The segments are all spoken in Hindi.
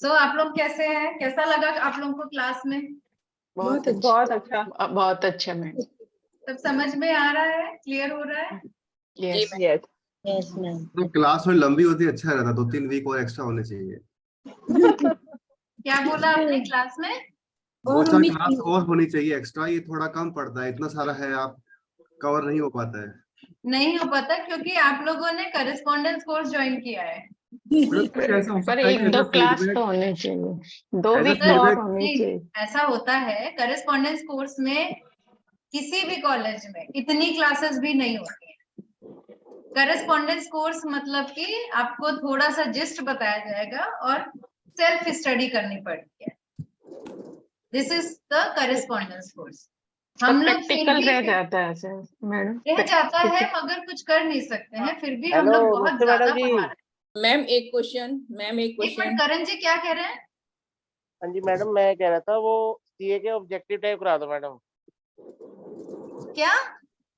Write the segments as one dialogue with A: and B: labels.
A: आप लोग कैसे हैं? कैसा लगा आप लोगों को क्लास में?
B: बहुत अच्छा बहुत अच्छा मैम।
A: सब समझ में आ रहा है? क्लियर हो रहा है?
B: Yes
C: yes
D: yes ma'am.
E: तो क्लास में लंबी होती अच्छा रहता, 2-3 वीक और एक्स्ट्रा होने चाहिए।
A: क्या बोला आपने क्लास में?
E: दो चार क्लास और होनी चाहिए एक्स्ट्रा, ये थोड़ा कम पड़ता है, इतना सारा है आप कवर नहीं हो पाता है।
A: नहीं हो पाता क्योंकि आप लोगों ने करेस्पॉन्डेंस कोर्स ज्वाइन किया है।
E: ऐसा हो
B: पर
E: सकता है
B: एक
E: कि
B: दो
E: ऐसा
B: क्लास
E: feedback-
B: तो होने चाहिए, 2 वीक
E: ऐसा
B: तो और
E: feedback-
B: होने चाहिए।
A: ऐसा होता है करेस्पॉन्डेंस कोर्स में, किसी भी कॉलेज में इतनी क्लासेस भी नहीं होती है। करेस्पॉन्डेंस कोर्स मतलब कि आपको थोड़ा सा जिस्ट बताया जाएगा और सेल्फ स्टडी करनी पड़ती है। This is the correspondence course. हम लोग फिर
B: प्रैक्टिकल
A: भी
B: रह जाता है सर मैडम,
A: रह जाता है मगर कुछ कर नहीं सकते हैं, फिर भी हम
C: हेलो
A: लोग बहुत
C: नमस्ते
A: ज्यादा
C: मैडम जी।
A: पढ़ा रहे हैं।
D: मैम एक क्वेश्चन।
A: एक मिनट, करण जी क्या कह रहे हैं?
C: हाँ जी मैडम, मैं कह रहा था वो सीए के ऑब्जेक्टिव टाइप करा दो मैडम।
A: क्या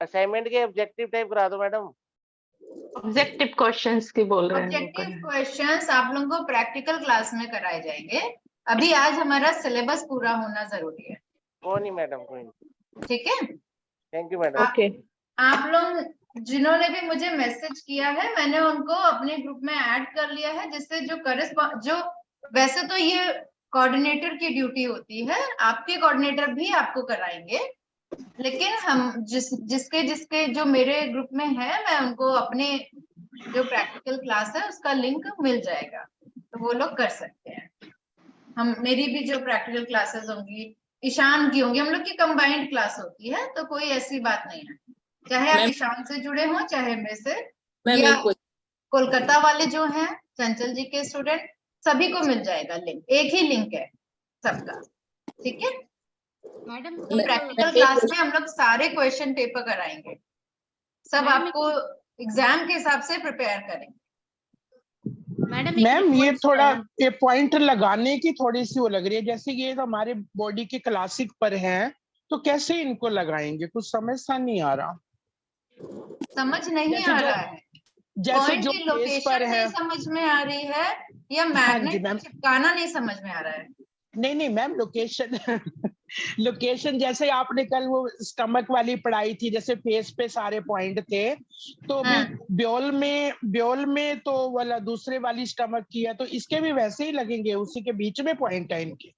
C: असाइनमेंट के ऑब्जेक्टिव टाइप करा दो मैडम।
B: ऑब्जेक्टिव क्वेश्चंस की बोल रहे हैं वो
A: ऑब्जेक्टिव
B: करना।
A: क्वेश्चंस आप लोगों को प्रैक्टिकल क्लास में कराए जाएंगे। अभी आज हमारा सिलेबस पूरा होना जरूरी है,
C: कोई नहीं मैडम, कोई नहीं।
A: ठीक है?
C: Thank you madam.
B: ओके
A: आप लोग जिन्होंने भी मुझे मैसेज किया है, मैंने उनको अपने ग्रुप में ऐड कर लिया है, जिससे जो वैसे तो ये कोऑर्डिनेटर की ड्यूटी होती है, आपके कोऑर्डिनेटर भी आपको कराएंगे, लेकिन हम जिसके जिसके जो मेरे ग्रुप में है, मैं उनको अपने जो प्रैक्टिकल क्लास है उसका लिंक मिल जाएगा, तो वो लोग कर सकते हैं। मेरी भी जो प्रैक्टिकल क्लासेस होंगी, ईशान की होंगी, हम लोग की कंबाइंड क्लास होती है, तो कोई ऐसी बात नहीं है। चाहे आप ईशान से जुड़े हो, चाहे मैं से, या कोलकाता वाले जो हैं चंचल जी के स्टूडेंट, सभी को मिल जाएगा लिंक, एक ही लिंक है सबका, ठीक है?
F: मैडम
A: प्रैक्टिकल क्लास में हम लोग सारे क्वेश्चन पेपर कराएंगे, सब आपको एग्जाम के हिसाब से प्रिपेयर करेंगे।
F: मैम ये थोड़ा
G: ये पॉइंट लगाने की थोड़ी सी वो लग रही है, जैसे ये तो हमारे बॉडी के क्लासिक पर हैं, तो कैसे इनको लगाएंगे, कुछ समझ सा नहीं आ रहा।
A: समझ नहीं आ रहा है,
G: जैसे
A: पॉइंट
G: जो
A: की
G: पेज
A: लोकेशन
G: पर है।
A: नहीं समझ में आ रही है, या
G: हाँ जी
A: मैग्नेट
G: मैम।
A: चिपकाना नहीं समझ में आ रहा है?
G: नहीं मैम, लोकेशन लोकेशन जैसे आपने कल वो स्टमक वाली पढ़ाई थी, जैसे फेस पे सारे पॉइंट थे, तो
A: हाँ।
G: ब्योल में तो वाला दूसरे वाली स्टमक की है, तो इसके भी वैसे ही लगेंगे, उसी के बीच में पॉइंट है इनके।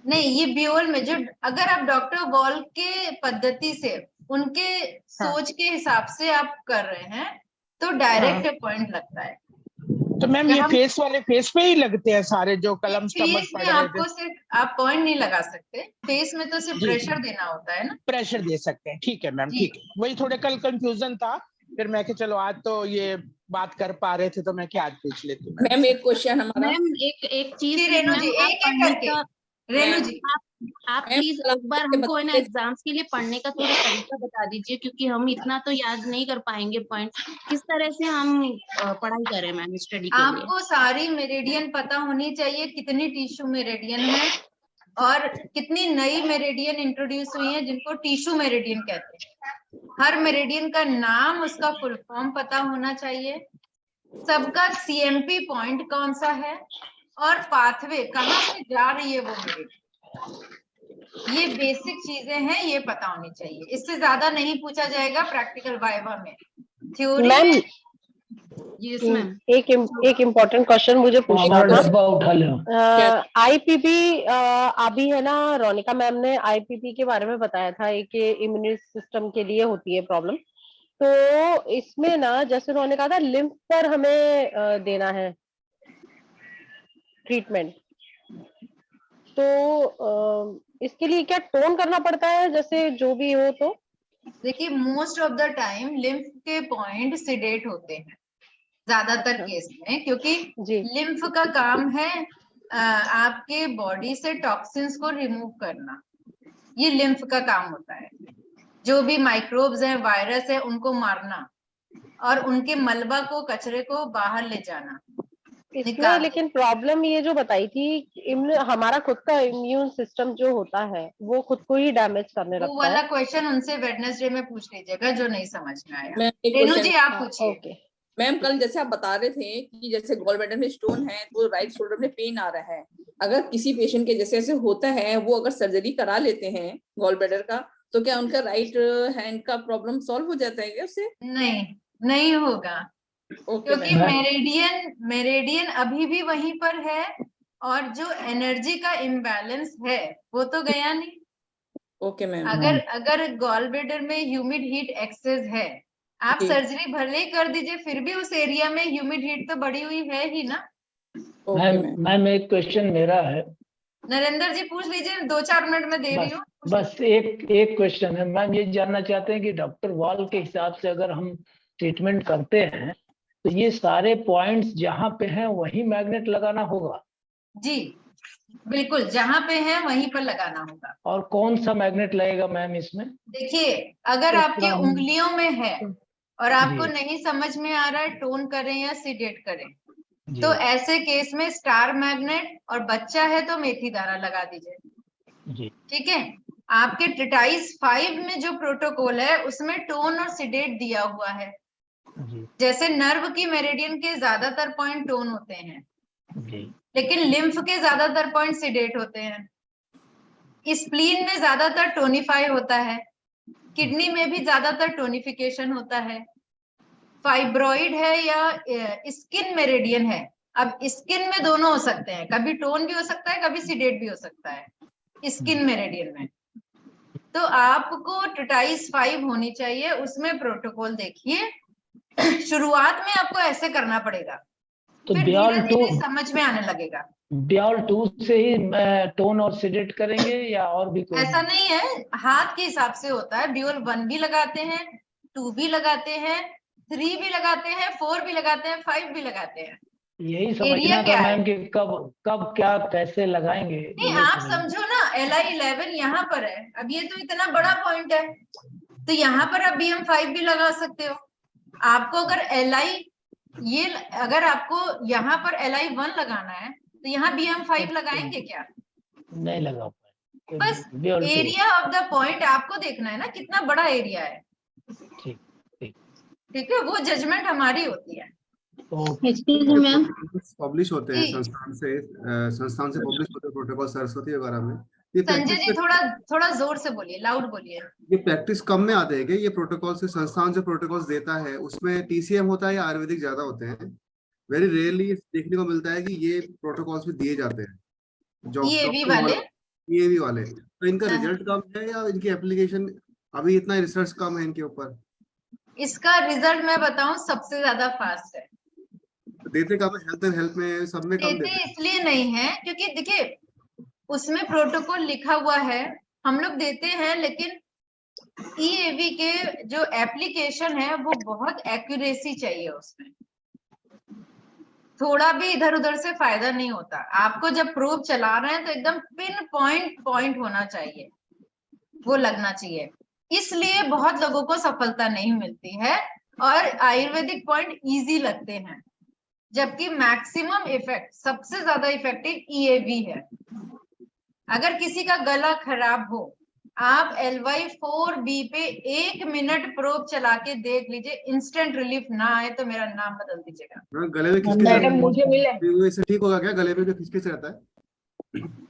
A: नहीं, ये ब्योल में जो, अगर आप डॉक्टर वॉल के पद्धति से, उनके सोच के हिसाब से आप कर रहे हैं, तो डायरेक्ट पॉइंट लगता है।
G: तो मैम ये फेस वाले फेस पे ही लगते हैं सारे, जो कलम स्टमक
A: फेस
G: पढ़
A: में
G: रहे
A: आपको
G: थे।
A: सिर्फ आप पॉइंट नहीं लगा सकते, फेस में तो सिर्फ प्रेशर देना होता है ना।
G: प्रेशर दे सकते हैं, ठीक है मैम, ठीक है। वही थोड़े कल कंफ्यूजन था, फिर मैं कि चलो आज तो ये बात कर पा रहे थे, तो मैं क्या आज पूछ लेती हूँ।
D: मैम एक क्वेश्चन हमारा।
F: मैम एक चीज
A: रेणु जी, एक एक करके, रेणु जी
F: आप प्लीज एक बार हमको है ना एग्जाम्स के लिए पढ़ने का थोड़ा तरीका बता दीजिए, क्योंकि हम इतना तो याद नहीं कर पाएंगे पॉइंट, किस तरह से हम पढ़ाई करें मैम स्टडी के लिए।
A: आपको सारी मेरिडियन पता होनी चाहिए, कितनी टिश्यू मेरिडियन है और कितनी नई मेरिडियन इंट्रोड्यूस हुई है जिनको टिश्यू मेरिडियन कहते हैं। हर मेरिडियन का नाम, उसका फुल फॉर्म पता होना चाहिए, सबका सीएमपी पॉइंट कौन सा है, और पाथवे कहाँ से जा रही है वो मेरिडियन। ये बेसिक चीजें हैं, ये पता होनी चाहिए, इससे ज्यादा नहीं पूछा जाएगा प्रैक्टिकल वाइवा में। थ्योरी में
H: एक इम्पोर्टेंट क्वेश्चन मुझे पूछना था। आईपीपी अभी है ना, रोनिका मैम ने आईपीपी के बारे में बताया था, एक इम्यून सिस्टम के लिए होती है प्रॉब्लम। तो इसमें ना, जैसे उन्होंने कहा था लिम्फ पर हमें देना है ट्रीटमेंट, तो इसके लिए क्या टोन करना पड़ता है, जैसे जो भी हो? तो
A: देखिए, most of the time lymph के पॉइंट सिडेट होते हैं ज्यादातर केस में, क्योंकि लिम्फ का काम है आपके बॉडी से टॉक्सिन्स को रिमूव करना, ये लिम्फ का काम होता है। जो भी माइक्रोब्स हैं, वायरस है, उनको मारना और उनके मलबा को, कचरे को बाहर ले जाना।
H: इसमें लेकिन प्रॉब्लम ये जो बताई थी, हमारा खुद का इम्यून सिस्टम जो होता है वो खुद को ही डैमेज करने लगता है।
A: वो वाला क्वेश्चन उनसे वेडनेसडे में पूछ लीजिएगा, जो नहीं समझ में आया। रेणु जी आप पूछिए।
H: ओके
D: मैम, कल जैसे आप बता रहे थे कि जैसे गॉल ब्लैडर में स्टोन है तो राइट शोल्डर में पेन आ रहा है, अगर किसी पेशेंट के जैसे ऐसे होता है, वो अगर सर्जरी करा लेते हैं गॉल ब्लैडर का, तो क्या उनका राइट हैंड का प्रॉब्लम सॉल्व हो जाता है क्या उससे?
A: नहीं होगा,
D: ओके
A: क्योंकि मेरेडियन अभी भी वहीं पर है और जो एनर्जी का इम्बैलेंस है वो तो गया नहीं।
D: Okay ma'am.
A: अगर गॉल ब्लैडर में ह्यूमिड हीट एक्सेस है, आप सर्जरी भले ही कर दीजिए, फिर भी उस एरिया में ह्यूमिड हीट तो बढ़ी हुई है ही ना।
I: मैम एक क्वेश्चन मेरा है।
A: नरेंद्र जी पूछ लीजिए, 2-4 मिनट में दे रही हूँ।
I: बस एक क्वेश्चन है मैम, ये जानना चाहते हैं कि डॉक्टर वॉल के हिसाब से अगर हम ट्रीटमेंट करते हैं तो ये सारे पॉइंट्स जहाँ पे हैं वही मैग्नेट लगाना होगा?
A: जी बिल्कुल, जहाँ पे है वहीं पर लगाना होगा।
I: और कौन सा मैग्नेट लगेगा मैम इसमें?
A: देखिए, अगर आपकी उंगलियों में है और आपको नहीं समझ में आ रहा है टोन करें या सीडेट करें, तो ऐसे केस में स्टार मैग्नेट, और बच्चा है तो मेथी दाना लगा दीजिए। ठीक है। आपके ट्रिटाइस 5 में जो प्रोटोकॉल है उसमें टोन और सीडेट दिया हुआ है। जैसे नर्व की मेरिडियन के ज्यादातर पॉइंट टोन होते हैं, लेकिन लिम्फ के ज्यादातर पॉइंट सीडेट होते हैं। स्प्लीन में ज्यादातर टोनिफाई होता है, किडनी में भी ज्यादातर टोनिफिकेशन होता है। फाइब्रॉइड है या स्किन मेरिडियन है, अब स्किन में दोनों हो सकते हैं, कभी टोन भी हो सकता है, कभी सीडेट भी हो सकता है स्किन मेरिडियन में। तो आपको ट्रिटाइस 5 होनी चाहिए, उसमें प्रोटोकॉल देखिए। शुरुआत में आपको ऐसे करना पड़ेगा,
I: तो
A: फिर धीरे-धीरे समझ में आने लगेगा।
I: ब्याल 2 से ही टोन और सीडेट करेंगे या और भी कोई?
A: ऐसा नहीं है, हाथ के हिसाब से होता है। ड्यूल 1 भी लगाते हैं, 2 भी लगाते हैं, 3 भी लगाते हैं, 4 भी लगाते हैं, 5 भी लगाते हैं।
I: यही समझना था मैम कि कब क्या कैसे लगाएंगे।
A: नहीं, आप समझो ना, LI11 यहाँ पर है, अब ये तो इतना बड़ा पॉइंट है, तो यहाँ पर आप BM5 भी लगा सकते हो। आपको अगर अगर आपको यहाँ पर LI1 लगाना है तो यहाँ BM5 लगाएंगे क्या?
I: नहीं लगा पाए।
A: बस एरिया ऑफ द पॉइंट आपको देखना है ना, कितना बड़ा एरिया है। ठीक है, वो जजमेंट हमारी होती है।
E: पब्लिश होते हैं संस्थान से पब्लिश होते हैं प्रोटोकॉल सरस्वती वगैरह में।
A: संजय जी थोड़ा जोर से बोलिए, लाउड बोलिए।
E: ये प्रैक्टिस कम में आते हैं, ये प्रोटोकॉल से संस्थान जो प्रोटोकॉल्स देता है उसमें TCM होता है या आयुर्वेदिक ज्यादा होते हैं। वेरी रेयरली देखने को मिलता है कि ये प्रोटोकॉल्स भी दिए जाते हैं EAV वाले। तो इनका रिजल्ट कम है या इनकी एप्लीकेशन अभी इतना रिसर्च कम है इनके ऊपर?
A: इसका रिजल्ट मैं बताऊं, सबसे ज्यादा फास्ट है।
E: देते कम है, हेल्थ में सब में कम देते
A: इसलिए नहीं है क्योंकि देखिए उसमें प्रोटोकॉल लिखा हुआ है, हम लोग देते हैं, लेकिन EAV के जो एप्लीकेशन है वो बहुत एक्यूरेसी चाहिए, उसमें थोड़ा भी इधर उधर से फायदा नहीं होता। आपको जब प्रोब चला रहे हैं तो एकदम पिन पॉइंट होना चाहिए, वो लगना चाहिए। इसलिए बहुत लोगों को सफलता नहीं मिलती है और आयुर्वेदिक पॉइंट इजी लगते हैं, जबकि मैक्सिमम इफेक्ट, सबसे ज्यादा इफेक्टिव EAV है। अगर किसी का गला खराब हो, आप LY4B पे 1 मिनट प्रोब चला के देख लीजिए, इंस्टेंट रिलीफ ना आए तो मेरा नाम बदल दीजिएगा।
E: गले में
D: मैडम मुझे मिले,
E: इससे ठीक होगा क्या? गले में जो खिचखिच रहता है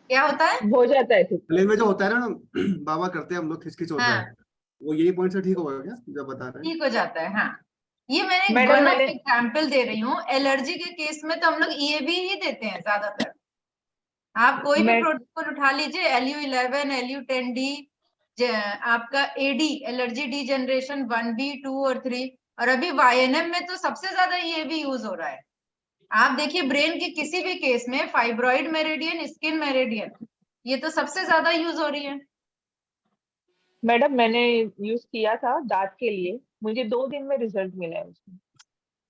A: क्या होता है?
D: हो जाता है ठीक।
E: गले में जो होता है ना, बाबा करते हैं हम लोग, खिचखिच होता है, वो यही पॉइंट से ठीक होगा क्या जो बता रहे हैं?
A: ठीक हो जाता है। हाँ, ये मैंने एग्जाम्पल दे रही हूँ। एलर्जी के केस में तो हम लोग EAV ही देते हैं ज्यादातर। आप कोई भी प्रोटोकॉल उठा लीजिए, LU11, LU10D, आपका AD allergy D generation 1B, 2 और 3, और अभी YNM में तो सबसे ज्यादा EAV यूज हो रहा है। आप देखिए ब्रेन के किसी भी केस में फाइब्रॉइड मेरिडियन, स्किन मेरिडियन, ये तो सबसे ज्यादा यूज हो रही है।
B: मैडम मैंने यूज किया था दांत के लिए, मुझे 2 दिन में रिजल्ट मिला है उसमें।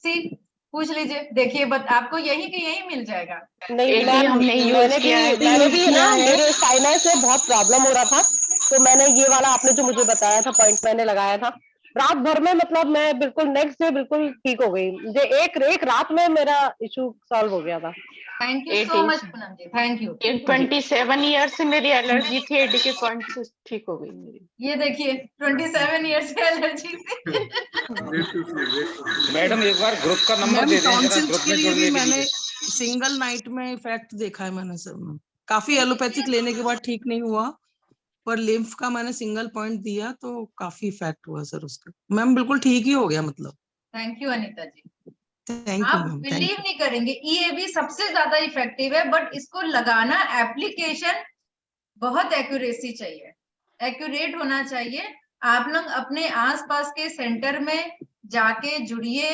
A: ठीक, पूछ लीजिए, देखिए आपको यहीं के यहीं मिल जाएगा।
H: नहीं मैंने भी ना, मेरे साइनस में बहुत प्रॉब्लम हो रहा था, तो मैंने ये वाला आपने जो मुझे बताया था पॉइंट मैंने लगाया था, रात भर में, मतलब मैं बिल्कुल नेक्स्ट डे बिल्कुल ठीक हो गई। मुझे एक रात में मेरा इशू सॉल्व हो गया था।
A: Thank you so much Poonam ji, thank you.
B: 27 year से मेरी एलर्जी थी, एडी के पॉइंट से ठीक हो गई मेरी।
A: ये देखिए 27 ईयर्स से एलर्जी से।
J: मैडम एक बार ग्रुप का नंबर दे दें,
K: टॉन्सिल्स के लिए भी मैंने सिंगल नाइट में इफेक्ट देखा है मैंने सब।
J: काफी एलोपैथिक लेने के बाद ठीक नहीं हुआ, पर लिम्फ का मैंने सिंगल पॉइंट दिया तो काफी इफेक्ट हुआ सर उसका। मैम बिल्कुल ठीक ही हो गया मतलब।
A: Thank you Anita ji.
J: Thank you
A: आप
J: मैम, थैंक
A: बिलीव
J: यू।
A: नहीं करेंगे, ईएबी सबसे ज्यादा इफेक्टिव है, बट इसको लगाना, एप्लीकेशन बहुत एक्यूरेसी चाहिए, एक्यूरेट होना चाहिए। आप लोग अपने आसपास के सेंटर में जाके जुड़िए।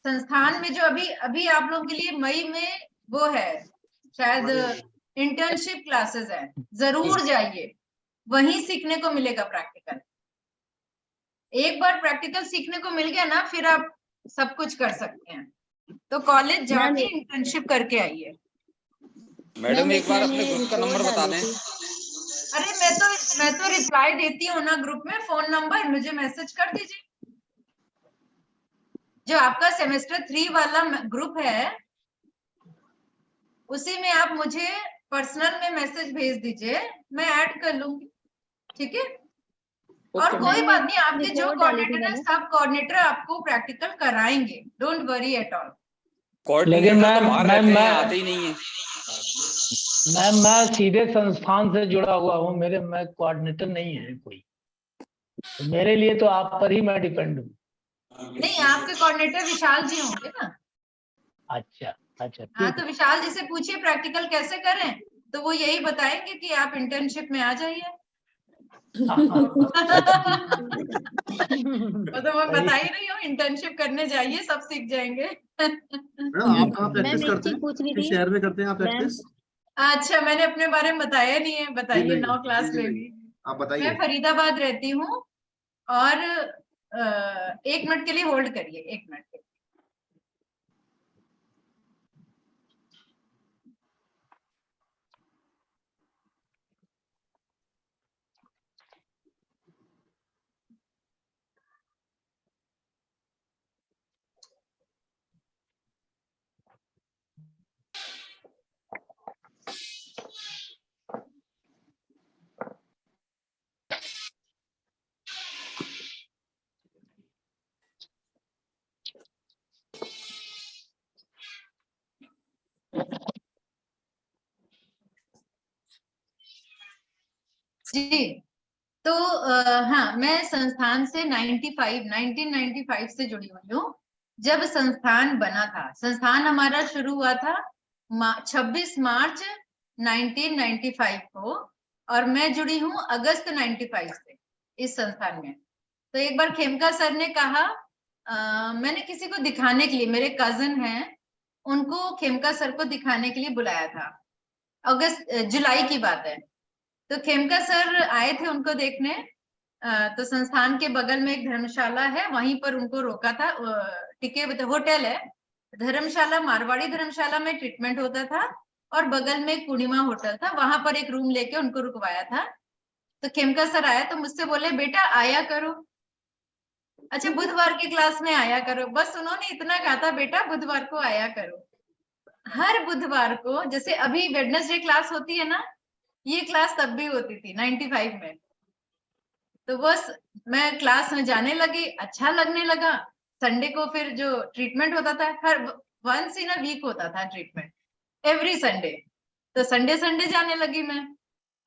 A: संस्थान में जो अभी आप लोगों के लिए मई में वो है शायद इंटर्नशिप क्लासेस है, जरूर जाइए, वहीं सीखने को मिलेगा प्रैक्टिकल। एक बार प्रैक्टिकल सीखने को मिल गया ना, फिर आप सब कुछ कर सकते हैं। तो कॉलेज जाके इंटर्नशिप करके आइए।
K: मैडम एक बार अपने ग्रुप का नंबर बता दें।
A: अरे मैं तो रिप्लाई देती हूँ ना ग्रुप में, फोन नंबर मुझे मैसेज कर दीजिए। जो आपका सेमेस्टर 3 वाला ग्रुप है, उसी में आप मुझे पर्सनल में मैसेज भेज दीजिए, मैं ऐड कर लूंगी, ठीक है। और कोई बात नहीं, आपके जो कोऑर्डिनेटर है, सब कोऑर्डिनेटर आपको प्रैक्टिकल कराएंगे, don't worry at all.
K: Coordinator तो बाहर रहते हैं, आते ही नहीं है।
I: मैं सीधे संस्थान से जुड़ा हुआ हूँ, मैं कोऑर्डिनेटर नहीं है कोई, तो मेरे लिए तो आप पर ही मैं डिपेंड हूँ।
A: नहीं, आपके कोऑर्डिनेटर विशाल जी होंगे ना।
I: अच्छा अच्छा,
A: हाँ, तो विशाल जी से पूछिए प्रैक्टिकल कैसे करें, तो वो यही बताएंगे कि आप इंटर्नशिप में आ जाइए। तो मैं बता ही रही हूँ, इंटर्नशिप करने जाइए, सब सीख जाएंगे।
E: आप कहाँ प्रैक्टिस करते हैं? किस शहर में करते हैं आप प्रैक्टिस?
A: अच्छा, मैंने अपने बारे में बताया नहीं है, बताइए। 9 क्लास में भी
E: आप बताइए।
A: मैं फरीदाबाद रहती हूँ। और 1 मिनट के लिए होल्ड करिए, 1 मिनट के लिए। जी, तो हाँ, मैं संस्थान से 1995 से जुड़ी हुई हूँ। जब संस्थान बना था, संस्थान हमारा शुरू हुआ था 26 मार्च 1995 को, और मैं जुड़ी हूँ अगस्त 95 से इस संस्थान में। तो एक बार खेमका सर ने कहा, मैंने किसी को दिखाने के लिए, मेरे कजिन हैं, उनको खेमका सर को दिखाने के लिए बुलाया था। जुलाई की बात है। तो खेमका सर आए थे उनको देखने। तो संस्थान के बगल में एक धर्मशाला है, वहीं पर उनको रोका था। टिके होटल है, धर्मशाला, मारवाड़ी धर्मशाला में ट्रीटमेंट होता था, और बगल में पूर्णिमा होटल था, वहां पर एक रूम लेके उनको रुकवाया था। तो खेमका सर आया तो मुझसे बोले, बेटा आया करो, अच्छा बुधवार की क्लास में आया करो। बस उन्होंने इतना कहा था, बेटा बुधवार को आया करो। हर बुधवार को, जैसे अभी वेडनेसडे क्लास होती है ना, ये क्लास तब भी होती थी 95 में। तो बस मैं क्लास में जाने लगी, अच्छा लगने लगा। संडे को फिर जो ट्रीटमेंट होता था, her once in a week होता था ट्रीटमेंट, एवरी संडे। तो संडे जाने लगी मैं,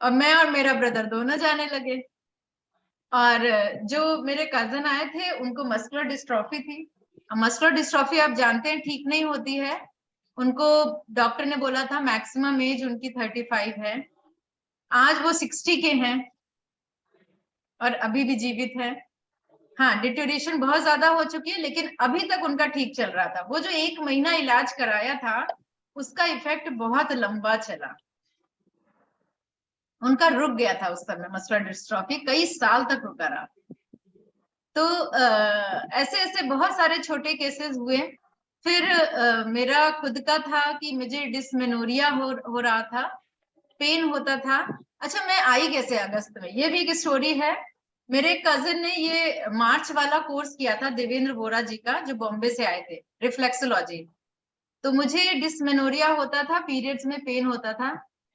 A: और मेरा ब्रदर दोनों जाने लगे। और जो मेरे कजन आए थे, उनको मस्कुलर डिस्ट्रॉफी थी। मस्कुलर डिस्ट्रॉफी आप जानते हैं ठीक नहीं होती है। उनको डॉक्टर ने बोला था मैक्सिमम एज उनकी 35 है। आज वो 60 के हैं और अभी भी जीवित है। हाँ, डिटोरेशन बहुत ज्यादा हो चुकी है, लेकिन अभी तक उनका ठीक चल रहा था। वो जो 1 महीना इलाज कराया था, उसका इफेक्ट बहुत लंबा चला। उनका रुक गया था उस समय मस्कुलर डिस्ट्रॉफी, कई साल तक रुका रहा। तो ऐसे बहुत सारे छोटे केसेस हुए। फिर मेरा खुद का था कि मुझे डिस्मेनोरिया हो रहा था, पेन होता था। अच्छा, मैं आई कैसे अगस्त में, ये भी एक स्टोरी है। मेरे कजिन ने ये मार्च वाला कोर्स किया था देवेंद्र वोरा जी का, जो बॉम्बे से आए थे, रिफ्लेक्सोलॉजी। तो मुझे डिस्मेनोरिया होता था, पीरियड्स में पेन होता था,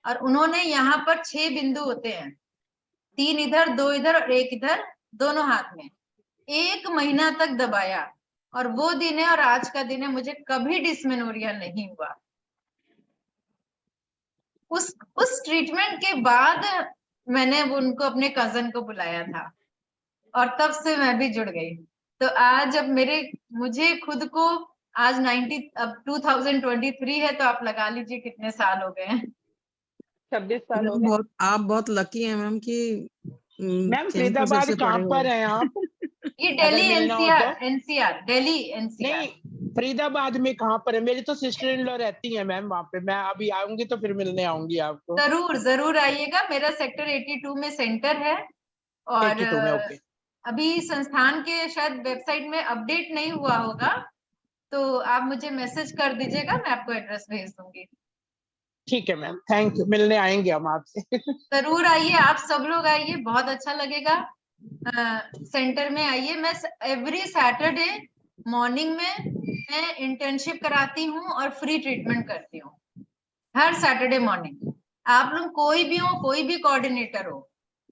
A: और उन्होंने यहाँ पर 6 बिंदु होते हैं, 3 इधर, 2 इधर और 1 इधर, दोनों हाथ में, 1 महीना तक दबाया। और वो दिन है और आज का दिन है, मुझे कभी डिस्मेनोरिया नहीं हुआ। उस ट्रीटमेंट के बाद मैंने उनको अपने कजन को बुलाया था और तब से मैं भी जुड़ गई। तो आज अब मुझे खुद को आज 2023 है, तो आप लगा लीजिए कितने साल हो गए हैं।
B: 26 साल हो
J: मैम
B: गए।
J: आप बहुत लकी हैं मैम कि
G: मैम
J: कैंपस
G: फरीदाबाद
J: ऐसे
G: कहाँ
J: पड़े हुए
G: पर
J: हैं।
G: हैं आप?
A: ये
G: अगर
A: दिल्ली
G: मिलना हो
A: एनसीआर
G: तो?
A: NCR Delhi NCR.
G: नहीं, फरीदाबाद में कहाँ पर है? मेरी तो सिस्टर इन लॉ रहती है मैम वहाँ पे। मैं अभी आऊंगी तो फिर मिलने आऊंगी आपको।
A: जरूर जरूर आइएगा। मेरा सेक्टर 82 में सेंटर है और
G: 82 में, ओके।
A: अभी संस्थान के शायद वेबसाइट में अपडेट नहीं हुआ होगा, तो आप मुझे मैसेज कर दीजिएगा, मैं आपको एड्रेस भेज दूंगी।
G: ठीक है मैम, थैंक यू। मिलने आएंगे हम आपसे।
A: जरूर आइए, आप सब लोग आइए, बहुत अच्छा लगेगा। सेंटर में आइए। मैं एवरी सैटरडे मॉर्निंग में मैं इंटर्नशिप कराती हूँ और फ्री ट्रीटमेंट करती हूँ हर सैटरडे मॉर्निंग। आप लोग कोई भी हो, कोई भी कोऑर्डिनेटर हो,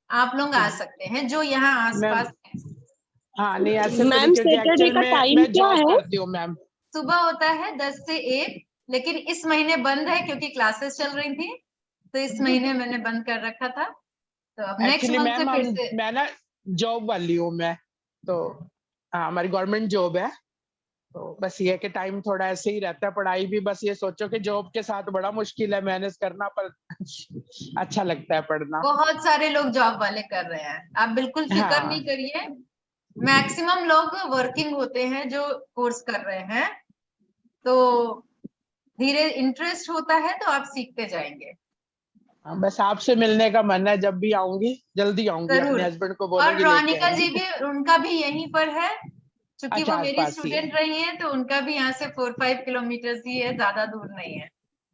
A: आप लोग आ सकते हैं जो यहाँ आसपास है।
G: हाँ नहीं, ऐसे
H: मैम
G: क्योंकि
H: सैटरडे
G: एक्चुअल
H: का
G: में
H: टाइम
G: मैं
H: क्या
G: जॉब
H: है?
G: करती हूँ मैम।
A: सुबह होता है 10 से 1, लेकिन इस महीने बंद है क्योंकि क्लासेस चल रही थी, तो इस महीने मैंने बंद कर रखा था। तो अब नेक्स्ट
G: एक्चुअली
A: मंथ से
G: मैम
A: फिर से।
G: मैं ना जॉब वाली हूँ मैं, तो हाँ हमारी गवर्नमेंट जॉब है। तो बस ये कि टाइम थोड़ा ऐसे ही रहता है। पढ़ाई भी बस ये सोचो कि जॉब के साथ बड़ा मुश्किल है मैनेज करना, पर अच्छा लगता है पढ़ना।
A: बहुत सारे लोग जॉब वाले कर रहे हैं, आप बिल्कुल फिक्र
G: हाँ।
A: नहीं करिए। मैक्सिमम लोग वर्किंग होते हैं जो कोर्स कर रहे हैं, तो धीरे इंटरेस्ट होता है तो आप सीखते जाएंगे।
G: हाँ, बस आपसे मिलने का मन है। जब भी आऊंगी जल्दी आऊंगी,
A: जरूर।
G: अपने हस्बैंड को
A: और
G: बोलूंगी लेके
A: रोनिका जी
G: आएंगे।
A: भी, उनका भी यहीं पर है, क्योंकि
G: अच्छा,
A: वो मेरी
G: आसपास ही है।
A: स्टूडेंट रही हैं, तो उनका भी यहाँ से 4-5 किलोमीटर ही है, ज्यादा दूर नहीं है।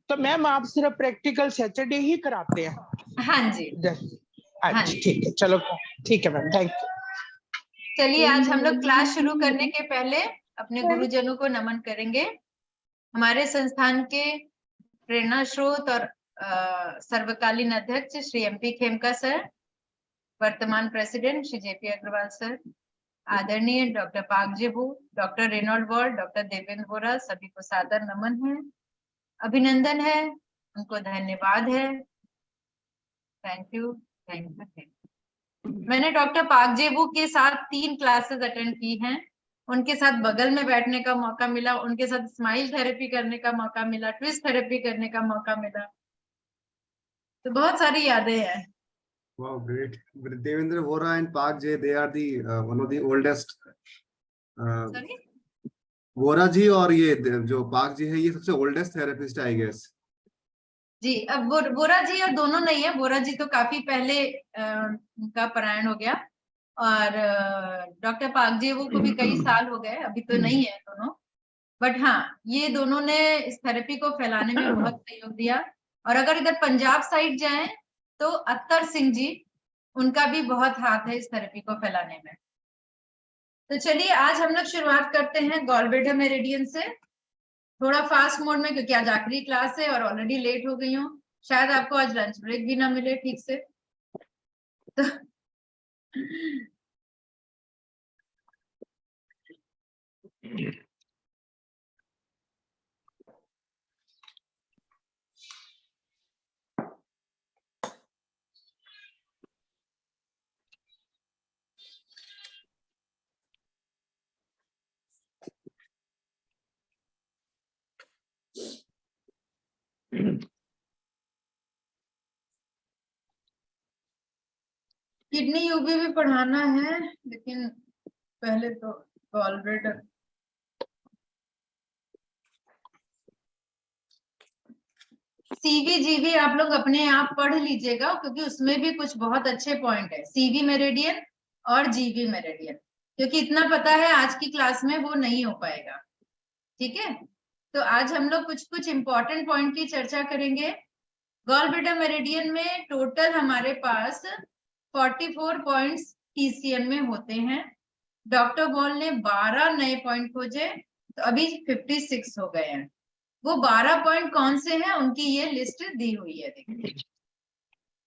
G: तो मैम आप सिर्फ प्रैक्टिकल सैटरडे ही कराते हैं?
A: हाँ जी। हाँ
G: अच्छा
A: जी।
G: ठीक है, चलो ठीक है मैम, थैंक यू।
A: चलिए, आज हम लोग क्लास शुरू करने के पहले अपने गुरुजनों को नमन करेंगे। हमारे संस्थान के प्रेरणा स्रोत और सर्वकालीन अध्यक्ष श्री MP खेमका सर, वर्तमान president Shri JP Agrawal sir, आदरणीय डॉक्टर पाक जेबू, doctor Reynold Wall, doctor Devendra Bora, सभी को सादर नमन है, अभिनंदन है, उनको धन्यवाद है। Thank you, thank you, thank you. मैंने डॉक्टर पाक जेबू के साथ 3 क्लासेस अटेंड की हैं। उनके साथ बगल में बैठने का मौका मिला, उनके साथ स्माइल थेरेपी करने का मौका मिला, ट्विस्ट थेरेपी करने का मौका मिला, तो बहुत सारी यादें हैं।
E: Wow, great. Devendra Vora and Park J, they are the one of the oldest.
A: Sorry?
E: Vora जी और ये जो पार्क जी है, ये सबसे ओल्डेस्ट थेरेपिस्ट आई गेस।
A: जी, अब बोरा जी और दोनों नहीं है। बोरा जी तो काफी पहले उनका पलायन हो गया, और डॉक्टर पाक जी वो को भी कई साल हो गए, अभी तो नहीं है दोनों। बट हाँ, ये दोनों ने इस थेरेपी को फैलाने में बहुत सहयोग दिया। और अगर इधर पंजाब साइड जाएं तो अत्तर सिंह जी, उनका भी बहुत हाथ है इस थेरेपी को फैलाने में। तो चलिए, आज हम लोग शुरुआत करते हैं गॉलब्लैडर मेरिडियन से, थोड़ा फास्ट मोड में, क्योंकि आज आखिरी क्लास है और ऑलरेडी लेट हो गई हूँ। शायद आपको आज लंच ब्रेक भी ना मिले ठीक से। तो किडनी यूबी भी पढ़ाना है, लेकिन पहले तो गॉलब्लैडर। CVGV आप लोग अपने आप पढ़ लीजिएगा, क्योंकि उसमें भी कुछ बहुत अच्छे पॉइंट है, CV मेरिडियन और GV मेरिडियन, क्योंकि इतना पता है आज की क्लास में वो नहीं हो पाएगा। ठीक है, तो आज हम लोग कुछ कुछ इंपॉर्टेंट पॉइंट की चर्चा करेंगे। गॉलब्लैडर मेरिडियन में टोटल हमारे पास 44 पॉइंट्स TCM में होते हैं। डॉक्टर वॉल ने 12 नए पॉइंट खोजे, तो अभी 56 हो गए हैं। वो 12 पॉइंट कौन से हैं, उनकी ये लिस्ट दी हुई है। देखिए,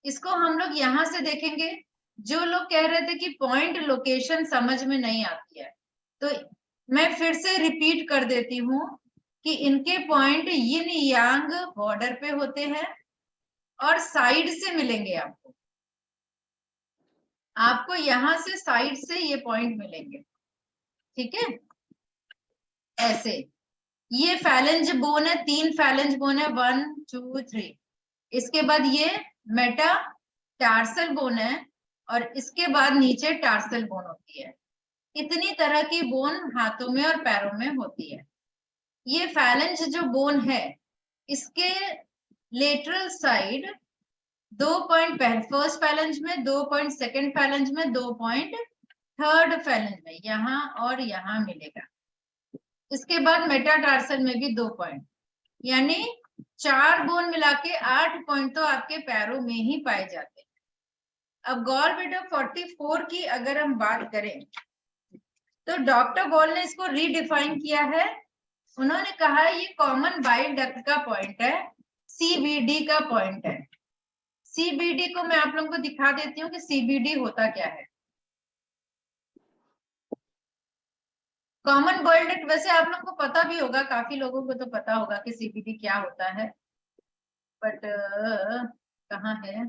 A: इसको हम लोग यहाँ से देखेंगे। जो लोग कह रहे थे कि पॉइंट लोकेशन समझ में नहीं आती है, तो मैं फिर से रिपीट कर देती हूँ कि इनके पॉइंट यिन यांग बॉर्डर पे होते हैं। और साइड से मिलेंगे आपको। आपको यहाँ से साइड से ये पॉइंट मिलेंगे, ठीक है, ऐसे। ये फैलेंज बोन है, 3 फैलेंज बोन है, 1 2 3। इसके बाद ये मेटा टार्सल बोन है और इसके बाद नीचे टार्सल बोन होती है। इतनी तरह की बोन हाथों में और पैरों में होती है। ये फैलेंज जो बोन है इसके lateral side 2 point first phalange में, 2 पॉइंट सेकेंड फैलेंज में, 2 पॉइंट थर्ड फैलेंज में, यहाँ और यहाँ मिलेगा। इसके बाद मेटाटार्सल में भी 2 पॉइंट, यानी 4 बोन मिला के 8 पॉइंट तो आपके पैरों में ही पाए जाते हैं। अब गॉल ब्लैडर 44 की अगर हम बात करें तो डॉक्टर गॉल ने इसको रीडिफाइन किया है। उन्होंने कहा ये कॉमन बाइल डक्ट का पॉइंट है, CBD का पॉइंट है। CBD को मैं आप लोगों को दिखा देती हूँ कि CBD होता क्या है। कॉमन बाइल डक्ट वैसे आप लोगों को पता भी होगा, काफी लोगों को तो पता होगा कि CBD क्या होता है, बट कहाँ है?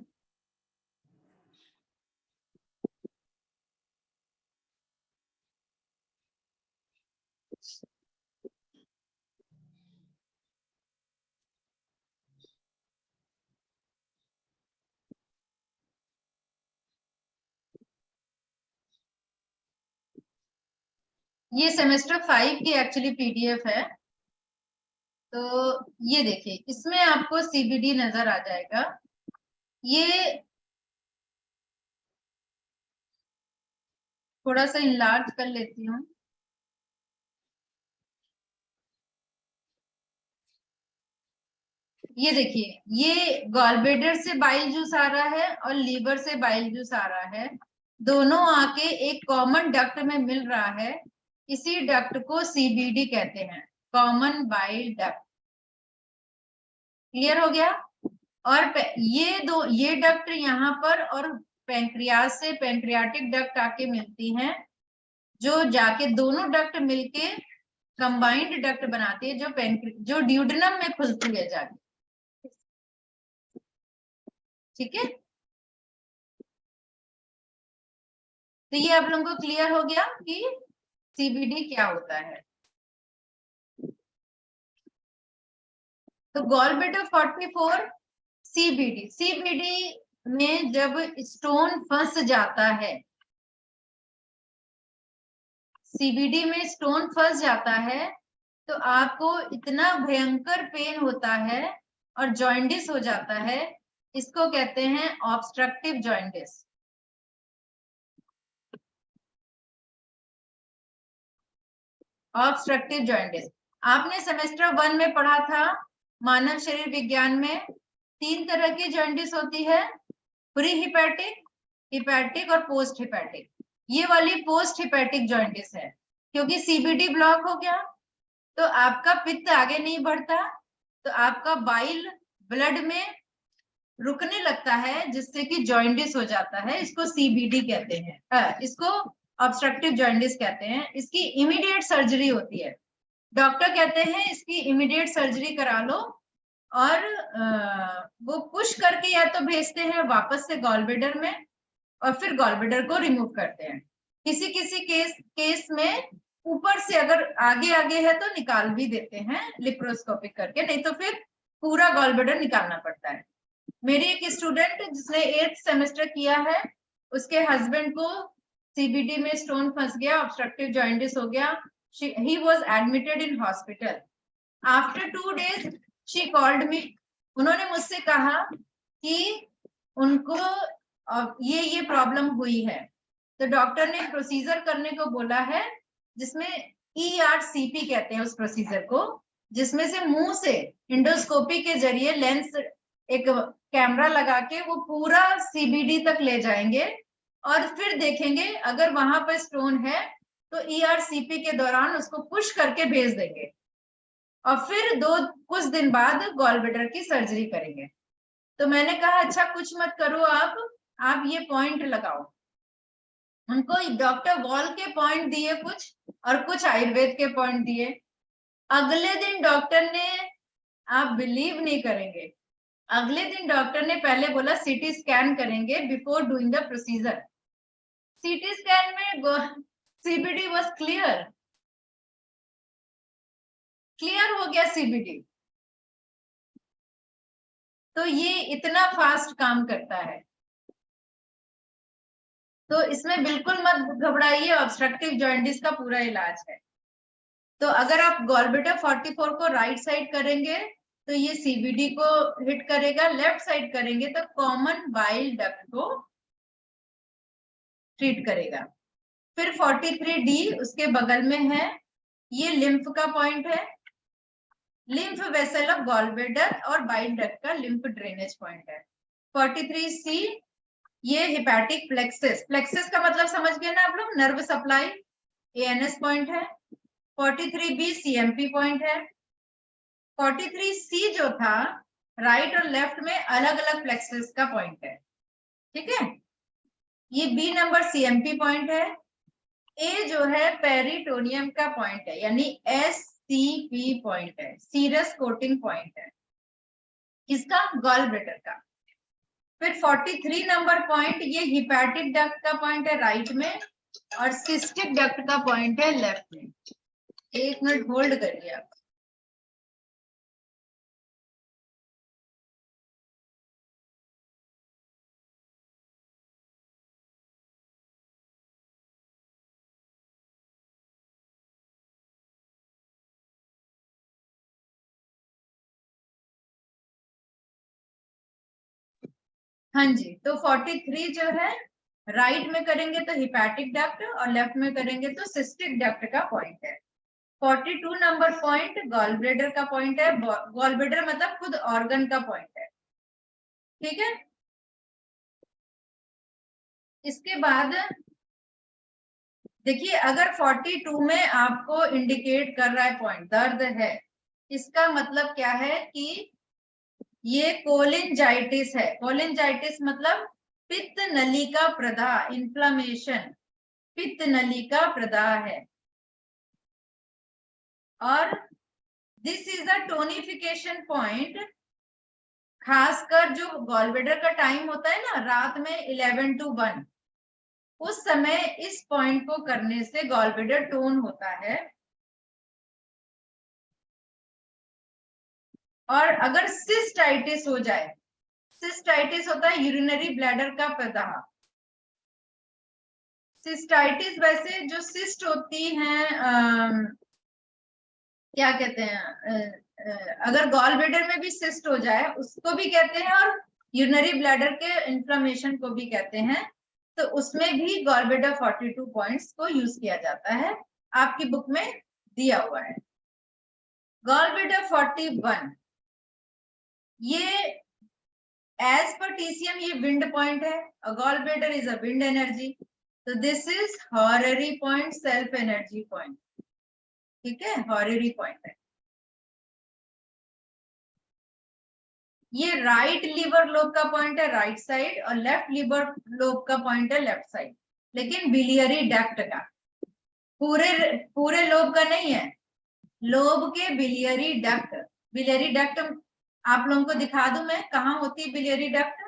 A: ये सेमेस्टर 5 की एक्चुअली PDF है। तो ये देखिए, इसमें आपको CBD नजर आ जाएगा। ये थोड़ा सा इनलार्ज कर लेती हूँ। ये देखिए, ये गॉलब्लैडर से बाइल जूस आ रहा है और लीवर से बाइल जूस आ रहा है, दोनों आके एक कॉमन डक्ट में मिल रहा है। इसी डक्ट को CBD कहते हैं, कॉमन बाइल डक्ट। क्लियर हो गया? और ये डक्ट यहाँ पर और पैंक्रियास से पैंक्रियाटिक डक्ट आके मिलती हैं, जो जाके दोनों डक्ट मिलके कंबाइंड डक्ट बनाती है, जो ड्यूडेनम में खुलती है जाके। ठीक है, तो ये आप लोगों को क्लियर हो गया कि CBD क्या होता है। तो गॉलब्लैडर 44 CBD में जब स्टोन फंस जाता है, CBD में स्टोन फंस जाता है तो आपको इतना भयंकर पेन होता है और जॉइंडिस हो जाता है। इसको कहते हैं ऑब्स्ट्रक्टिव जॉइंडिस। ऑब्स्ट्रक्टिव जॉइंडिस आपने सेमेस्टर 1 में पढ़ा था, मानव शरीर विज्ञान में 3 तरह की जॉइंडिस होती है, प्री हिपैटिक, हिपैटिक और पोस्ट हिपैटिक। ये वाली पोस्ट हिपैटिक जॉइंडिस है, क्योंकि CBD ब्लॉक हो गया तो आपका पित्त आगे नहीं बढ़ता, तो आपका बाइल ब्लड में रुकने लगता है, जिससे कि जॉइंडिस हो जाता है। इसको CBD कहते हैं, इसको ऑब्स्ट्रक्टिव जॉइंडिस कहते हैं। इसकी इमीडिएट सर्जरी होती है। डॉक्टर कहते हैं इसकी इमीडिएट सर्जरी करा लो, और वो पुश करके या तो भेजते हैं वापस से गॉलब्लैडर में और फिर गॉलब्लैडर को रिमूव करते हैं। किसी किसी केस में ऊपर से अगर आगे है तो निकाल भी देते हैं लिप्रोस्कोपिक करके, नहीं तो फिर पूरा गॉलब्लैडर निकालना पड़ता है। मेरी एक स्टूडेंट जिसने 8th सेमेस्टर किया है, उसके हस्बैंड को CBD में स्टोन फंस गया, ऑब्स्ट्रक्टिव जॉइंडिस हो गया। He was admitted in hospital. After 2 days she called me. उन्होंने मुझसे कहा कि उनको ये प्रॉब्लम हुई है, तो डॉक्टर ने प्रोसीजर करने को बोला है, जिसमें ERCP कहते हैं उस प्रोसीजर को, जिसमें से मुंह से इंडोस्कोपी के जरिए लेंस एक कैमरा लगा के वो पूरा CBD तक ले जाएंगे और फिर देखेंगे अगर वहां पर स्टोन है तो ERCP के दौरान उसको पुश करके भेज देंगे और फिर कुछ दिन बाद गॉलब्लैडर की सर्जरी करेंगे। तो मैंने कहा अच्छा कुछ मत करो, आप ये पॉइंट लगाओ। उनको डॉक्टर वॉल के पॉइंट दिए कुछ और कुछ आयुर्वेद के पॉइंट दिए। अगले दिन डॉक्टर ने, आप बिलीव नहीं करेंगे, अगले दिन डॉक्टर ने पहले बोला सीटी स्कैन करेंगे before doing the procedure. CT scan में सीबीडी वाज क्लियर हो गया सीबीडी। तो ये इतना फास्ट काम करता है, तो इसमें बिल्कुल मत घबराइए, ऑब्स्ट्रक्टिव जॉइंटिस का पूरा इलाज है। तो अगर आप गॉलब्लैडर 44 को राइट साइड करेंगे तो ये सीबीडी को हिट करेगा, लेफ्ट साइड करेंगे तो कॉमन बाइल डक्ट को ट्रीट करेगा। फिर 43D उसके बगल में है, ये लिम्फ का पॉइंट है, लिम्फ वेसल ऑफ गॉलब्लैडर और बाइल डक्ट का लिम्फ ड्रेनेज पॉइंट है। 43C ये हिपैटिक प्लेक्सस, प्लेक्सस का मतलब समझ गए ना आप लोग, नर्व सप्लाई, एएनएस पॉइंट है। 43B सीएमपी पॉइंट है। 43C जो था राइट और लेफ्ट में अलग अलग प्लेक्सस का पॉइंट है, ठीक है। ये बी नंबर सीएमपी पॉइंट है। ए जो है पेरिटोनियम का पॉइंट है, यानी एससीपी पॉइंट है, सीरस कोटिंग पॉइंट है, किसका, गॉलब्लैडर का। फिर 43 नंबर पॉइंट ये हिपैटिक डक्ट का पॉइंट है राइट में, और सिस्टिक डक्ट का पॉइंट है लेफ्ट में। एक मिनट होल्ड करिए आप। हाँ जी, तो 43 जो है राइट में करेंगे तो हिपैटिक डक्ट और लेफ्ट में करेंगे तो सिस्टिक डक्ट का पॉइंट है। 42 नंबर पॉइंट गॉलब्लैडर का पॉइंट है, गॉलब्लैडर मतलब खुद ऑर्गन का पॉइंट है, ठीक है। इसके बाद देखिए अगर 42 में आपको इंडिकेट कर रहा है पॉइंट दर्द है, इसका मतलब क्या है कि ये कोलिंजाइटिस है। कोलिंजाइटिस मतलब पित्त नली का प्रदाह, इन्फ्लामेशन, पित्त नली का प्रदाह है। और this is a tonification point, खासकर जो गॉलब्लैडर का टाइम होता है ना रात में 11 to 1, उस समय इस पॉइंट को करने से गॉलब्लैडर टोन होता है। और अगर सिस्टाइटिस हो जाए, सिस्टाइटिस होता है यूरिनरी ब्लैडर का प्रदाह। सिस्टाइटिस वैसे जो सिस्ट होती हैं क्या कहते हैं, अगर गॉलब्लैडर में भी सिस्ट हो जाए उसको भी कहते हैं, और यूरिनरी ब्लैडर के इन्फ्लेमेशन को भी कहते हैं। तो उसमें भी गॉलब्लैडर 42 पॉइंट्स को यूज किया जाता है, आपकी बुक में दिया हुआ है। गॉलब्लैडर 41 ये एज पर टीसीएम ये विंड पॉइंट है, gallbladder is a wind energy, तो this is horary point, self energy point, ठीक है, हॉररी पॉइंट है। ये राइट लिवर लोब का पॉइंट है राइट साइड, और लेफ्ट लिवर लोब का पॉइंट है लेफ्ट साइड, लेकिन बिलियरी डक्ट का, पूरे लोब का नहीं है, लोब के बिलियरी डक्ट। बिलियरी डक्ट आप लोगों को दिखा दूं मैं, कहाँ होती है बिलियरी डक्ट।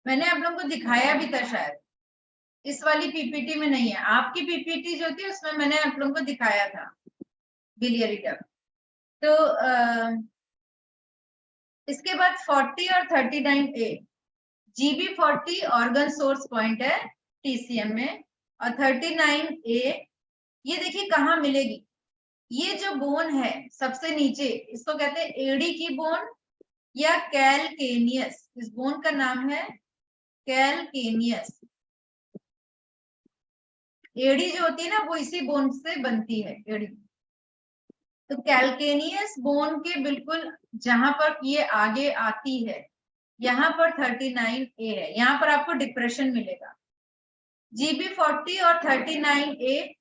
A: मैंने आप लोगों को दिखाया भी था शायद, इस वाली पीपीटी में नहीं है, आपकी पीपीटी जो थी उसमें मैंने आप लोगों को दिखाया था बिलियरी डक्ट। तो इसके बाद 40 और 39A, GB40 organ source point है टीसीएम में, और 39A ये देखिए कहाँ मिलेगी, ये जो बोन है सबसे नीचे, इसको कहते हैं एडी की बोन या कैलकेनियस, इस बोन का नाम है कैलकेनियस। एडी जो होती है ना वो इसी बोन से बनती है, एडी। तो कैलकेनियस बोन के बिल्कुल जहां पर ये आगे आती है, यहाँ पर 39A है, यहाँ पर आपको डिप्रेशन मिलेगा। GB40 और 39A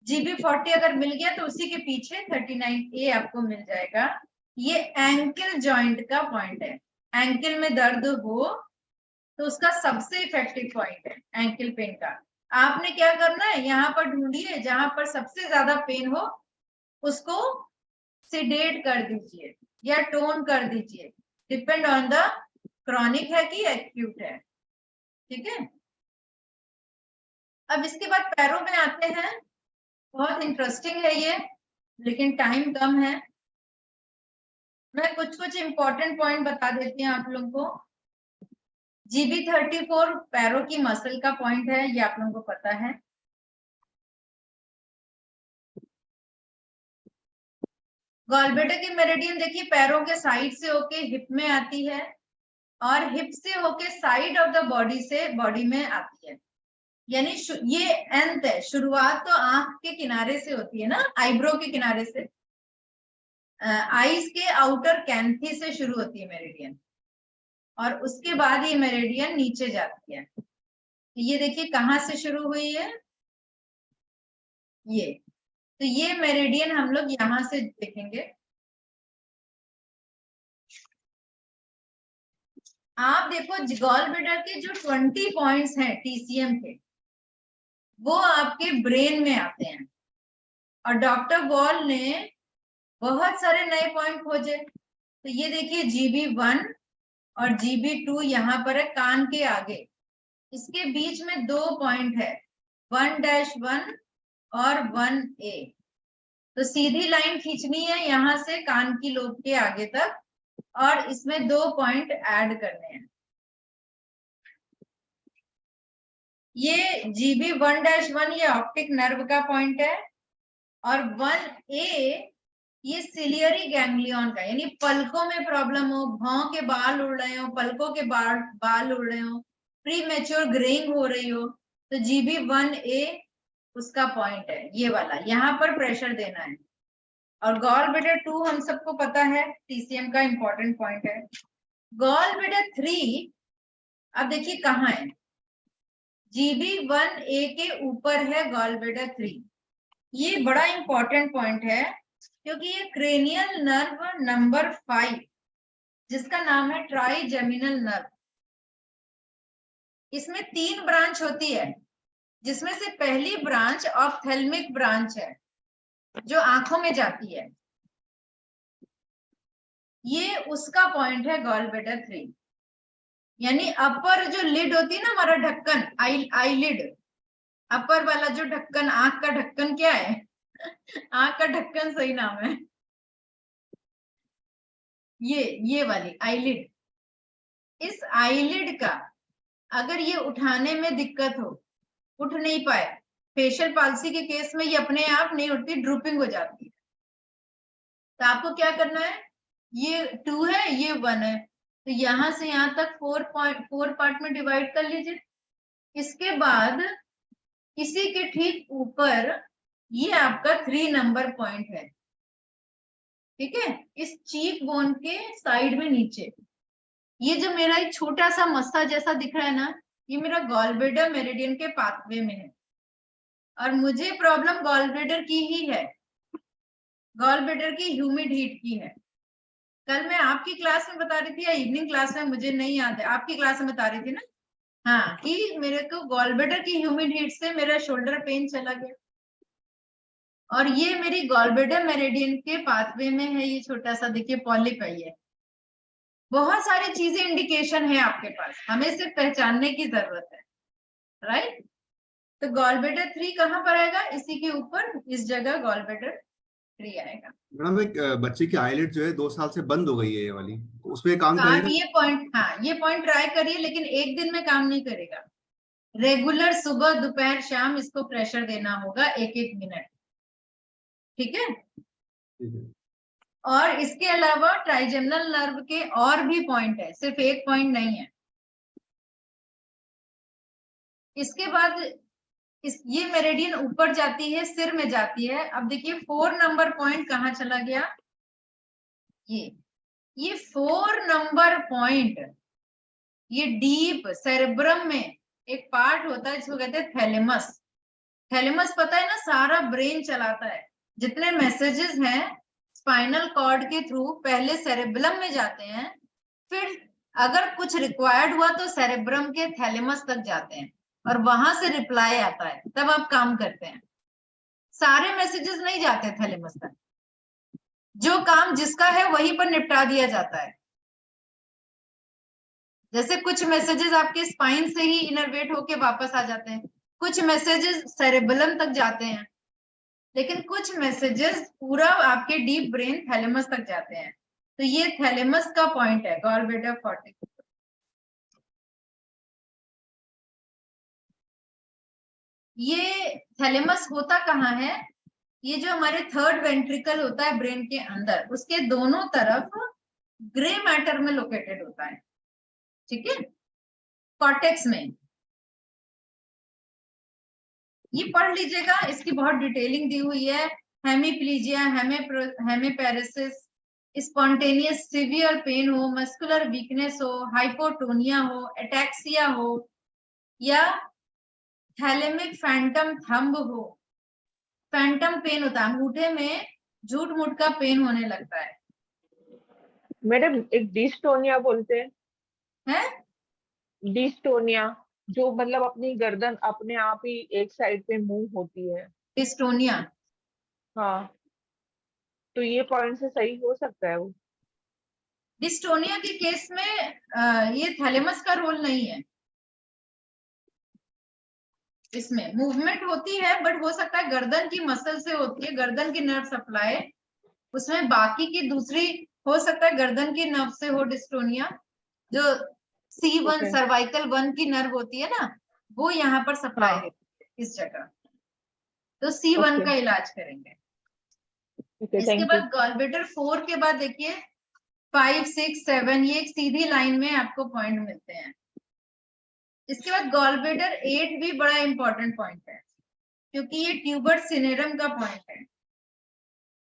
A: GB40 अगर मिल गया तो उसी के पीछे 39A आपको मिल जाएगा। ये एंकल जॉइंट का पॉइंट है। एंकल में दर्द हो तो उसका सबसे इफेक्टिव पॉइंट है एंकल पेन का। आपने क्या करना है, यहाँ पर ढूंढिए जहां पर सबसे ज्यादा पेन हो उसको सिडेट कर दीजिए या टोन कर दीजिए, डिपेंड ऑन द क्रॉनिक है कि एक्यूट है। ठीक है, अब इसके बाद पैरों में आते हैं। बहुत इंटरेस्टिंग है ये, लेकिन टाइम कम है। मैं कुछ कुछ इंपॉर्टेंट पॉइंट बता देती हूँ आप लोगों को। GB34 पैरों की मसल का पॉइंट है, ये आप लोगों को पता है। गॉलब्लैडर की मेरिडियन देखिए पैरों के साइड से होके हिप में आती है और हिप से होके साइड ऑफ द बॉडी से बॉडी में आती है। यानी ये एंड है, शुरुआत तो आंख के किनारे से होती है ना, आईब्रो के किनारे से, आईज के आउटर कैंथी से शुरू होती है मेरिडियन, और उसके बाद ये मेरिडियन नीचे जाती है। ये देखिए कहाँ से शुरू हुई है, ये तो ये मेरिडियन हम लोग यहां से देखेंगे। आप देखो गॉलब्लैडर के जो 20 पॉइंट्स हैं TCM के, वो आपके ब्रेन में आते हैं, और डॉक्टर वॉल ने बहुत सारे नए पॉइंट खोजे। तो ये देखिए GB1 और GB2 यहाँ पर है कान के आगे, इसके बीच में 2 पॉइंट है 1-1 और 1A। तो सीधी लाइन खींचनी है यहाँ से कान की लोब के आगे तक, और इसमें 2 पॉइंट ऐड करने हैं। ये GB1-1 ये ऑप्टिक नर्व का पॉइंट है, और 1A ये सिलियरी गैंग्लियन का, यानी पलकों में प्रॉब्लम हो, भौं के बाल उड़ रहे हो, पलकों के बाल उड़ रहे हो, प्री मैच्योर ग्रेइंग हो रही हो, तो GB1A उसका पॉइंट है ये वाला, यहाँ पर प्रेशर देना है। और गॉलब्लैडर 2 हम सबको पता है TCM का इंपॉर्टेंट पॉइंट है। गॉलब्लैडर 3 अब देखिए कहाँ है, GB1A के ऊपर है गॉलब्लैडर 3। ये बड़ा इंपॉर्टेंट पॉइंट है क्योंकि ये क्रेनियल नर्व नंबर 5, जिसका नाम है ट्राइजेमिनल नर्व, इसमें 3 ब्रांच होती है, जिसमें से पहली ब्रांच ऑप्थेल्मिक ब्रांच है जो आंखों में जाती है, ये उसका पॉइंट है गॉलब्लैडर 3। यानी अपर जो लिड होती है ना हमारा ढक्कन, आई लिड, अपर वाला जो ढक्कन, आंख का ढक्कन क्या है आंख का ढक्कन सही नाम है, ये वाली आईलिड। इस आईलिड का अगर ये उठाने में दिक्कत हो, उठ नहीं पाए, फेशियल पाल्सी के केस में ये अपने आप नहीं उठती, ड्रूपिंग हो जाती है, तो आपको क्या करना है, ये 2 है ये 1 है, तो यहां से यहां तक 4 पार्ट में डिवाइड कर लीजिए। इसके बाद इसी के ठीक ऊपर ये आपका 3 नंबर पॉइंट है, ठीक है, इस चीक बोन के साइड में नीचे। ये जो मेरा एक छोटा सा मस्सा जैसा दिख रहा है ना, ये मेरा गॉलब्लैडर मेरिडियन के पाथवे में है, और मुझे प्रॉब्लम गॉलब्लैडर की ही है, गॉलब्लैडर की ह्यूमिड हीट की है। कल मैं आपकी क्लास में बता रही थी या इवनिंग क्लास में, मुझे नहीं याद है, आपकी क्लास में बता रही थी ना, हाँ, कि मेरे को गॉलब्लैडर की ह्यूमिड हीट से मेरा शोल्डर पेन चला गया, और ये मेरी गॉलब्लैडर मेरिडियन के पाथवे में है। ये छोटा सा देखिए पॉलिप है, ये बहुत सारी चीजें इंडिकेशन है आपके पास, हमें सिर्फ पहचानने की जरूरत है, राइट। तो गॉलब्लैडर 3 कहाँ पर आएगा, इसी के ऊपर, इस जगह गॉलब्लैडर 3 आएगा।
E: मैडम एक बच्चे की आईलिड जो है 2 साल से बंद हो गई है ये वाली, तो उसमें काम
A: तो आप
E: करेगा?
A: ये पॉइंट, हाँ ये पॉइंट ट्राई करिए, लेकिन एक दिन में काम नहीं करेगा, रेगुलर सुबह दोपहर शाम इसको प्रेशर देना होगा 1-1 मिनट, ठीक है। और इसके अलावा ट्राइजेमिनल नर्व के और भी पॉइंट है, सिर्फ एक पॉइंट नहीं है। इसके बाद ये मेरिडियन ऊपर जाती है, सिर में जाती है। अब देखिए 4 नंबर पॉइंट कहाँ चला गया, ये 4 नंबर पॉइंट, ये डीप सेरेब्रम में एक पार्ट होता है जिसको कहते हैं थैलेमस, थैलेमस पता है ना सारा ब्रेन चलाता है। जितने मैसेजेस हैं स्पाइनल कॉर्ड के थ्रू पहले सेरेब्रम में जाते हैं, फिर अगर कुछ रिक्वायर्ड हुआ तो सेरेब्रम के थैलेमस तक जाते हैं और वहां से रिप्लाई आता है, तब आप काम करते हैं। सारे मैसेजेस नहीं जाते थैलेमस तक, जो काम जिसका है वहीं पर निपटा दिया जाता है। जैसे कुछ मैसेजेस आपके स्पाइन से ही इनर्वेट होके वापस आ जाते हैं, कुछ मैसेजेस सेरेबेलम तक जाते हैं, लेकिन कुछ मैसेजेस पूरा आपके डीप ब्रेन थैलेमस तक जाते हैं। तो ये थैलेमस का पॉइंट है गॉलब्लैडर कॉर्टेक्स। ये थैलेमस होता कहाँ है? ये जो हमारे थर्ड वेंट्रिकल होता है ब्रेन के अंदर, उसके दोनों तरफ ग्रे मैटर में लोकेटेड होता है, ठीक है, कॉर्टेक्स में। ये पढ़ लीजिएगा, इसकी बहुत डिटेलिंग दी हुई है। हेमीप्लीजिया, हेमीपैरेसिस, स्पॉन्टेनियस सीवियर पेन हो, मस्कुलर वीकनेस हो, हाइपोटोनिया हो, एटैक्सिया हो, या थैलेमिक फैंटम थंब हो। फैंटम पेन होता है, अंगूठे में झूठ मूठ का पेन होने लगता है।
B: मैडम एक डिस्टोनिया बोलते
A: हैं?
B: डिस्टोनिया, जो मतलब अपनी गर्दन अपने आप ही एक साइड पे मूव होती है।
A: डिस्टोनिया,
B: हाँ, तो ये पॉइंट से सही हो सकता है वो।
A: डिस्टोनिया के केस में ये थैलेमस का रोल नहीं है, इसमें मूवमेंट होती है बट हो सकता है गर्दन की मसल से होती है, गर्दन की नर्व सप्लाई, उसमें बाकी की दूसरी हो सकता है गर्दन की नर्व से हो डिस्टोनिया। जो C1 सर्वाइकल 1 की नर्व होती है ना, वो यहाँ पर सप्लाई होती है इस जगह, तो C1 का इलाज करेंगे। इसके बाद गॉलब्लैडर 4 के बाद देखिए 5, 6, 7 ये एक सीधी लाइन में आपको पॉइंट मिलते हैं। इसके बाद गॉलब्लैडर 8 भी बड़ा इंपॉर्टेंट पॉइंट है, क्योंकि ये ट्यूबर सिनेरम का पॉइंट है।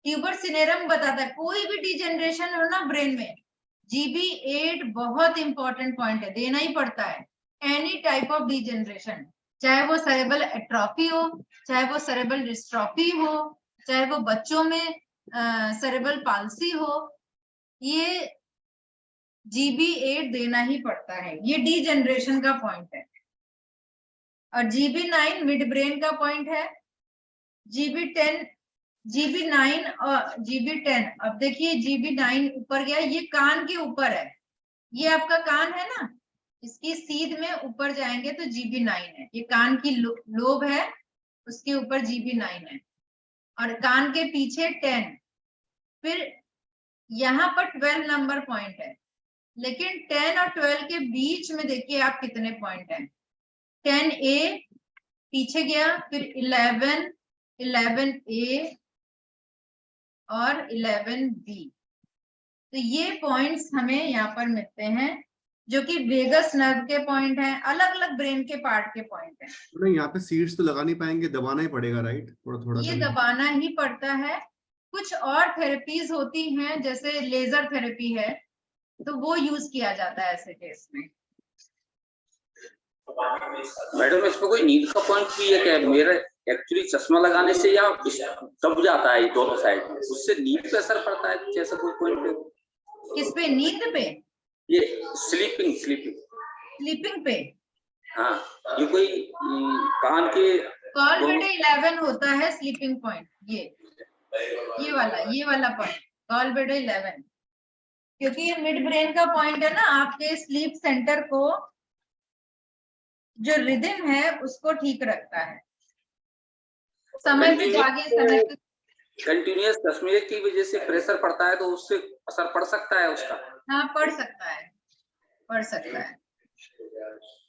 A: ट्यूबर सिनेरम बताता है कोई भी डिजेनरेशन हो ना ब्रेन में, GB8 बहुत इंपॉर्टेंट पॉइंट है, देना ही पड़ता है। एनी टाइप ऑफ डिजेनरेशन, चाहे वो सेरेब्रल एट्रोफी हो, चाहे वो सेरेब्रल डिस्ट्रॉफी हो, चाहे वो बच्चों में सेरेब्रल पाल्सी हो, ये GB8 देना ही पड़ता है, ये डिजेनरेशन का पॉइंट है। और GB9 मिड ब्रेन का पॉइंट है। GB9 और GB10, अब देखिए GB9 ऊपर गया, ये कान के ऊपर है, ये आपका कान है ना, इसकी सीध में ऊपर जाएंगे तो GB9 है, ये कान की लोब है, उसके ऊपर GB9 है, और कान के पीछे 10, फिर यहाँ पर 12 नंबर पॉइंट है, लेकिन 10 और 12 के बीच में देखिए आप कितने पॉइंट हैं। 10A पीछे गया, फिर 11, 11A और 11B, तो ये पॉइंट्स हमें यहाँ पर मिलते हैं, जो कि वेगस नर्व के पॉइंट हैं, अलग अलग ब्रेन के पार्ट के पॉइंट हैं।
E: नहीं, यहाँ पे सीड्स तो लगा नहीं पाएंगे, दबाना ही पड़ेगा, राइट? थोड़ा थोड़ा
A: ये दबाना ही पड़ता है। कुछ और थेरेपीज होती हैं, जैसे लेजर थेरेपी है, तो वो यूज किया जाता है ऐसे केस में।
K: मैडम इसमें कोई नींद का पॉइंट भी है क्या? मेरा एक्चुअली चश्मा लगाने से या दब जाता है दोनों साइड में, उससे नींद पे असर पड़ता है, जैसा कोई पॉइंट?
A: किस पे? नींद पे?
K: ये स्लीपिंग
A: पे?
K: हाँ, ये कोई कान के
A: गॉलब्लैडर 11 होता है स्लीपिंग पॉइंट, ये वाला पॉइंट गॉलब्लैडर 11, क्योंकि ये मिड ब्रेन का पॉइंट है ना, आपके स्लीप सेंटर को जो रिदम है उसको ठीक रखता है, समय पे जागे, समय पे।
K: कंटिन्यूअस चश्मे की वजह से प्रेशर पड़ता है तो उससे असर पड़ सकता है उसका?
A: हाँ, पड़ सकता है।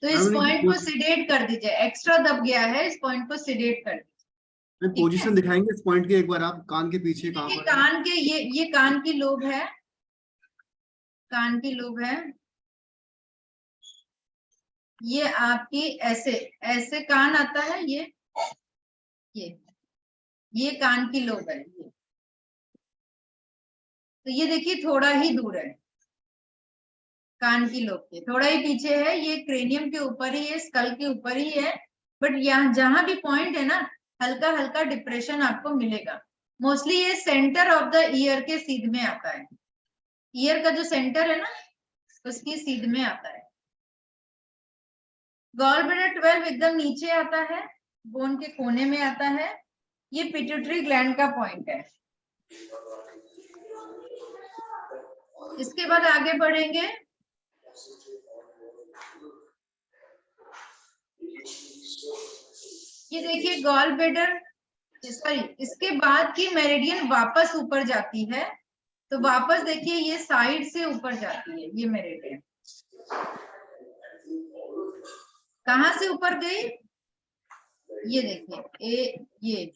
A: तो इस पॉइंट को सिडेट कर दीजिए, एक्स्ट्रा दब गया है, इस पॉइंट को सिडेट कर दीजिए।
E: पोजीशन दिखाएंगे इस पॉइंट की एक बार आप? कान के पीछे कहाँ पर?
A: कान के ये कान की लोब है, कान की लोब है, ये आपकी ऐसे कान आता है, ये कान की लोब है, तो ये देखिए थोड़ा ही दूर है, कान की लोब के थोड़ा ही पीछे है, ये क्रेनियम के ऊपर ही है, स्कल के ऊपर ही है, बट यहाँ जहां भी पॉइंट है ना, हल्का हल्का डिप्रेशन आपको मिलेगा। मोस्टली ये सेंटर ऑफ द ईयर के सीध में आता है, ईयर का जो सेंटर है ना उसकी सीध में आता है। गॉल ब्लैडर 12 एकदम नीचे आता है, बोन के कोने में आता है। ये पिट्यूटरी ग्लैंड का पॉइंट है। इसके बाद आगे बढ़ेंगे। ये देखिए गॉल ब्लैडर, सॉरी, इसके बाद की मेरिडियन वापस ऊपर जाती है, तो वापस देखिए ये साइड से ऊपर जाती है। ये मेरिडियन कहाँ से ऊपर गई, ये देखिए ये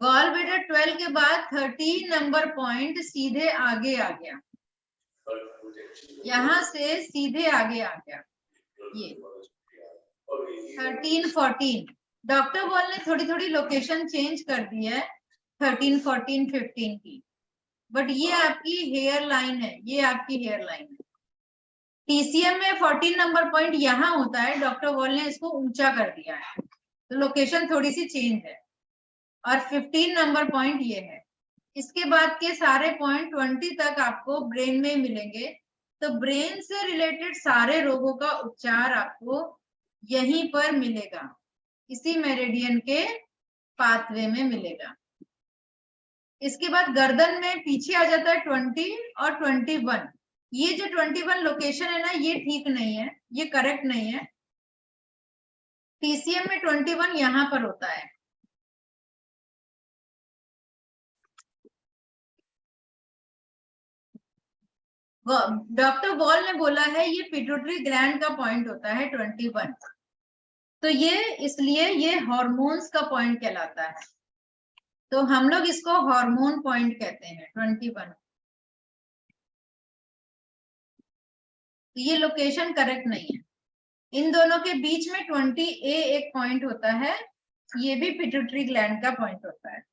A: गॉल ब्लैडर 12 के बाद 13 नंबर पॉइंट सीधे आगे आ गया, यहां से सीधे आगे आ गया। ये 13, 14 डॉक्टर वॉल ने थोड़ी थोड़ी लोकेशन चेंज कर दी है 13, 14, 15 की, बट ये आपकी हेयर लाइन है, ये आपकी हेयर लाइन है। टीसीएम में 14 नंबर पॉइंट यहाँ होता है, डॉक्टर वॉल ने इसको ऊंचा कर दिया है, तो लोकेशन थोड़ी सी चेंज है। और 15 नंबर पॉइंट ये है। इसके बाद के सारे पॉइंट 20 तक आपको ब्रेन में मिलेंगे। तो ब्रेन से रिलेटेड सारे रोगों का उपचार आपको यहीं पर मिलेगा, इसी मेरिडियन के पाथवे में मिलेगा। इसके बाद गर्दन में पीछे आ जाता है 20 और 21। ये जो 21 लोकेशन है ना, ये ठीक नहीं है, ये करेक्ट नहीं है। टीसीएम में 21 यहाँ पर होता है। डॉक्टर वॉल ने बोला है ये पिट्यूटरी ग्लैंड का पॉइंट होता है 21, तो ये इसलिए ये हार्मोन्स का पॉइंट कहलाता है, तो हम लोग इसको हार्मोन पॉइंट कहते हैं 21। तो ये लोकेशन करेक्ट नहीं है। इन दोनों के बीच में 20A एक पॉइंट होता है, ये भी पिट्यूटरी ग्लैंड का पॉइंट होता है।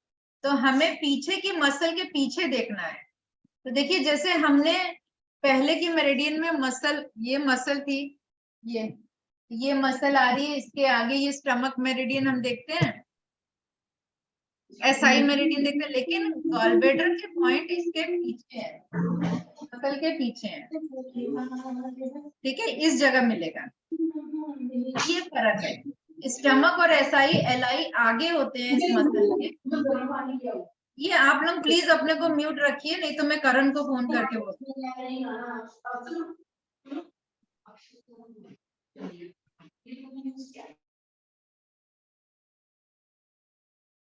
A: तो हमें पीछे की मसल के पीछे देखना है। तो देखिए जैसे हमने पहले की मेरिडियन में मसल, ये मसल थी, ये मसल आ रही है, इसके आगे ये स्टमक मेरिडियन हम देखते हैं, एसआई मेरिडियन देखते हैं, लेकिन गॉल ब्लैडर के पॉइंट इसके पीछे है, मसल के पीछे है, ठीक है, इस जगह मिलेगा। ये फर्क है, स्टमक और एसआई एलआई आगे होते हैं इस मसल के। ये आप लोग प्लीज अपने को म्यूट रखिए, नहीं तो मैं करण को फोन करके बोलूंगी।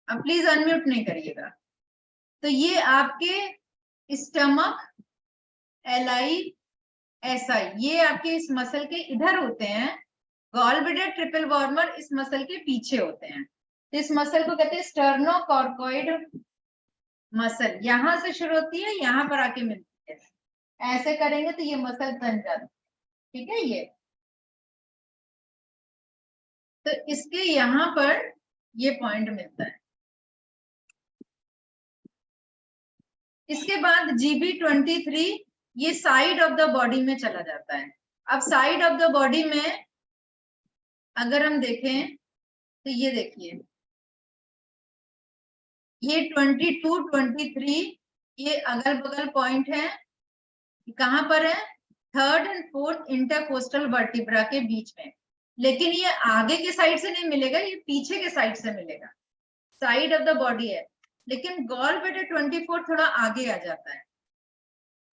A: अब प्लीज अनम्यूट नहीं करिएगा। तो ये आपके स्टमक, एलआई, एसआई, ये आपके इस मसल के इधर होते हैं। गॉल ब्लैडर, ट्रिपल वार्मर इस मसल के पीछे होते हैं। तो इस मसल को कहते हैं स्टर्नोकॉर्कोइड मसल। यहां से शुरू होती है, यहाँ पर आके मिलती है। ऐसे करेंगे तो ये मसल बन जाती है, ठीक है। ये तो इसके यहाँ पर ये पॉइंट मिलता है। इसके बाद GB23 ये साइड ऑफ द बॉडी में चला जाता है। अब साइड ऑफ द बॉडी में अगर हम देखें तो ये देखिए, ये 22, 23 ये अगल बगल पॉइंट है। कहां पर है? 3rd and 4th intercostal vertebra के बीच में। लेकिन ये आगे के साइड से नहीं मिलेगा, ये पीछे के साइड से मिलेगा। साइड ऑफ द बॉडी है, लेकिन गॉल ब्लैडर 24 थोड़ा आगे आ जाता है।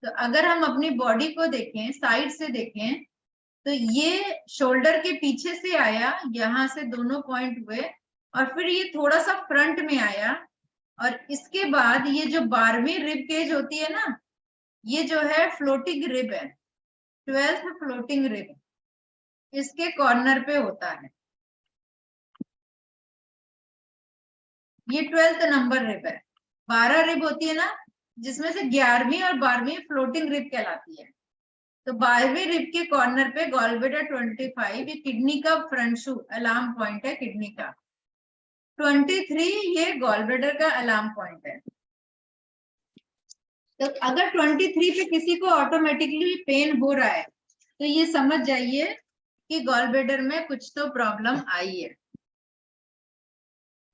A: तो अगर हम अपनी बॉडी को देखें, साइड से देखें, तो ये शोल्डर के पीछे से आया, यहाँ से दोनों पॉइंट हुए, और फिर ये थोड़ा सा फ्रंट में आया, और इसके बाद ये जो 12वीं रिब केज होती है ना, ये जो है फ्लोटिंग रिब है, 12th फ्लोटिंग रिब, इसके कॉर्नर पे होता है। ये 12th नंबर रिब है। 12 रिब होती है ना, जिसमें से 11वीं और 12वीं फ्लोटिंग रिब कहलाती है। तो 12वीं रिब के कॉर्नर पे गॉल ब्लैडर 25, ये किडनी का फ्रंट शू अलार्म पॉइंट है, किडनी का। 23 ये गॉल ब्लैडर का अलार्म पॉइंट है। तो अगर 23 पे किसी को ऑटोमेटिकली पेन हो रहा है, तो ये समझ जाइए कि गॉल ब्लैडर में कुछ तो प्रॉब्लम आई है।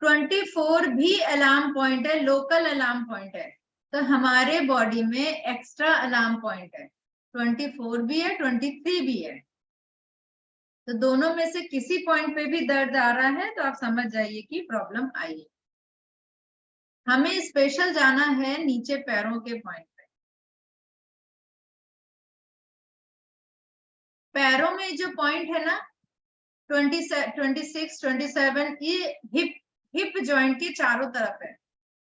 A: 24 भी अलार्म पॉइंट है, लोकल अलार्म पॉइंट है, तो हमारे बॉडी में एक्स्ट्रा अलार्म पॉइंट है, 24 भी है 23 भी है। तो दोनों में से किसी पॉइंट पे भी दर्द आ रहा है तो आप समझ जाइए कि प्रॉब्लम आई है। हमें स्पेशल जाना है नीचे पैरों के पॉइंट पे। पैरों में जो पॉइंट है ना 26, 27, ये हिप जॉइंट के चारों तरफ है।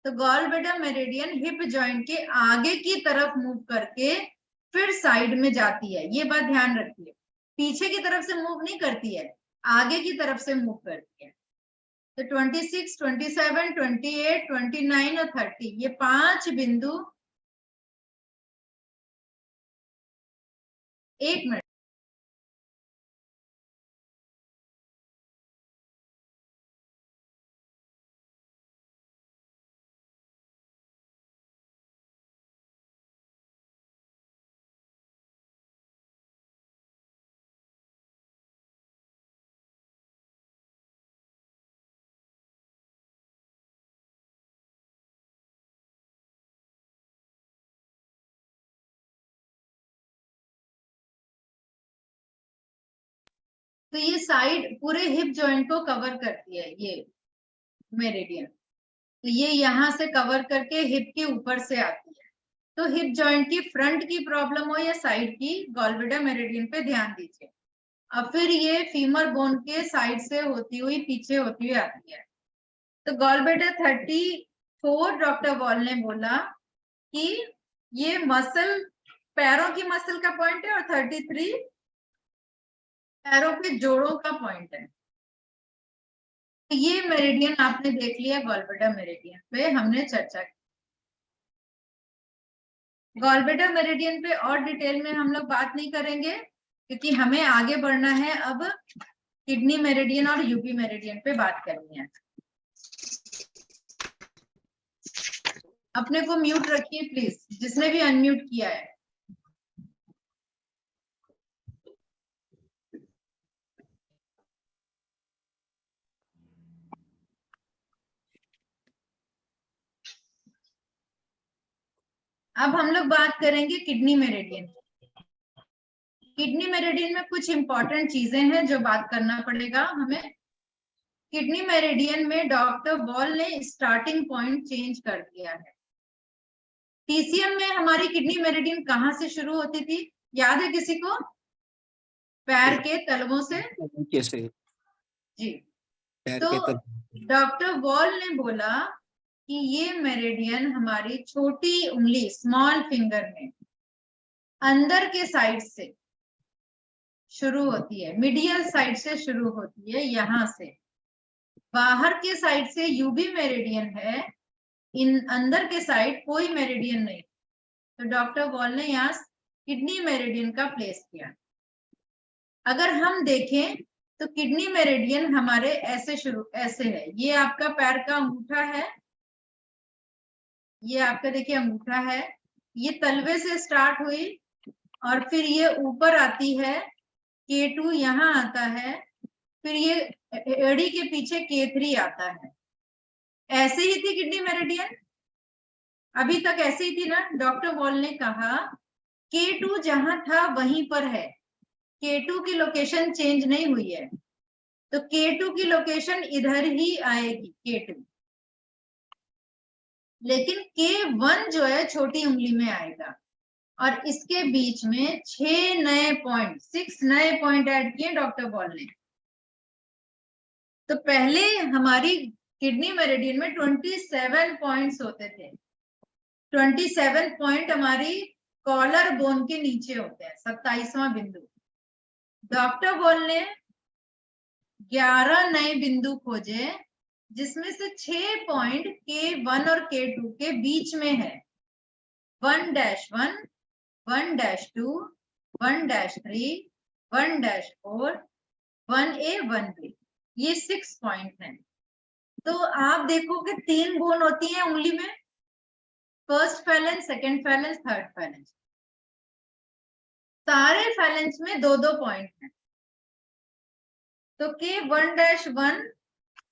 A: तो gall bladder meridian hip joint के आगे की तरफ मूव करके फिर साइड में जाती है, ये बात ध्यान रखिए। पीछे की तरफ से मूव नहीं करती है, आगे की तरफ से मूव करती है। तो 26, 27, 28, 29 और 30 ये 5 बिंदु। एक मिनट, तो ये साइड पूरे हिप जॉइंट को कवर करती है ये मेरिडियन। तो ये यहाँ से कवर करके हिप के ऊपर से आती है। तो हिप जॉइंट की फ्रंट की प्रॉब्लम हो या साइड की, गॉल ब्लैडर मेरिडियन पे ध्यान दीजिए। अब फिर ये फीमर बोन के साइड से होती हुई पीछे होती हुई आती है। तो गॉल ब्लैडर 34 डॉक्टर वॉल ने बोला कि ये मसल पैरों की मसल का पॉइंट है और 33 पैरों के जोड़ों का पॉइंट है। तो ये मेरिडियन आपने देख लिया गॉल ब्लैडर मेरिडियन पे हमने चर्चा की। गॉल ब्लैडर मेरिडियन पे और डिटेल में हम लोग बात नहीं करेंगे क्योंकि हमें आगे बढ़ना है। अब किडनी मेरिडियन और यूपी मेरिडियन पे बात करनी है। अपने को म्यूट रखिए प्लीज, जिसने भी अनम्यूट किया है। अब हम लोग बात करेंगे किडनी मेरिडियन। किडनी मेरिडियन में कुछ इंपॉर्टेंट चीजें हैं जो बात करना पड़ेगा हमें। किडनी मेरिडियन में डॉक्टर वॉल ने स्टार्टिंग पॉइंट चेंज कर दिया है। टीसीएम में हमारी किडनी मेरिडियन कहाँ से शुरू होती थी, याद है किसी को? पैर के तलवों से।
L: कैसे
A: जी,
L: पैर
A: तो
L: के तल
A: डॉक्टर वॉल ने बोला कि ये मेरिडियन हमारी छोटी उंगली स्मॉल फिंगर में अंदर के साइड से शुरू होती है, मीडियल साइड से शुरू होती है। यहाँ से बाहर के साइड से यूबी मेरिडियन है, इन अंदर के साइड कोई मेरिडियन नहीं। तो डॉक्टर वॉल ने यहाँ किडनी मेरिडियन का प्लेस किया। अगर हम देखें तो किडनी मेरिडियन हमारे ऐसे है। ये आपका पैर का अंगूठा है, ये आपका देखिए अंगूठा है। ये तलवे से स्टार्ट हुई और फिर ये ऊपर आती है, K2 यहाँ आता है, फिर ये एड़ी के पीछे K3 आता है। ऐसे ही थी किडनी मेरिडियन, अभी तक ऐसे ही थी ना। डॉक्टर वॉल ने कहा K2 जहां था वहीं पर है, K2 की लोकेशन चेंज नहीं हुई है, तो K2 की लोकेशन इधर ही आएगी K2, लेकिन K1 जो है छोटी उंगली में आएगा। और इसके बीच में 6 नए पॉइंट ऐड किए डॉक्टर वॉल ने। तो पहले हमारी किडनी मेरिडियन में 27 पॉइंट्स होते थे। 27 पॉइंट हमारी कॉलर बोन के नीचे होते हैं, 27वां बिंदु। डॉक्टर वॉल ने 11 नए बिंदु खोजे जिसमें से 6 पॉइंट K1 और K2 के बीच में है। 1-1, 1-2, 1-3, 1-4, 1A, 1B, ये 6 पॉइंट हैं। तो आप देखो कि 3 बोन होती हैं उंगली में, first phalange, second phalange, third phalange. सारे फैलेंज में 2-2 पॉइंट हैं। तो K1-1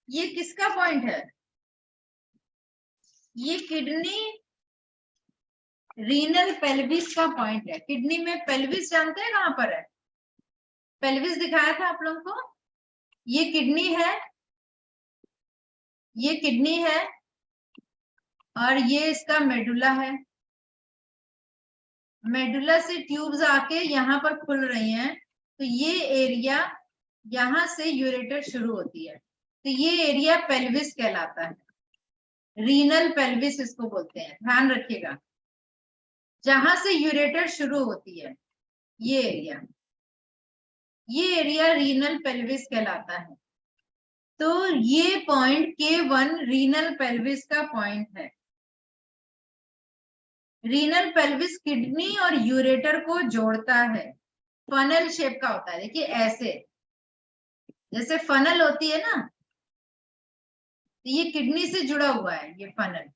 A: ये किसका पॉइंट है? ये किडनी रीनल पेल्विस का पॉइंट है। किडनी में पेल्विस जानते हैं कहां पर है? पेल्विस दिखाया था आप लोगों को। ये किडनी है, ये किडनी है और ये इसका मेडुला है। मेडुला से ट्यूब्स आके यहाँ पर खुल रही हैं, तो ये एरिया यहाँ से यूरेटर शुरू होती है, तो ये एरिया पेल्विस कहलाता है। रीनल पेल्विस इसको बोलते हैं, ध्यान रखिएगा। जहां से यूरेटर शुरू होती है ये एरिया रीनल पेल्विस कहलाता है। तो ये पॉइंट K1 रीनल पेल्विस का पॉइंट है। रीनल पेल्विस किडनी और यूरेटर को जोड़ता है, फनल शेप का होता है। देखिए ऐसे, जैसे फनल होती है ना, तो ये किडनी से जुड़ा हुआ है ये फनल।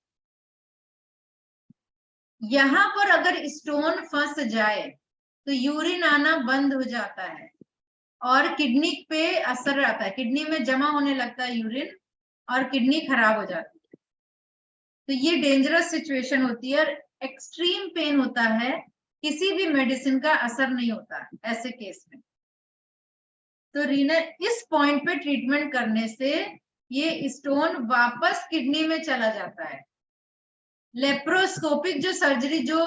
A: यहाँ पर अगर स्टोन फंस जाए तो यूरिन आना बंद हो जाता है और किडनी पे असर आता है, किडनी में जमा होने लगता है यूरिन और किडनी खराब हो जाती है। तो ये डेंजरस सिचुएशन होती है और एक्सट्रीम पेन होता है, किसी भी मेडिसिन का असर नहीं होता ऐसे केस में। तो रीनल इस पॉइंट पे ट्रीटमेंट करने से ये स्टोन वापस किडनी में चला जाता है। लेप्रोस्कोपिक जो सर्जरी जो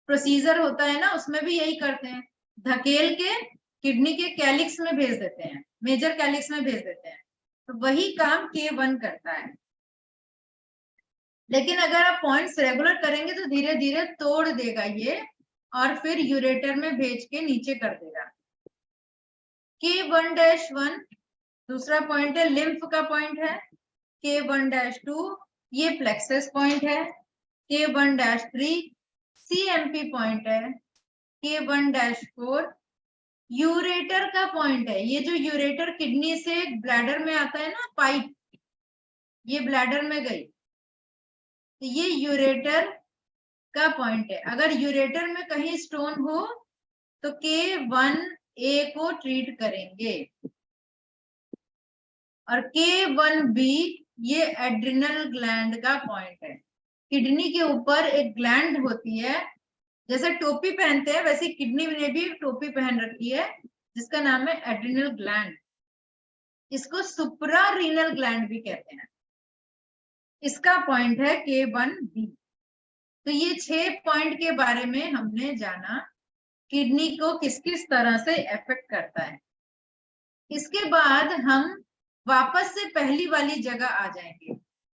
A: प्रोसीजर होता है ना, उसमें भी यही करते हैं, धकेल के किडनी के कैलिक्स में भेज देते हैं, मेजर कैलिक्स में भेज देते हैं। तो वही काम K1 करता है। लेकिन अगर आप पॉइंट्स रेगुलर करेंगे तो धीरे धीरे तोड़ देगा ये और फिर यूरेटर में भेज के नीचे कर देगा। K1-1 दूसरा पॉइंट है, लिम्फ का पॉइंट है। K1-2 ये प्लेक्सस पॉइंट है। K1-3 CMP पॉइंट है। K1-4 यूरेटर का पॉइंट है। ये जो यूरेटर किडनी से ब्लैडर में आता है ना, पाइप, ये ब्लैडर में गई, तो ये यूरेटर का पॉइंट है। अगर यूरेटर में कहीं स्टोन हो तो K1A को ट्रीट करेंगे। और K1B ये एड्रिनल ग्लैंड का पॉइंट है। किडनी के ऊपर एक ग्लैंड होती है, जैसे टोपी पहनते हैं वैसे किडनी ने भी टोपी पहन रखी है, जिसका नाम है एड्रिनल ग्लैंड। इसको सुप्रा रीनल ग्लैंड भी कहते हैं। इसका पॉइंट है K1B। तो ये 6 पॉइंट के बारे में हमने जाना, किडनी को किस किस तरह से अफेक्ट करता है। इसके बाद हम वापस से पहली वाली जगह आ जाएंगे।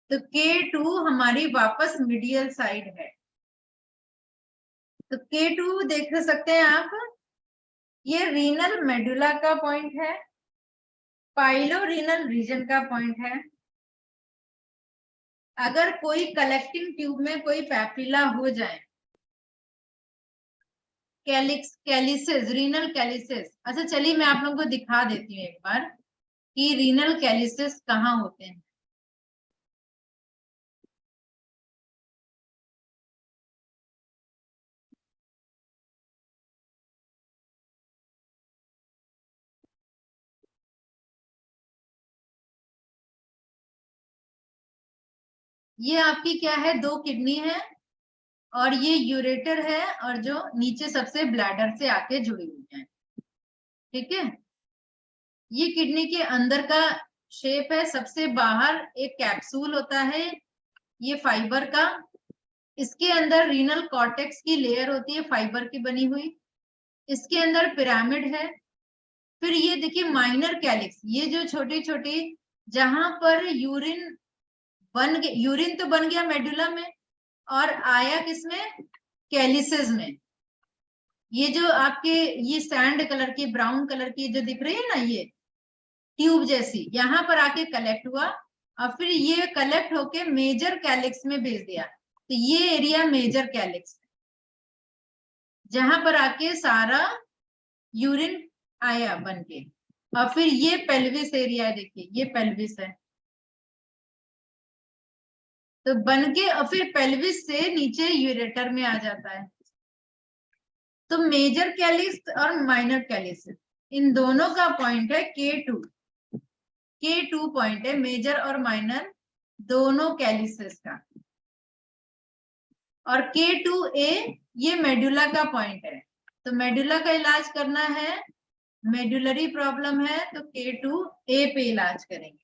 A: तो K2 हमारी वापस मीडियल साइड है। तो K2 देख सकते हैं आप, ये रीनल मेडुला का पॉइंट है, पाइलोरीनल रीजन का पॉइंट है। अगर कोई कलेक्टिंग ट्यूब में कोई पैपिला हो जाए, कैलिसेस, रीनल कैलिसेस। अच्छा चलिए मैं आप लोगों को दिखा देती हूँ एक बार कि रीनल कैलिसेस कहाँ होते हैं। ये आपकी क्या है, 2 किडनी है और ये यूरेटर है और जो नीचे सबसे ब्लैडर से आके जुड़ी हुई है। ठीक है, ये किडनी के अंदर का शेप है। सबसे बाहर एक कैप्सूल होता है ये फाइबर का, इसके अंदर रीनल कॉर्टेक्स की लेयर होती है फाइबर की बनी हुई, इसके अंदर पिरामिड है। फिर ये देखिए माइनर कैलिक्स, ये जो छोटी छोटी जहां पर यूरिन यूरिन तो बन गया मेडुला में और आया किसमें, कैलिसेस में। ये जो आपके ये सैंड कलर की, ब्राउन कलर की जो दिख रही है ना, ये ट्यूब जैसी, यहाँ पर आके कलेक्ट हुआ और फिर ये कलेक्ट होके मेजर कैलिक्स में भेज दिया। तो ये एरिया मेजर कैलिक्स, जहां पर आके सारा यूरिन आया बन के। और फिर ये पेल्विस एरिया है, देखिए ये पेल्विस है, तो बन के और फिर पेल्विस से नीचे यूरेटर में आ जाता है। तो मेजर कैलिक्स और माइनर कैलिक्स, इन दोनों का पॉइंट है K2। K2 पॉइंट है, मेजर और माइनर दोनों कैलिसेस का, और K2A ये मेडुला का पॉइंट है। तो मेडुला का इलाज करना है, मेडुलरी प्रॉब्लम है तो K2A पे इलाज करेंगे।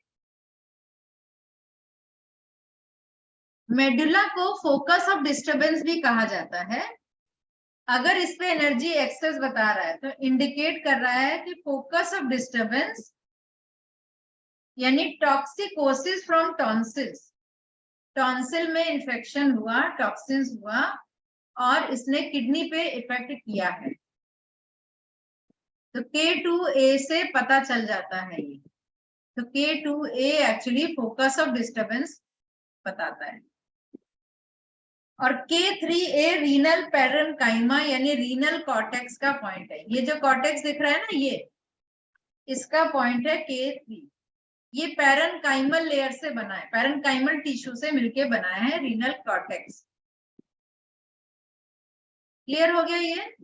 A: मेडुला को फोकस ऑफ डिस्टरबेंस भी कहा जाता है। अगर इस पे एनर्जी एक्सेस बता रहा है तो इंडिकेट कर रहा है कि फोकस ऑफ डिस्टरबेंस यानी टॉक्सिकोसिस फ्रॉम टॉन्सिल्स, टॉन्सिल में इंफेक्शन हुआ, टॉक्सिन्स हुआ और इसने किडनी पे इफेक्ट किया है। तो K2A से पता चल जाता है ये। तो K2A actually focus of disturbance बताता है। और K3A रीनल पैरेन्काइमा यानी रीनल कॉर्टेक्स का पॉइंट है। ये जो कॉर्टेक्स दिख रहा है ना, ये इसका पॉइंट है K3। ये पैरेन्काइमल लेयर से बना है, पैरेन्काइमल टिश्यू से मिलके बना है रीनल कॉर्टेक्स। क्लियर हो गया ये?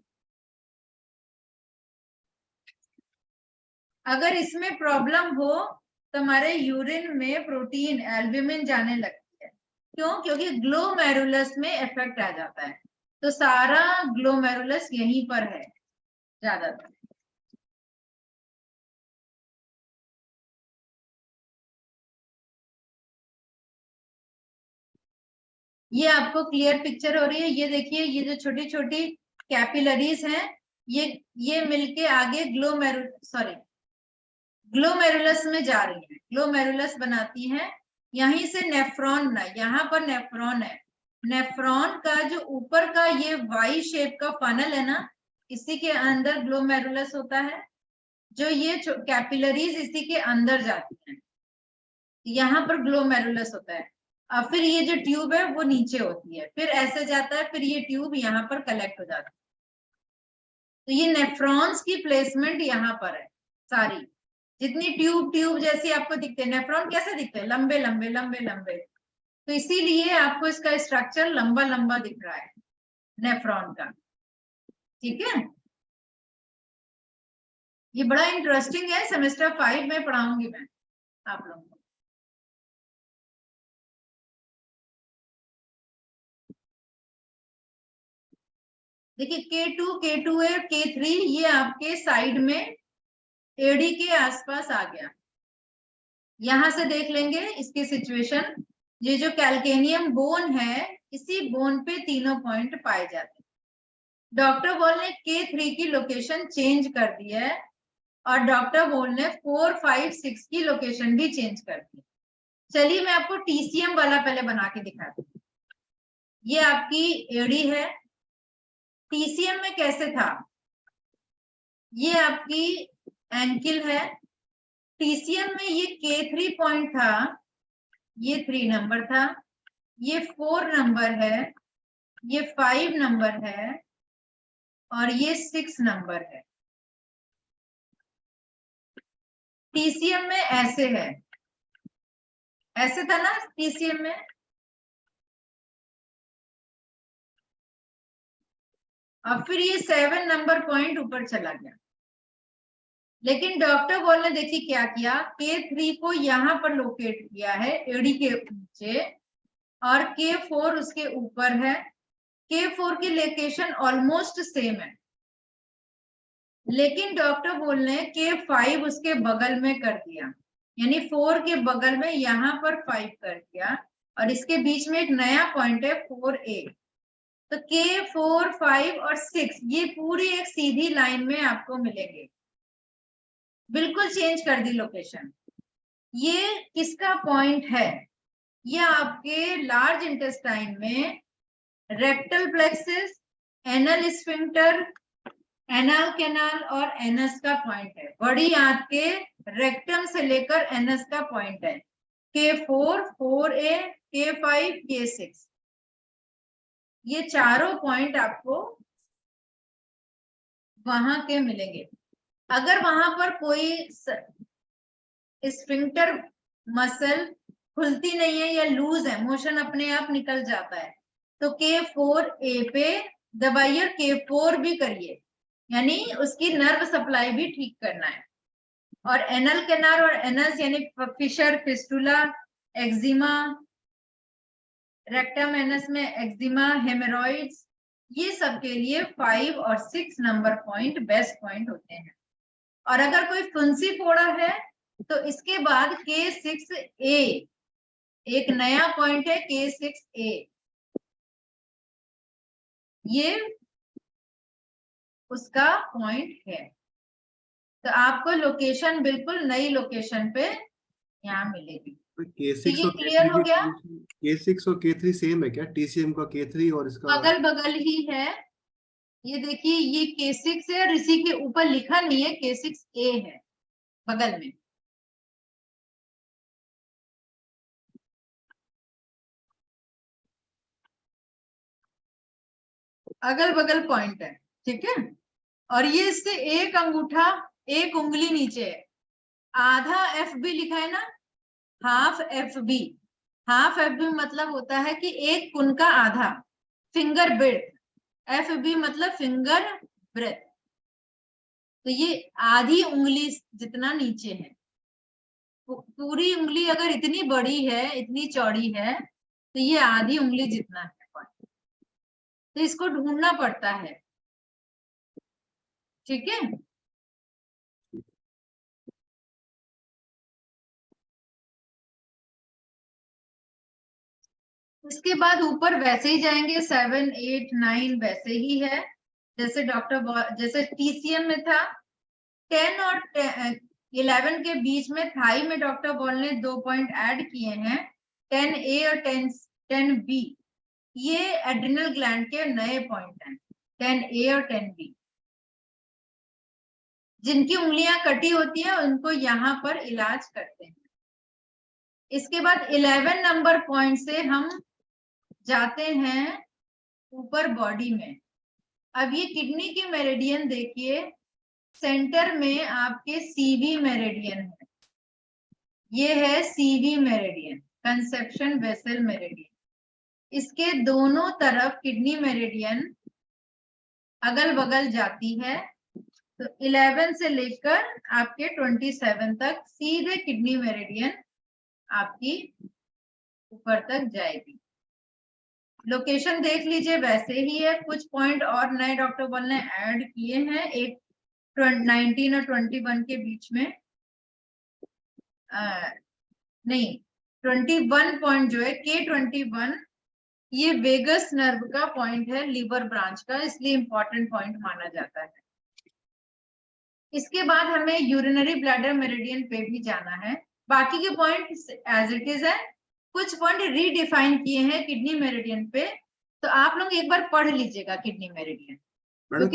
A: अगर इसमें प्रॉब्लम हो तो हमारे यूरिन में प्रोटीन एल्ब्यूमिन जाने लगती है। क्यों? क्योंकि ग्लोमेरुलस में इफेक्ट आ जाता है। तो सारा ग्लोमेरुलस यहीं पर है ज्यादातर। ये आपको क्लियर पिक्चर हो रही है? ये देखिए, ये जो छोटी छोटी कैपिलरीज हैं ये मिलके आगे ग्लोमेरुलस में जा रही है, ग्लोमेरुलस बनाती हैं। यहीं से नेफ्रॉन ना, यहाँ पर नेफ्रॉन है। नेफ्रॉन का जो ऊपर का ये वाई शेप का फनल है ना, इसी के अंदर ग्लोमेरुलस होता है। जो ये कैपिलरीज इसी के अंदर जाती हैं, यहाँ पर ग्लोमेरुलस होता है। और फिर ये जो ट्यूब है वो नीचे होती है, फिर ऐसे जाता है, फिर ये ट्यूब यहाँ पर कलेक्ट हो जाती है। तो ये नेफ्रॉन्स की प्लेसमेंट यहाँ पर है सारी। जितनी ट्यूब जैसी आपको दिखते हैं, नेफ्रॉन कैसे दिखते हैं? लंबे लंबे लंबे लंबे। तो इसीलिए आपको इसका स्ट्रक्चर लंबा लंबा दिख रहा है नेफ्रॉन का। ठीक है, ये बड़ा इंटरेस्टिंग है, सेमेस्टर 5 में पढ़ाऊंगी मैं आप लोगों को। देखिए K2, K2A, K3 ये आपके साइड में एडी के आसपास आ गया। यहां से देख लेंगे इसकी सिचुएशन। ये जो कैल्केनियम बोन है, इसी बोन पे तीनों पॉइंट पाए जाते हैं। डॉक्टर बॉल ने K3 की लोकेशन चेंज कर दी है और डॉक्टर बॉल ने 4, 5, 6 की लोकेशन भी चेंज कर दी। चलिए मैं आपको TCM वाला पहले बना के दिखाती हूँ। ये आपकी एडी है। TCM में कैसे था? ये आपकी एंकिल है। TCM में ये K3 पॉइंट था, ये 3 नंबर था, ये 4 नंबर है, ये 5 नंबर है और ये 6 नंबर है। TCM में ऐसे है, ऐसे था ना TCM में। और फिर ये 7 नंबर पॉइंट ऊपर चला गया। लेकिन डॉक्टर बॉल ने देखिए क्या किया, K3 को यहाँ पर लोकेट किया है एडी के नीचे और K4 उसके ऊपर है। K4 की लोकेशन ऑलमोस्ट सेम है, लेकिन डॉक्टर बॉल ने K5 उसके बगल में कर दिया, यानी 4 के बगल में यहाँ पर 5 कर दिया और इसके बीच में एक नया पॉइंट है 4A। तो K4, 5 और 6 ये पूरी एक सीधी लाइन में आपको मिलेंगे। बिल्कुल चेंज कर दी लोकेशन। ये किसका पॉइंट है? ये आपके लार्ज इंटेस्टाइन में rectal plexus, anal sphincter, anal canal और एनस का पॉइंट है। बड़ी आंत के रेक्टम से लेकर एनस का पॉइंट है। K4, 4A, K5, K6 ये चारों पॉइंट आपको वहां के मिलेंगे। अगर वहां पर कोई स्फिंक्टर मसल खुलती नहीं है या लूज है, मोशन अपने आप निकल जाता है, तो K4A पे दबाइए, K4 भी करिए, यानी उसकी नर्व सप्लाई भी ठीक करना है। और एनल कैनार और एनल्स यानी fissure, fistula, eczema, rectum anus में एक्जिमा, हेमोरॉइड्स, ये सब के लिए 5 और 6 नंबर पॉइंट बेस्ट पॉइंट होते हैं। और अगर कोई फुंसी फोड़ा है तो इसके बाद K6A एक नया पॉइंट है, K6A, ये उसका पॉइंट है। तो आपको लोकेशन बिल्कुल नई लोकेशन पे यहाँ मिलेगी।
E: K6
A: तो ये
E: और
A: क्लियर हो गया?
E: K6 और K3 सेम है क्या? TCM का K3 और इसका
A: बगल बगल ही है। ये देखिए, ये K6 है और इसी के ऊपर लिखा नहीं है, K6A है बगल में। अगल बगल पॉइंट है, ठीक है। और ये इससे एक अंगूठा, एक उंगली नीचे है। आधा FB लिखा है ना, हाफ FB। हाफ FB मतलब होता है कि एक कुन का आधा, फिंगर ब्रेथ। FB मतलब फिंगर ब्रेथ। तो ये आधी उंगली जितना नीचे है। पूरी उंगली अगर इतनी बड़ी है, इतनी चौड़ी है, तो ये आधी उंगली जितना है। तो इसको ढूंढना पड़ता है, ठीक है। इसके बाद ऊपर वैसे ही जाएंगे, 7, 8, 9 वैसे ही है जैसे जैसे TCM में था। 10 और 11 के बीच में थाई में डॉक्टर बॉल ने 2 पॉइंट ऐड किए हैं, 10A और 10B। ये एड्रिनल ग्लैंड के नए पॉइंट हैं, 10A और 10B। जिनकी उंगलियां कटी होती है उनको यहाँ पर इलाज करते हैं। इसके बाद 11 नंबर पॉइंट से हम जाते हैं ऊपर बॉडी में। अब ये किडनी के मेरिडियन देखिए, सेंटर में आपके CV मेरिडियन है। ये है CV meridian, conception vessel meridian. इसके दोनों तरफ किडनी मेरिडियन अगल बगल जाती है। तो 11 से लेकर आपके 27 तक सीधे किडनी मेरिडियन आपकी ऊपर तक जाएगी। लोकेशन देख लीजिए वैसे ही है। कुछ पॉइंट और नए डॉक्टर बॉल ने ऐड किए हैं, एक 19 और 21 के बीच में। नहीं, 21 पॉइंट जो है K21, ये वेगस नर्व का पॉइंट है, लीवर ब्रांच का, इसलिए इंपॉर्टेंट पॉइंट माना जाता है। इसके बाद हमें यूरिनरी ब्लैडर मेरिडियन पे भी जाना है। बाकी के पॉइंट एज इट इज है, कुछ पॉइंट रीडिफाइन किए हैं किडनी मेरिडियन पे, तो आप लोग एक बार पढ़ लीजिएगा kidney meridian.
E: Madam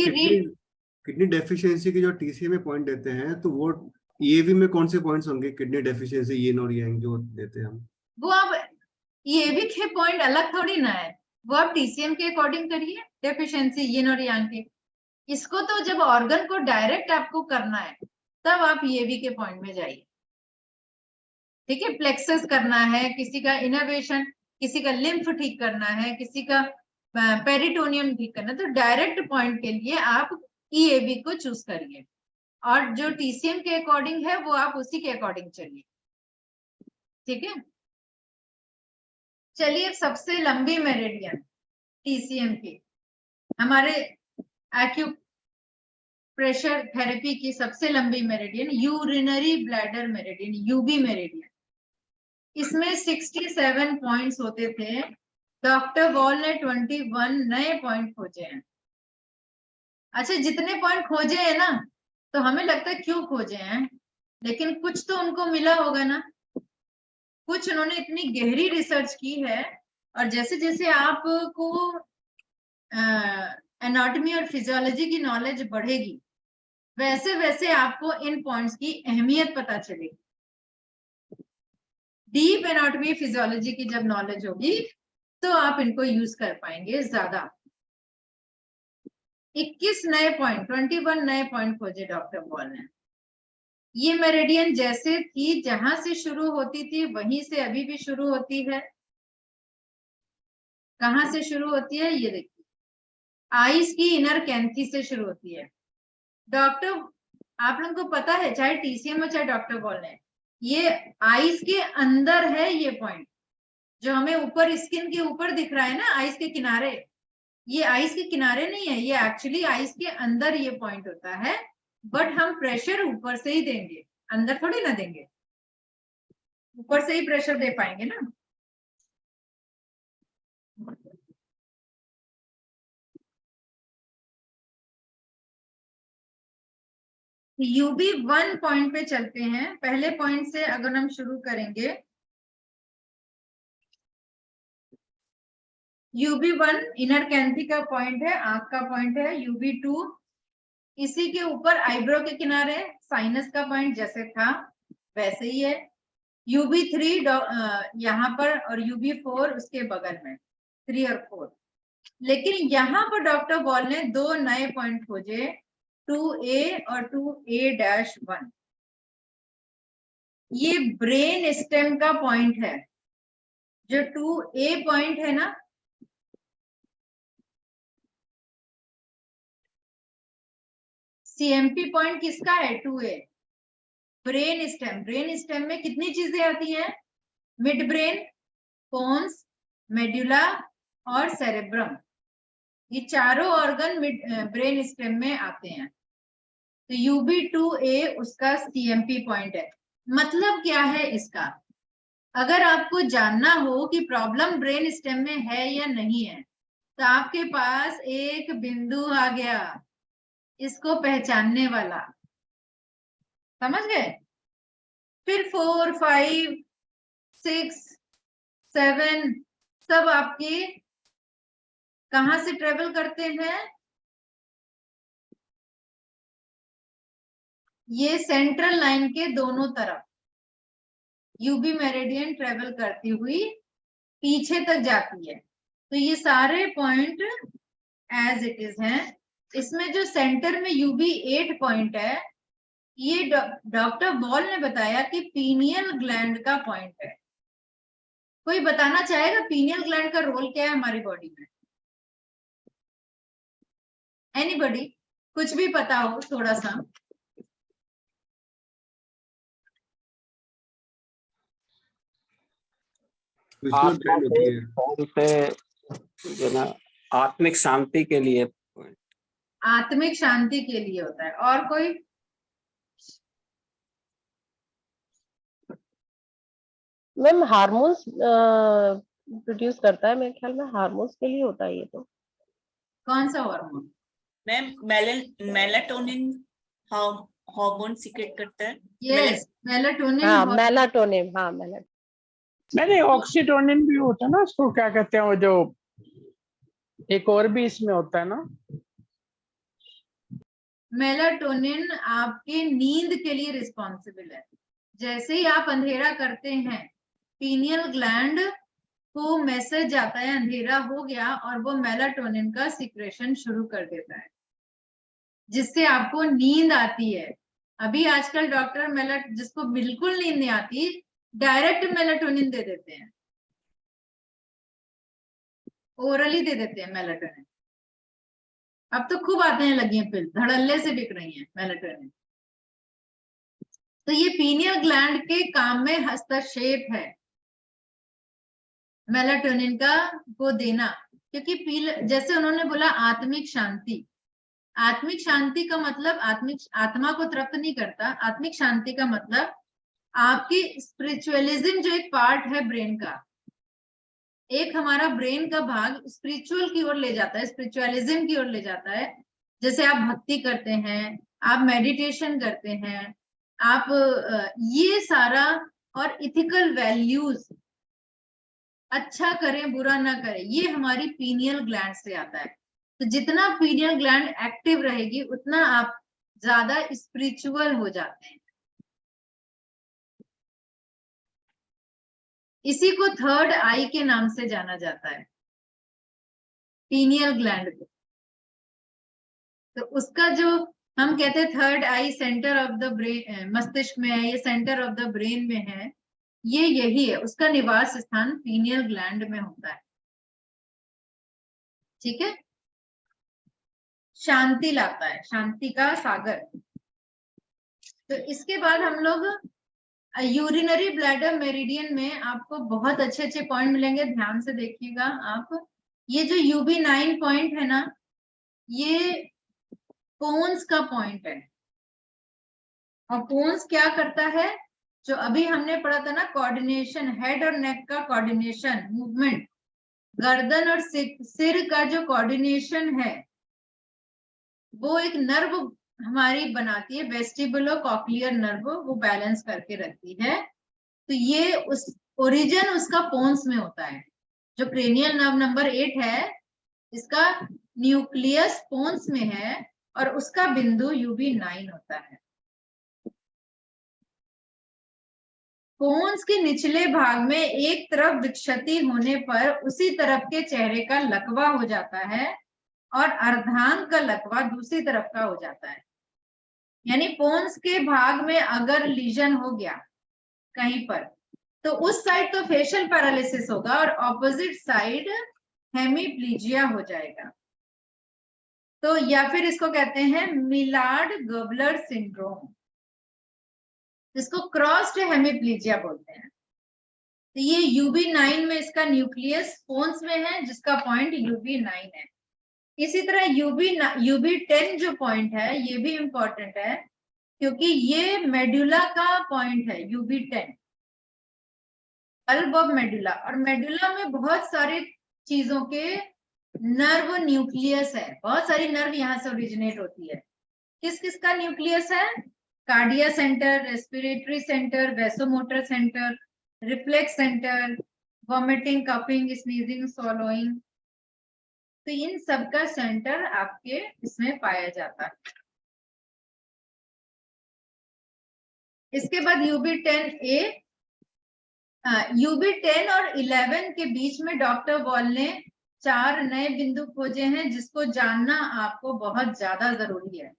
E: kidney deficiency की जो TCM में पॉइंट देते हैं, तो वो EAV में कौन से पॉइंट्स होंगे? किडनी डेफिशिएंसी यिन और yang जो देते हैं हम,
A: वो अब EAV के पॉइंट अलग थोड़ी ना है, वो आप TCM के अकॉर्डिंग करिए, डेफिशिएंसी यिन और yang के। इसको तो जब ऑर्गन को डायरेक्ट आपको करना है तब आप EAV के पॉइंट में जाइए, ठीक है। प्लेक्सस करना है, किसी का इनर्वेशन, किसी का लिम्फ ठीक करना है, किसी का पेरिटोनियम ठीक करना है, तो डायरेक्ट पॉइंट के लिए आप EAV को चूज करिए। और जो TCM के अकॉर्डिंग है वो आप उसी के अकॉर्डिंग चलिए, ठीक है। चलिए, सबसे लंबी मेरिडियन TCM की, हमारे एक्यूप्रेशर थेरेपी की सबसे लंबी meridian urinary bladder meridian, UB meridian. इसमें 67 पॉइंट्स होते थे। डॉक्टर वॉल ने 21 नए पॉइंट खोजे हैं। अच्छा, जितने पॉइंट खोजे हैं ना, तो हमें लगता है क्यों खोजे हैं, लेकिन कुछ तो उनको मिला होगा ना। कुछ उन्होंने इतनी गहरी रिसर्च की है, और जैसे जैसे आपको एनाटॉमी और फिजियोलॉजी की नॉलेज बढ़ेगी, वैसे वैसे आपको इन पॉइंट्स की अहमियत पता चलेगी। डीप एनाटॉमी फिजियोलॉजी की जब नॉलेज होगी तो आप इनको यूज कर पाएंगे ज्यादा। 21 नए पॉइंट, 21 नए पॉइंट खोजे डॉक्टर बॉल ने। ये मेरिडियन जैसे थी, जहां से शुरू होती थी वहीं से अभी भी शुरू होती है। कहां से शुरू होती है ये देखिए, आईज की इनर कैंथी से शुरू होती है। डॉक्टर आप लोगों को पता है, चाहे टीसीएम हो चाहे डॉक्टर बॉल ने, ये आईज के अंदर है ये पॉइंट, जो हमें ऊपर स्किन के ऊपर दिख रहा है ना, आईज के किनारे, ये आईज के किनारे नहीं है, ये एक्चुअली आईज के अंदर ये पॉइंट होता है। बट हम प्रेशर ऊपर से ही देंगे, अंदर थोड़ी ना देंगे, ऊपर से ही प्रेशर दे पाएंगे ना। यूबी 1 पॉइंट पे चलते हैं। पहले पॉइंट से अगर हम शुरू करेंगे, यूबी 1 इनर कैंथी का पॉइंट है, आंख का पॉइंट है। यूबी 2 इसी के ऊपर आईब्रो के किनारे साइनस का पॉइंट जैसे था वैसे ही है। यूबी 3 यहाँ पर, और यूबी 4 उसके बगल में, 3 और 4। लेकिन यहाँ पर डॉक्टर बॉल ने 2 नए पॉइंट खोजे, 2A और 2A-1। ये ब्रेन स्टेम का पॉइंट है। जो 2A पॉइंट है ना, CMP पॉइंट किसका है? 2A, brain stem. Brain stem में कितनी चीजें आती हैं? मिड ब्रेन, पोन्स, मेडुला और सेरेब्रम, ये चारों ऑर्गन ब्रेन स्टेम में आते हैं। तो UB2A उसका CMP पॉइंट है। मतलब क्या है इसका? अगर आपको जानना हो कि प्रॉब्लम ब्रेन स्टेम में है या नहीं है, तो आपके पास एक बिंदु आ गया इसको पहचानने वाला, समझ गए? फिर 4, 5, 6, 7 सब आपके कहां से ट्रेवल करते हैं? ये सेंट्रल लाइन के दोनों तरफ यूबी मेरिडियन ट्रेवल करती हुई पीछे तक जाती है। तो ये सारे पॉइंट एज इट इज हैं। इसमें जो सेंटर में UB8 पॉइंट है, ये डॉक्टर बॉल ने बताया कि पीनियल ग्लैंड का पॉइंट है। कोई बताना चाहेगा पीनियल ग्लैंड का रोल क्या है हमारी बॉडी में? एनीबॉडी? कुछ भी पता हो थोड़ा सा?
L: जो ना आत्मिक शांति के लिए,
A: आत्मिक शांति के लिए होता है। और कोई?
H: मैम हार्मोन्स प्रोड्यूस करता है, मेरे ख्याल में हार्मोन्स के लिए होता है ये। तो
A: कौन सा hormone?
M: Ma'am melatonin hormone secrete करता है।
A: Yes, melatonin.
H: हाँ मेलाटोनिन, हाँ मेलाटोनिन।
G: मैंने ऑक्सीटोनिन भी होता है ना, उसको क्या कहते हैं वो जो एक और भी इसमें होता है ना?
A: मेलाटोनिन आपके नींद के लिए रिस्पॉन्सिबल है। जैसे ही आप अंधेरा करते हैं, पीनियल ग्लैंड को मैसेज आता है अंधेरा हो गया, और वो मेलाटोनिन का सिक्रेशन शुरू कर देता है, जिससे आपको नींद आती है। अभी आजकल डॉक्टर जिसको बिल्कुल नींद नहीं आती, डायरेक्ट मेलाटोनिन दे देते हैं, ओरली दे देते हैं मेलाटोनिन। अब तो खूब आते हैं लगी हैं पिल, धड़ल्ले से बिक रही हैं मेलाटोनिन। तो ये पीनियल ग्लैंड के काम में हस्तक्षेप है मेलाटोनिन का को देना। क्योंकि जैसे उन्होंने बोला आत्मिक शांति, आत्मिक शांति का मतलब आत्मा को तृप्त नहीं करता। आत्मिक शांति का मतलब आपकी स्पिरिचुअलिज्म जो एक पार्ट है ब्रेन का, एक हमारा ब्रेन का भाग स्पिरिचुअल की ओर ले जाता है, स्पिरिचुअलिज्म की ओर ले जाता है। जैसे आप भक्ति करते हैं, आप मेडिटेशन करते हैं, आप ये सारा, और इथिकल वैल्यूज, अच्छा करें बुरा ना करें, ये हमारी पीनियल ग्लैंड से आता है। तो जितना पीनियल ग्लैंड एक्टिव रहेगी, उतना आप ज्यादा स्पिरिचुअल हो जाते हैं। इसी को थर्ड आई के नाम से जाना जाता है, पीनियल ग्लैंड को। तो उसका जो हम कहते हैं third I centre of the brain, मस्तिष्क में है, ये सेंटर ऑफ द ब्रेन में है, ये यही है, उसका निवास स्थान पीनियल ग्लैंड में होता है। ठीक है? शांति लाता है, शांति का सागर। तो इसके बाद हम लोग यूरिनरी ब्लैडर मेरिडियन में आपको बहुत अच्छे अच्छे पॉइंट मिलेंगे, ध्यान से देखिएगा आप। ये जो UB9 पॉइंट है ना, ये पोन्स का पॉइंट है। और पोन्स क्या करता है, जो अभी हमने पढ़ा था ना, कोऑर्डिनेशन, हेड और नेक का कोऑर्डिनेशन, मूवमेंट, गर्दन और सिर का जो कोऑर्डिनेशन है, वो एक नर्व हमारी बनाती है, वेस्टिबुलो कॉक्लियर नर्व, वो बैलेंस करके रखती है। तो ये उस ओरिजिन उसका पोन्स में होता है। जो क्रेनियल नर्व नंबर 8 है, इसका न्यूक्लियस पोन्स में है और उसका बिंदु UB9 होता है। पोन्स के निचले भाग में एक तरफ विक्षति होने पर उसी तरफ के चेहरे का लकवा हो जाता है और अर्धांग का लकवा दूसरी तरफ का हो जाता है। यानी पोन्स के भाग में अगर लीजन हो गया कहीं पर, तो उस साइड तो फेशियल पैरालिसिस होगा और ऑपोजिट साइड हेमीप्लीजिया हो जाएगा। तो या फिर इसको कहते हैं मिलार्ड गबलर सिंड्रोम, इसको क्रॉस्ड हेमीप्लीजिया बोलते हैं। तो ये UB9 में इसका न्यूक्लियस पोन्स में है, जिसका पॉइंट UB9 है। इसी तरह UB10 जो पॉइंट है, ये भी इंपॉर्टेंट है क्योंकि ये मेडुला का पॉइंट है। UB10 बल्ब ऑफ मेडुला, और मेडुला में बहुत सारी चीजों के नर्व न्यूक्लियस है, बहुत सारी नर्व यहाँ से ओरिजिनेट होती है। किस किस का न्यूक्लियस है? Cardia centre, respiratory centre, vasomotor centre, reflex centre, vomiting, coughing, sneezing, swallowing, तो इन सब का सेंटर आपके इसमें पाया जाता है। इसके बाद UB10A, UB10 और 11 के बीच में डॉक्टर वॉल ने 4 नए बिंदु खोजे हैं, जिसको जानना आपको बहुत ज्यादा जरूरी है।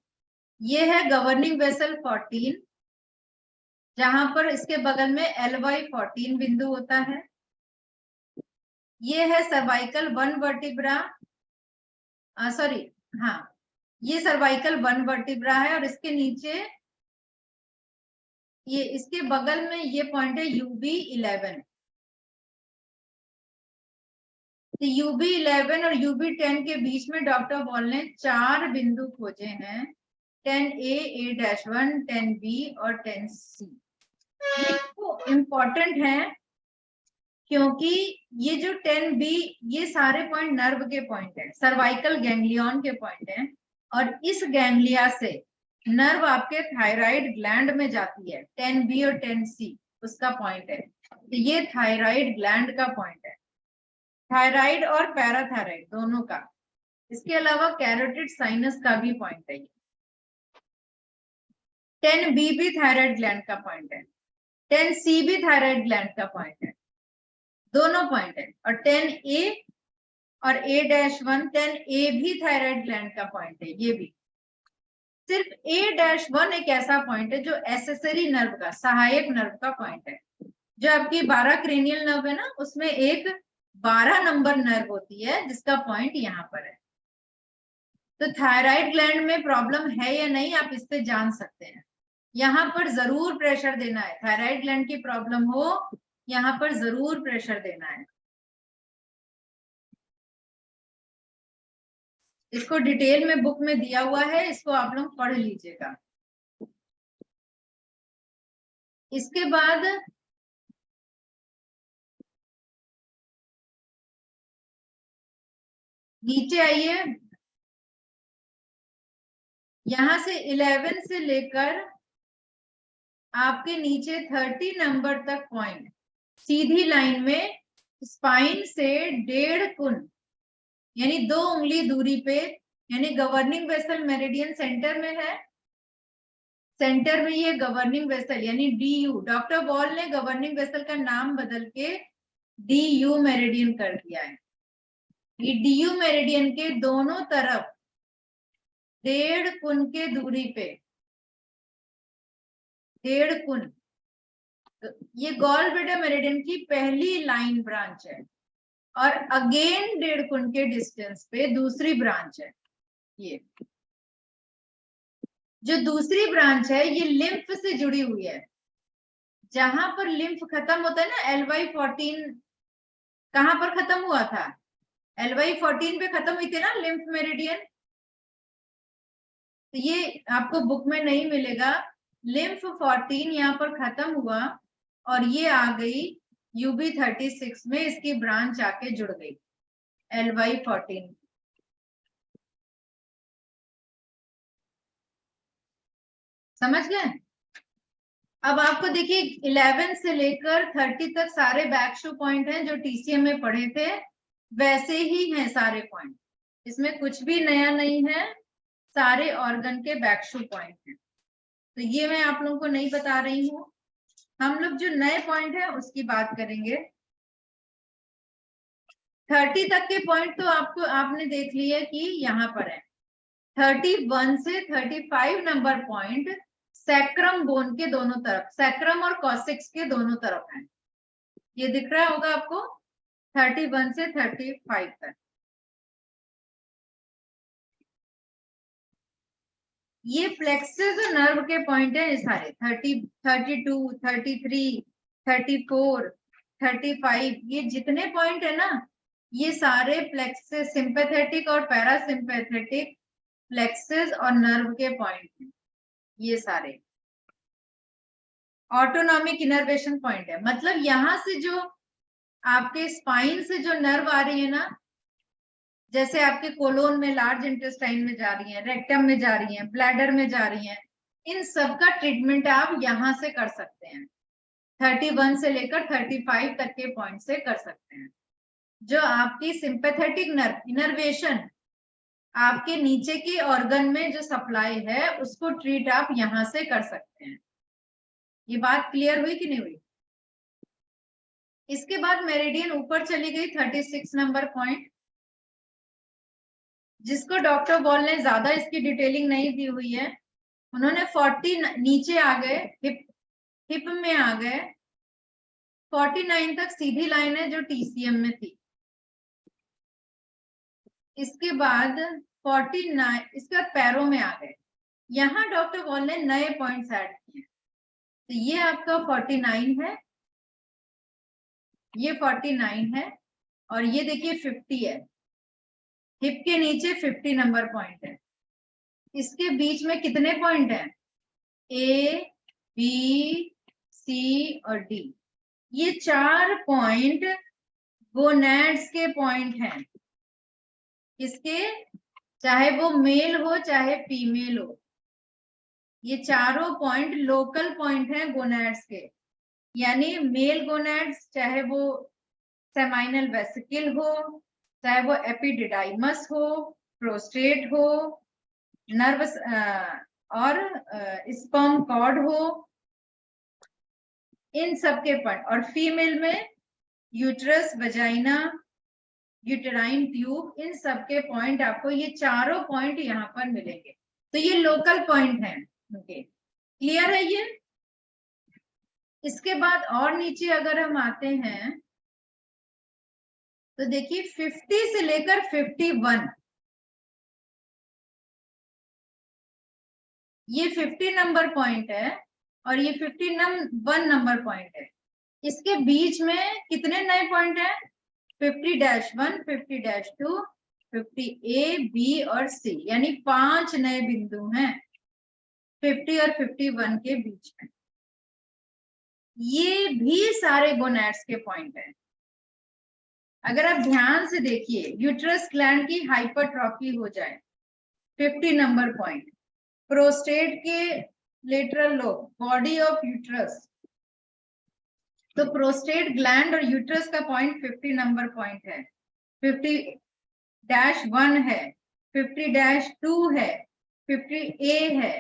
A: ये है गवर्निंग वेसल 14, जहां पर इसके बगल में LY14 बिंदु होता है। ये है सर्वाइकल 1 वर्टिब्रा, सॉरी, हाँ, ये सर्वाइकल 1 वर्टिब्रा है और इसके नीचे ये, इसके बगल में ये पॉइंट है UB11। तो UB11 और UB10 के बीच में डॉक्टर वॉल ने 4 बिंदु खोजे हैं, 10A, A-1, 10B और 10C। ये तो इम्पोर्टेंट है क्योंकि ये जो 10B, ये सारे पॉइंट नर्व के पॉइंट है, सर्वाइकल गैंग्लियन के पॉइंट है, और इस गैंग्लिया से नर्व आपके थायराइड ग्लैंड में जाती है। 10B और 10C उसका पॉइंट है। तो ये थायराइड ग्लैंड का पॉइंट है, थायराइड और पैराथायराइड दोनों का। इसके अलावा कैरोटिड साइनस का भी पॉइंट है। 10B भी थायराइड ग्लैंड का पॉइंट है, 10C भी थायराइड ग्लैंड का पॉइंट है, दोनों पॉइंट है। और 10A और A-1, 10A भी थायराइड ग्लैंड का पॉइंट है। ये भी सिर्फ A-1 एक ऐसा पॉइंट है जो एसेसरी नर्व का, सहायक नर्व का पॉइंट है। जो आपकी 12 क्रेनियल नर्व है ना, उसमें एक 12 नंबर नर्व होती है जिसका पॉइंट यहाँ पर है। तो थायराइड ग्लैंड में प्रॉब्लम है या नहीं, आप इससे जान सकते हैं। यहाँ पर जरूर प्रेशर देना है, थायराइड ग्लैंड की प्रॉब्लम हो, यहाँ पर जरूर प्रेशर देना है। इसको डिटेल में बुक में दिया हुआ है, इसको आप लोग पढ़ लीजिएगा। इसके बाद नीचे आइए, यहां से 11 से लेकर आपके नीचे 30 नंबर तक पॉइंट सीधी लाइन में स्पाइन से 1.5 गुण यानी 2 उंगली दूरी पे, यानी गवर्निंग वेसल मेरिडियन सेंटर में है। सेंटर में ये गवर्निंग वेसल यानी DU, डॉक्टर वॉल ने गवर्निंग वेसल का नाम बदल के DU मेरिडियन कर दिया है। ये DU मेरिडियन के दोनों तरफ 1.5 गुण के दूरी पे, 1.5 गुण, ये गॉल ब्लैडर मेरिडियन की पहली लाइन ब्रांच है और अगेन 1.5 गुण के डिस्टेंस पे दूसरी ब्रांच है। ये जो दूसरी ब्रांच है ये लिम्फ से जुड़ी हुई है। जहां पर लिम्फ खत्म होता है ना, LY14 कहां पर खत्म हुआ था? LY14 पे खत्म हुई थी ना लिम्फ मेरिडियन। तो ये आपको बुक में नहीं मिलेगा। लिम्फ 14 यहाँ पर खत्म हुआ और ये आ गई UB36 में, इसकी ब्रांच आके जुड़ गई LY14। समझ गए? अब आपको देखिए 11 से लेकर 30 तक सारे बैकशू पॉइंट हैं जो TCM में पढ़े थे, वैसे ही हैं सारे पॉइंट, इसमें कुछ भी नया नहीं है, सारे ऑर्गन के बैकशू पॉइंट हैं। तो ये मैं आप लोगों को नहीं बता रही हूँ। हम लोग जो नए पॉइंट है उसकी बात करेंगे। 30 तक के पॉइंट तो आपने देख लिया कि यहाँ पर है। 31 से 35 नंबर पॉइंट सैक्रम बोन के दोनों तरफ, सैक्रम और कॉसिक्स के दोनों तरफ है। ये दिख रहा होगा आपको 31 से 35 तक। ये प्लेक्सस और नर्व के पॉइंट है, ये सारे 30, 32, 33, 34, 35, ये जितने पॉइंट है ना, ये सारे प्लेक्सस, सिंपैथेटिक और पैरासिम्पैथेटिक प्लेक्सस और नर्व के पॉइंट हैं। ये सारे ऑटोनॉमिक इनर्वेशन पॉइंट है। मतलब यहाँ से जो आपके स्पाइन से जो नर्व आ रही है ना, जैसे आपके कोलोन में, लार्ज इंटेस्टाइन में जा रही है, रेक्टम में जा रही है, ब्लैडर में जा रही है, इन सब का ट्रीटमेंट आप यहाँ से कर सकते हैं। 31 से लेकर 35 तक के पॉइंट से कर सकते हैं। जो आपकी सिंपैथेटिक नर्व इनर्वेशन, आपके नीचे के ऑर्गन में जो सप्लाई है, उसको ट्रीट आप यहाँ से कर सकते हैं। ये बात क्लियर हुई कि नहीं हुई? इसके बाद मेरिडियन ऊपर चली गई 36 नंबर पॉइंट, जिसको डॉक्टर बॉल ने ज्यादा इसकी डिटेलिंग नहीं दी हुई है। उन्होंने 40 नीचे आ गए, हिप में आ गए, 49 तक सीधी लाइन है जो TCM में थी। इसके बाद 49 इसका पैरों में आ गए। यहाँ डॉक्टर बॉल ने नए पॉइंट्स ऐड किए। तो ये आपका 49 है, ये 49 है, और ये देखिए 50 है। हिप के नीचे 50 नंबर पॉइंट है। इसके बीच में कितने पॉइंट हैं? A, B, C और D। ये 4 पॉइंट गोनैड्स के पॉइंट हैं। इसके, चाहे वो मेल हो चाहे फीमेल हो, ये चारों पॉइंट लोकल पॉइंट हैं गोनैड्स के। यानी मेल गोनैड्स, चाहे वो सेमाइनल वेसिकल हो, चाहे वो एपिडिडाइमस हो, प्रोस्टेट हो, नर्वस और स्पर्म कॉर्ड हो, इन सब के पॉइंट। और फीमेल में यूट्रस, वजाइना, यूटेराइन ट्यूब, इन सब के पॉइंट आपको, ये चारों पॉइंट यहाँ पर मिलेंगे। तो ये लोकल पॉइंट हैं उनके। क्लियर है ये? इसके बाद और नीचे अगर हम आते हैं तो देखिए 50 से लेकर 51, ये 50 नंबर पॉइंट है और ये 51 नंबर पॉइंट है। इसके बीच में कितने नए पॉइंट हैं? 50-1, 50-2, 50A, B और C, यानी 5 नए बिंदु हैं 50 और 51 के बीच में। ये भी सारे गोनैड्स के पॉइंट हैं। अगर आप ध्यान से देखिए, यूट्रस ग्लैंड की हाइपरट्रॉफी हो जाए, 50 नंबर पॉइंट। प्रोस्टेट के lateral lobe, body of uterus, तो प्रोस्टेट ग्लैंड और यूट्रस का पॉइंट 50 नंबर पॉइंट है। 50-1 है, 50-2 है, 50A है,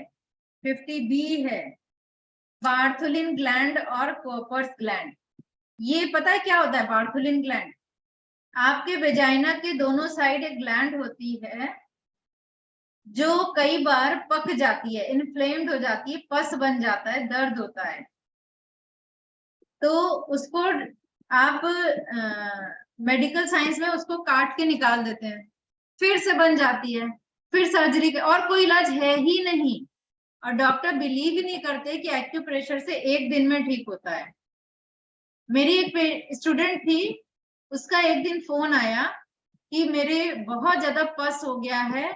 A: 50B है, बार्थुलिन ग्लैंड और कोपर्स ग्लैंड। ये पता है क्या होता है बार्थुलिन ग्लैंड? आपके वेजाइना के दोनों साइड एक ग्लैंड होती है जो कई बार पक जाती है, इन्फ्लेम्ड हो जाती है, पस बन जाता है, दर्द होता है, तो उसको आप मेडिकल साइंस में उसको काट के निकाल देते हैं, फिर से बन जाती है, फिर सर्जरी के, और कोई इलाज है ही नहीं। और डॉक्टर बिलीव ही नहीं करते कि एक्यूप्रेशर से 1 दिन में ठीक होता है। मेरी एक स्टूडेंट थी, उसका एक दिन फोन आया कि मेरे बहुत ज्यादा पस हो गया है,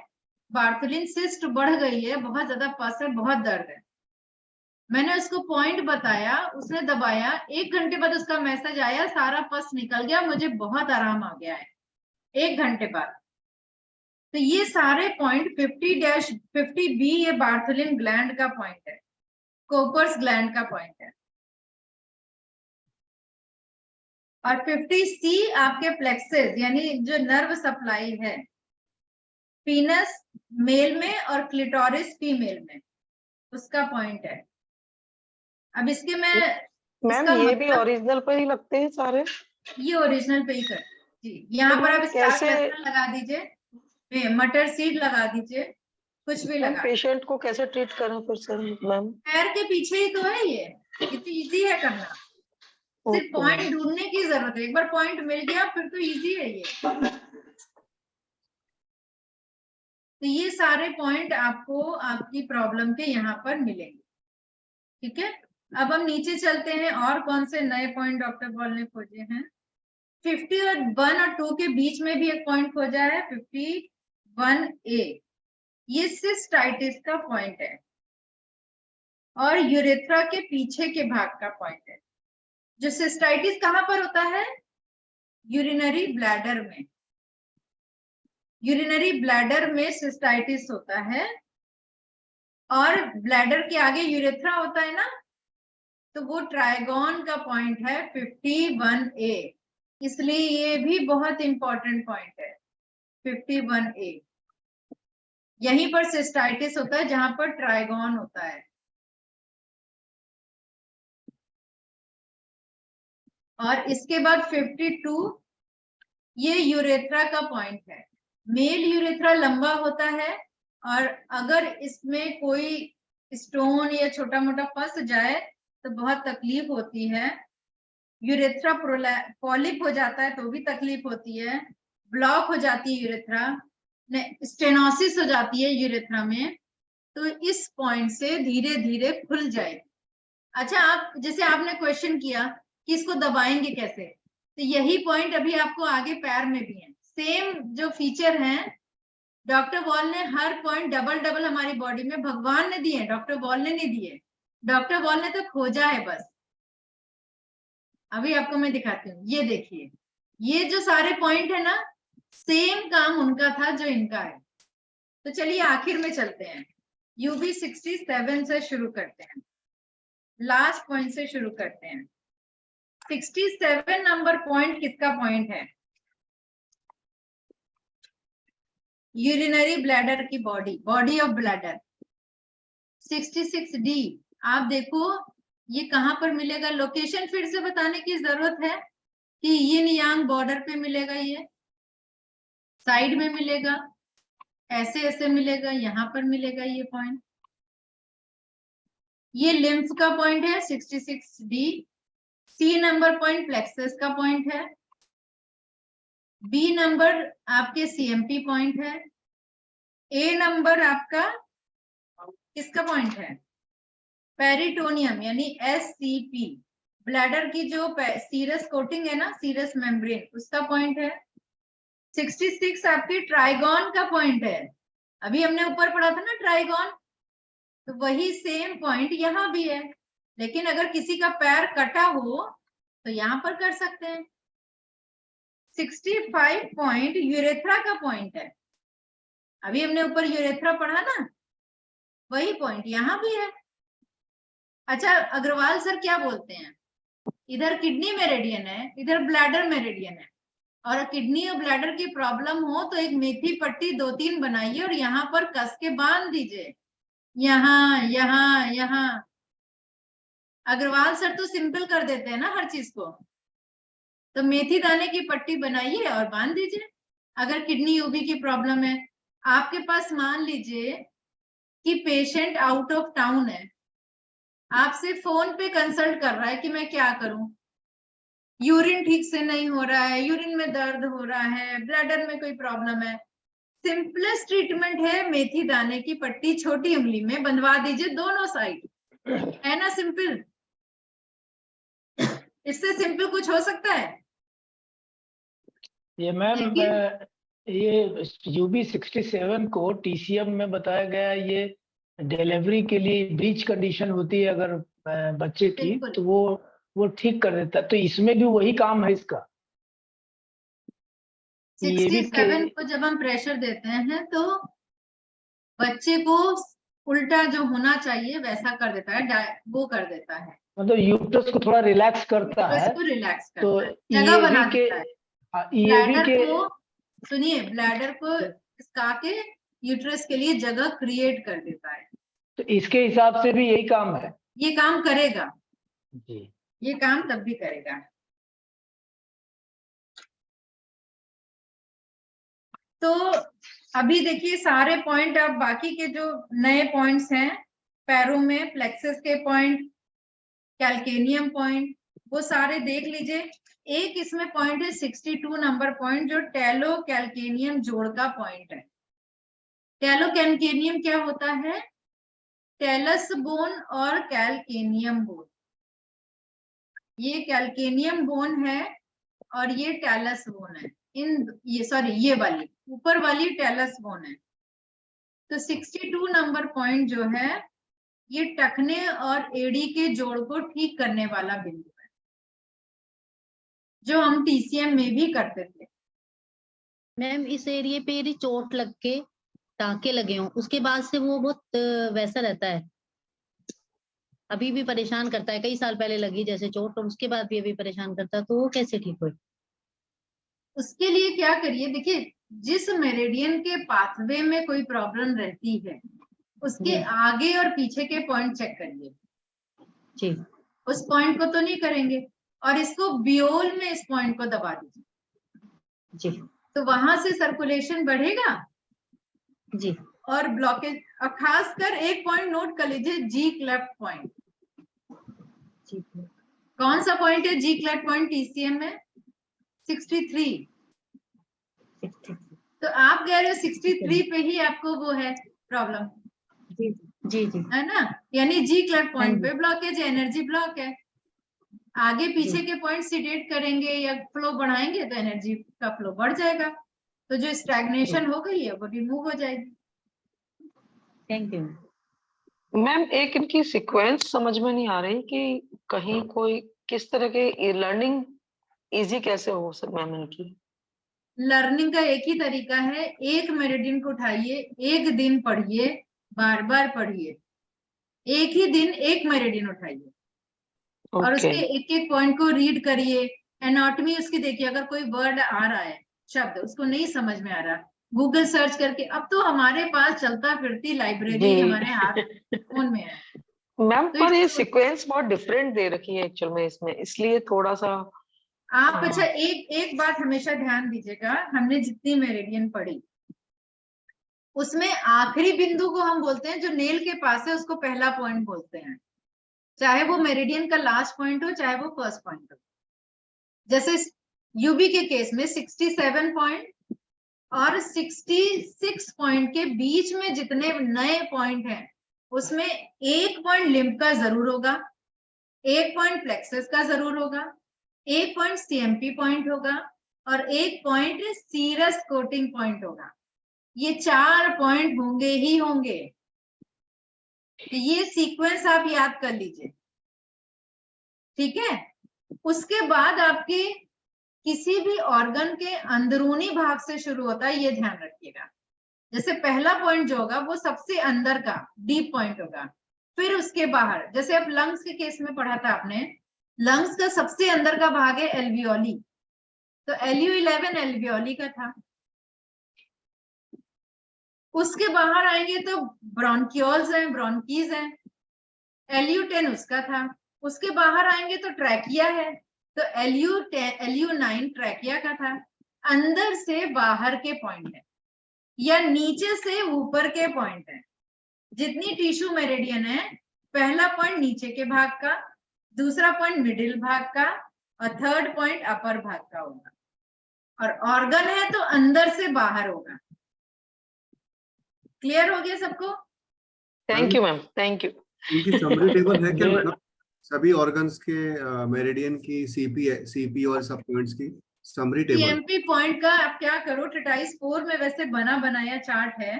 A: बार्थलिन सिस्ट बढ़ गई है, बहुत ज्यादा पस है, बहुत दर्द है। मैंने उसको पॉइंट बताया, उसने दबाया, 1 घंटे बाद उसका मैसेज आया, सारा पस निकल गया, मुझे बहुत आराम आ गया है 1 घंटे बाद। तो ये सारे पॉइंट 50-50B ये बार्थलिन ग्लैंड का पॉइंट है, कोपर्स ग्लैंड का पॉइंट है। और 50C आपके प्लेक्सेस यानी जो नर्व सप्लाई है, पीनस मेल में और क्लिटोरिस फीमेल में, उसका पॉइंट है। अब इसके मैं
J: मैम ये भी ओरिजिनल पर ही लगते हैं सारे?
A: ये ओरिजिनल पे ही कर जी। यहाँ
J: तो
A: पर
J: मैम
A: आप स्टार
J: कैसे
A: लहसुन लगा दीजिए, मटर सीड लगा दीजिए, कुछ भी लगा।
J: पेशेंट को कैसे ट्रीट करें फिर सर मैम?
A: पैर के पीछे ही तो है, ये इतनी इजी है करना, सिर्फ पॉइंट ढूंढने की जरूरत है। एक बार पॉइंट मिल गया फिर तो इजी है ये। तो ये सारे पॉइंट आपको आपकी प्रॉब्लम के यहाँ पर मिलेंगे, ठीक है। अब हम नीचे चलते हैं, और कौन से नए पॉइंट डॉक्टर पॉल ने खोजे हैं। 51 और 2 के बीच में भी एक पॉइंट खोजा है, 51A, ये सिस्टाइटिस का पॉइंट है और यूरेथ्रा के पीछे के भाग का पॉइंट है। जो सिस्टाइटिस कहाँ पर होता है? यूरिनरी ब्लैडर में। यूरिनरी ब्लैडर में सिस्टाइटिस होता है और ब्लैडर के आगे यूरेथ्रा होता है ना, तो वो ट्राइगोन का पॉइंट है 51A, इसलिए ये भी बहुत इंपॉर्टेंट पॉइंट है 51A। यहीं पर सिस्टाइटिस होता है जहां पर ट्राइगोन होता है। और इसके बाद 52, ये यूरेथ्रा का पॉइंट है। मेल यूरेथ्रा लंबा होता है और अगर इसमें कोई स्टोन या छोटा मोटा फंस जाए तो बहुत तकलीफ होती है। यूरेथ्रा पॉलिप हो जाता है तो भी तकलीफ होती है, ब्लॉक हो जाती है यूरेथ्रा, स्टेनोसिस हो जाती है यूरेथ्रा में, तो इस पॉइंट से धीरे धीरे खुल जाएगी। अच्छा, आप जैसे आपने क्वेश्चन किया कि इसको दबाएंगे कैसे, तो यही पॉइंट अभी आपको आगे पैर में भी है। सेम जो फीचर हैं, डॉक्टर वॉल ने हर पॉइंट डबल हमारी बॉडी में भगवान ने दिए, डॉक्टर वॉल ने नहीं दिए, डॉक्टर वॉल ने तो खोजा है बस। अभी आपको मैं दिखाती हूँ, ये देखिए, ये जो सारे पॉइंट है ना, सेम काम उनका था जो इनका है। तो चलिए आखिर में चलते हैं, UB 67 से शुरू करते हैं, लास्ट पॉइंट से शुरू करते हैं। 67 नंबर पॉइंट किसका पॉइंट है? यूरिनरी ब्लैडर की बॉडी ऑफ ब्लैडर। 66D, आप देखो ये कहां पर मिलेगा, लोकेशन फिर से बताने की जरूरत है कि यिन यांग बॉर्डर पे मिलेगा, ये साइड में मिलेगा, ऐसे ऐसे मिलेगा, यहाँ पर मिलेगा ये पॉइंट। ये लिम्फ का पॉइंट है 66D। C number point plexus का पॉइंट है। B नंबर आपके CMP पॉइंट है। A नंबर आपका किसका पॉइंट है? पेरिटोनियम यानी SCP, ब्लैडर की जो सीरस कोटिंग है ना, सीरस मेम्ब्रेन, उसका पॉइंट है। 66 आपकी ट्राइगोन का पॉइंट है। अभी हमने ऊपर पढ़ा था ना ट्राइगोन, तो वही सेम पॉइंट यहाँ भी है, लेकिन अगर किसी का पैर कटा हो तो यहाँ पर कर सकते हैं। 65 पॉइंट यूरेथ्रा का पॉइंट है। अभी हमने ऊपर यूरेथ्रा पढ़ा ना, वही पॉइंट यहाँ भी है। अच्छा, अग्रवाल सर क्या बोलते हैं, इधर किडनी मेरिडियन है, इधर ब्लैडर मेरिडियन है, और किडनी और ब्लैडर की प्रॉब्लम हो तो एक मेथी पट्टी 2-3 बनाइए और यहाँ पर कस के बांध दीजिए, यहाँ यहाँ यहाँ। अग्रवाल सर तो सिंपल कर देते हैं ना हर चीज को, तो मेथी दाने की पट्टी बनाइए और बांध दीजिए। अगर किडनी यूबी की प्रॉब्लम है, आपके पास मान लीजिए कि पेशेंट आउट ऑफ टाउन है, आपसे फोन पे कंसल्ट कर रहा है कि मैं क्या करूं, यूरिन ठीक से नहीं हो रहा है, यूरिन में दर्द हो रहा है, ब्लैडर में कोई प्रॉब्लम है, सिंपलेस्ट ट्रीटमेंट है मेथी दाने की पट्टी छोटी उंगली में बंधवा दीजिए दोनों साइड, है ना सिंपल। इससे सिंपल कुछ हो सकता है?
I: ये मैम ये यूबी 67 को TCM में बताया गया, ये डिलीवरी के लिए ब्रीच कंडीशन होती है अगर बच्चे की, तो वो ठीक कर देता है। तो इसमें भी वही काम है इसका।
A: 67 को जब हम प्रेशर देते हैं तो बच्चे को उल्टा जो होना चाहिए वैसा कर देता है, वो कर देता है,
I: मतलब यूट्रस को थोड़ा रिलैक्स करता है,
A: उसको रिलैक्स करता
I: तो
A: है, जगह बना देता है।
I: ब्लैडर
A: को सुनिए, ब्लैडर को इसका के यूट्रस के लिए जगह क्रिएट कर देता है।
I: तो इसके हिसाब से भी यही काम है,
A: ये काम करेगा
I: जी,
A: ये काम तब भी करेगा। तो अभी देखिए सारे पॉइंट, अब बाकी के जो नए पॉइंट्स हैं पैरों में, प्लेक्सस के पॉइंट, कैल्केनियम पॉइंट, वो सारे देख लीजिए। एक इसमें पॉइंट है 62 नंबर पॉइंट, जो टेलो कैल्केनियम जोड़ का पॉइंट है। टेलो कैल्केनियम क्या होता है? टेलस बोन और कैल्केनियम बोन। ये कैल्केनियम बोन है और ये टेलस बोन है। ये वाली ऊपर वाली टेलस बोन है। तो 62 नंबर पॉइंट जो है ये टखने और एड़ी के जोड़ को ठीक करने वाला बिंदु है, जो हम TCM में भी करते थे।
F: मैम इस एरिया पे यदि चोट लग के टाँके लगे हों, उसके बाद से वो बहुत वैसा रहता है, अभी भी परेशान करता है। कई साल पहले लगी जैसे चोट, और उसके बाद भी अभी परेशान करता है, तो वो कैसे ठीक हो?
A: उसके लिए क्या करिए, देखिए जिस मेरिडियन के पाथवे में कोई प्रॉब्लम रहती है उसके आगे और पीछे के पॉइंट चेक करिए
F: जी।
A: उस पॉइंट को तो नहीं करेंगे, और इसको बियोल में इस पॉइंट को दबा दीजिए
F: जी,
A: तो वहां से सर्कुलेशन बढ़ेगा
F: जी।
A: और ब्लॉकेज, और खासकर एक पॉइंट नोट कर लीजिए, जी क्लेफ्ट पॉइंट। कौन सा पॉइंट है जी क्लेफ्ट पॉइंट TCM में? 63। तो आप कह रहे हो 63 पे ही आपको वो है प्रॉब्लम,
F: जी जी जी,
A: है ना? यानी जी क्लेफ्ट पॉइंट पे ब्लॉकेज है, एनर्जी ब्लॉक है। आगे पीछे के पॉइंट सीडेट करेंगे या फ्लो बढ़ाएंगे तो एनर्जी का फ्लो बढ़ जाएगा, तो जो स्टैग्नेशन हो गई है वो रिमूव हो जाएगी।
F: Thank you
N: ma'am. एक इनकी सीक्वेंस समझ में नहीं आ रही कि कहीं कोई किस तरह के लर्निंग इजी कैसे हो सर मैम इनकी?
A: लर्निंग का एक ही तरीका है, एक मेरिडियन को उठाइए, एक दिन पढ़िए, बार बार पढ़िए, एक ही दिन एक मेरिडियन उठाइए और उसके एक एक पॉइंट को रीड करिए। एनाटॉमी उसकी देखिए, अगर कोई वर्ड आ रहा है, शब्द उसको नहीं समझ में आ रहा, गूगल सर्च करके, अब तो हमारे पास चलता फिरती लाइब्रेरी हमारे हाथ फोन में है
N: मैम।
A: तो
N: पर ये सीक्वेंस बहुत डिफरेंट दे रखी है एक्चुअल में इसमें, इसलिए थोड़ा सा
A: आप अच्छा एक बात हमेशा ध्यान दीजिएगा, हमने जितनी मेरिडियन पढ़ी उसमें आखिरी बिंदु को हम बोलते हैं, जो नेल के पास है उसको पहला पॉइंट बोलते हैं, चाहे वो मेरिडियन का लास्ट पॉइंट हो चाहे वो फर्स्ट पॉइंट हो। जैसे यूबी के केस में 67 पॉइंट और 66 पॉइंट के बीच में जितने नए पॉइंट हैं उसमें एक पॉइंट लिम्फ का जरूर होगा, एक पॉइंट प्लेक्सस का जरूर होगा, एक पॉइंट CMP पॉइंट होगा और एक पॉइंट सीरस कोटिंग पॉइंट होगा। ये 4 पॉइंट होंगे ही होंगे। तो ये सीक्वेंस आप याद कर लीजिए, ठीक है? उसके बाद आपके किसी भी ऑर्गन के अंदरूनी भाग से शुरू होता है, ये ध्यान रखिएगा। जैसे पहला पॉइंट जो होगा वो सबसे अंदर का डीप पॉइंट होगा, फिर उसके बाहर, जैसे अब लंग्स के केस में पढ़ा था आपने, लंग्स का सबसे अंदर का भाग है एल्वियोली, तो LU11 एल्वियोली का था। उसके बाहर आएंगे तो ब्रोंकियोल्स हैं, ब्रोंकीज हैं, LU10 उसका था। उसके बाहर आएंगे तो ट्रैकिया है, तो LU9 ट्रैकिया का था। अंदर से बाहर के पॉइंट है या नीचे से ऊपर के पॉइंट है। जितनी टिश्यू मेरिडियन है, पहला पॉइंट नीचे के भाग का, दूसरा पॉइंट मिडिल भाग का और थर्ड पॉइंट अपर भाग का होगा। और ऑर्गन है तो अंदर से बाहर होगा। क्लियर हो गया सबको?
N: Thank you ma'am, thank you.
E: इनकी समरी टेबल है क्या मैडम? सभी ऑर्गन्स के मेरिडियन की, सीपी और सब पॉइंट्स की समरी टेबल।
A: सीएमपी पॉइंट का आप क्या करो, ट्रेटाइज 4 में वैसे बना बनाया चार्ट है,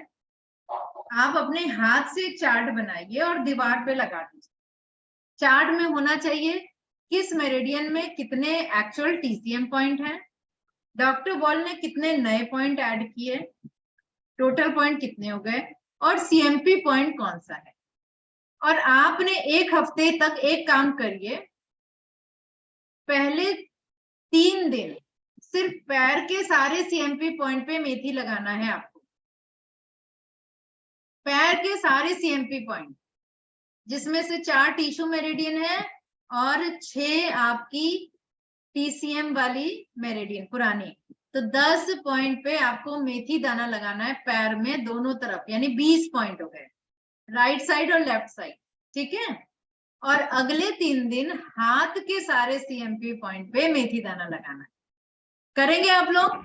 A: आप अपने हाथ से एक चार्ट बनाइए और दीवार पे लगा दीजिए। चार्ट में होना चाहिए किस मेरिडियन में कितने एक्चुअल टीसीएम पॉइंट हैं, डॉक्टर बॉल ने कितने नए पॉइंट ऐड किए, टोटल पॉइंट कितने हो गए, और सीएमपी पॉइंट कौन सा है। और आपने एक हफ्ते तक एक काम करिए, पहले 3 दिन सिर्फ पैर के सारे सीएमपी पॉइंट पे मेथी लगाना है आपको। पैर के सारे सीएमपी पॉइंट, जिसमें से 4 टिश्यू मेरिडियन है और 6 आपकी टीसीएम वाली मेरिडियन पुरानी। तो 10 पॉइंट पे आपको मेथी दाना लगाना है पैर में दोनों तरफ, यानी 20 पॉइंट हो गए, राइट साइड और लेफ्ट साइड, ठीक है। और अगले 3 दिन हाथ के सारे सीएमपी पॉइंट पे मेथी दाना लगाना है। करेंगे आप लोग?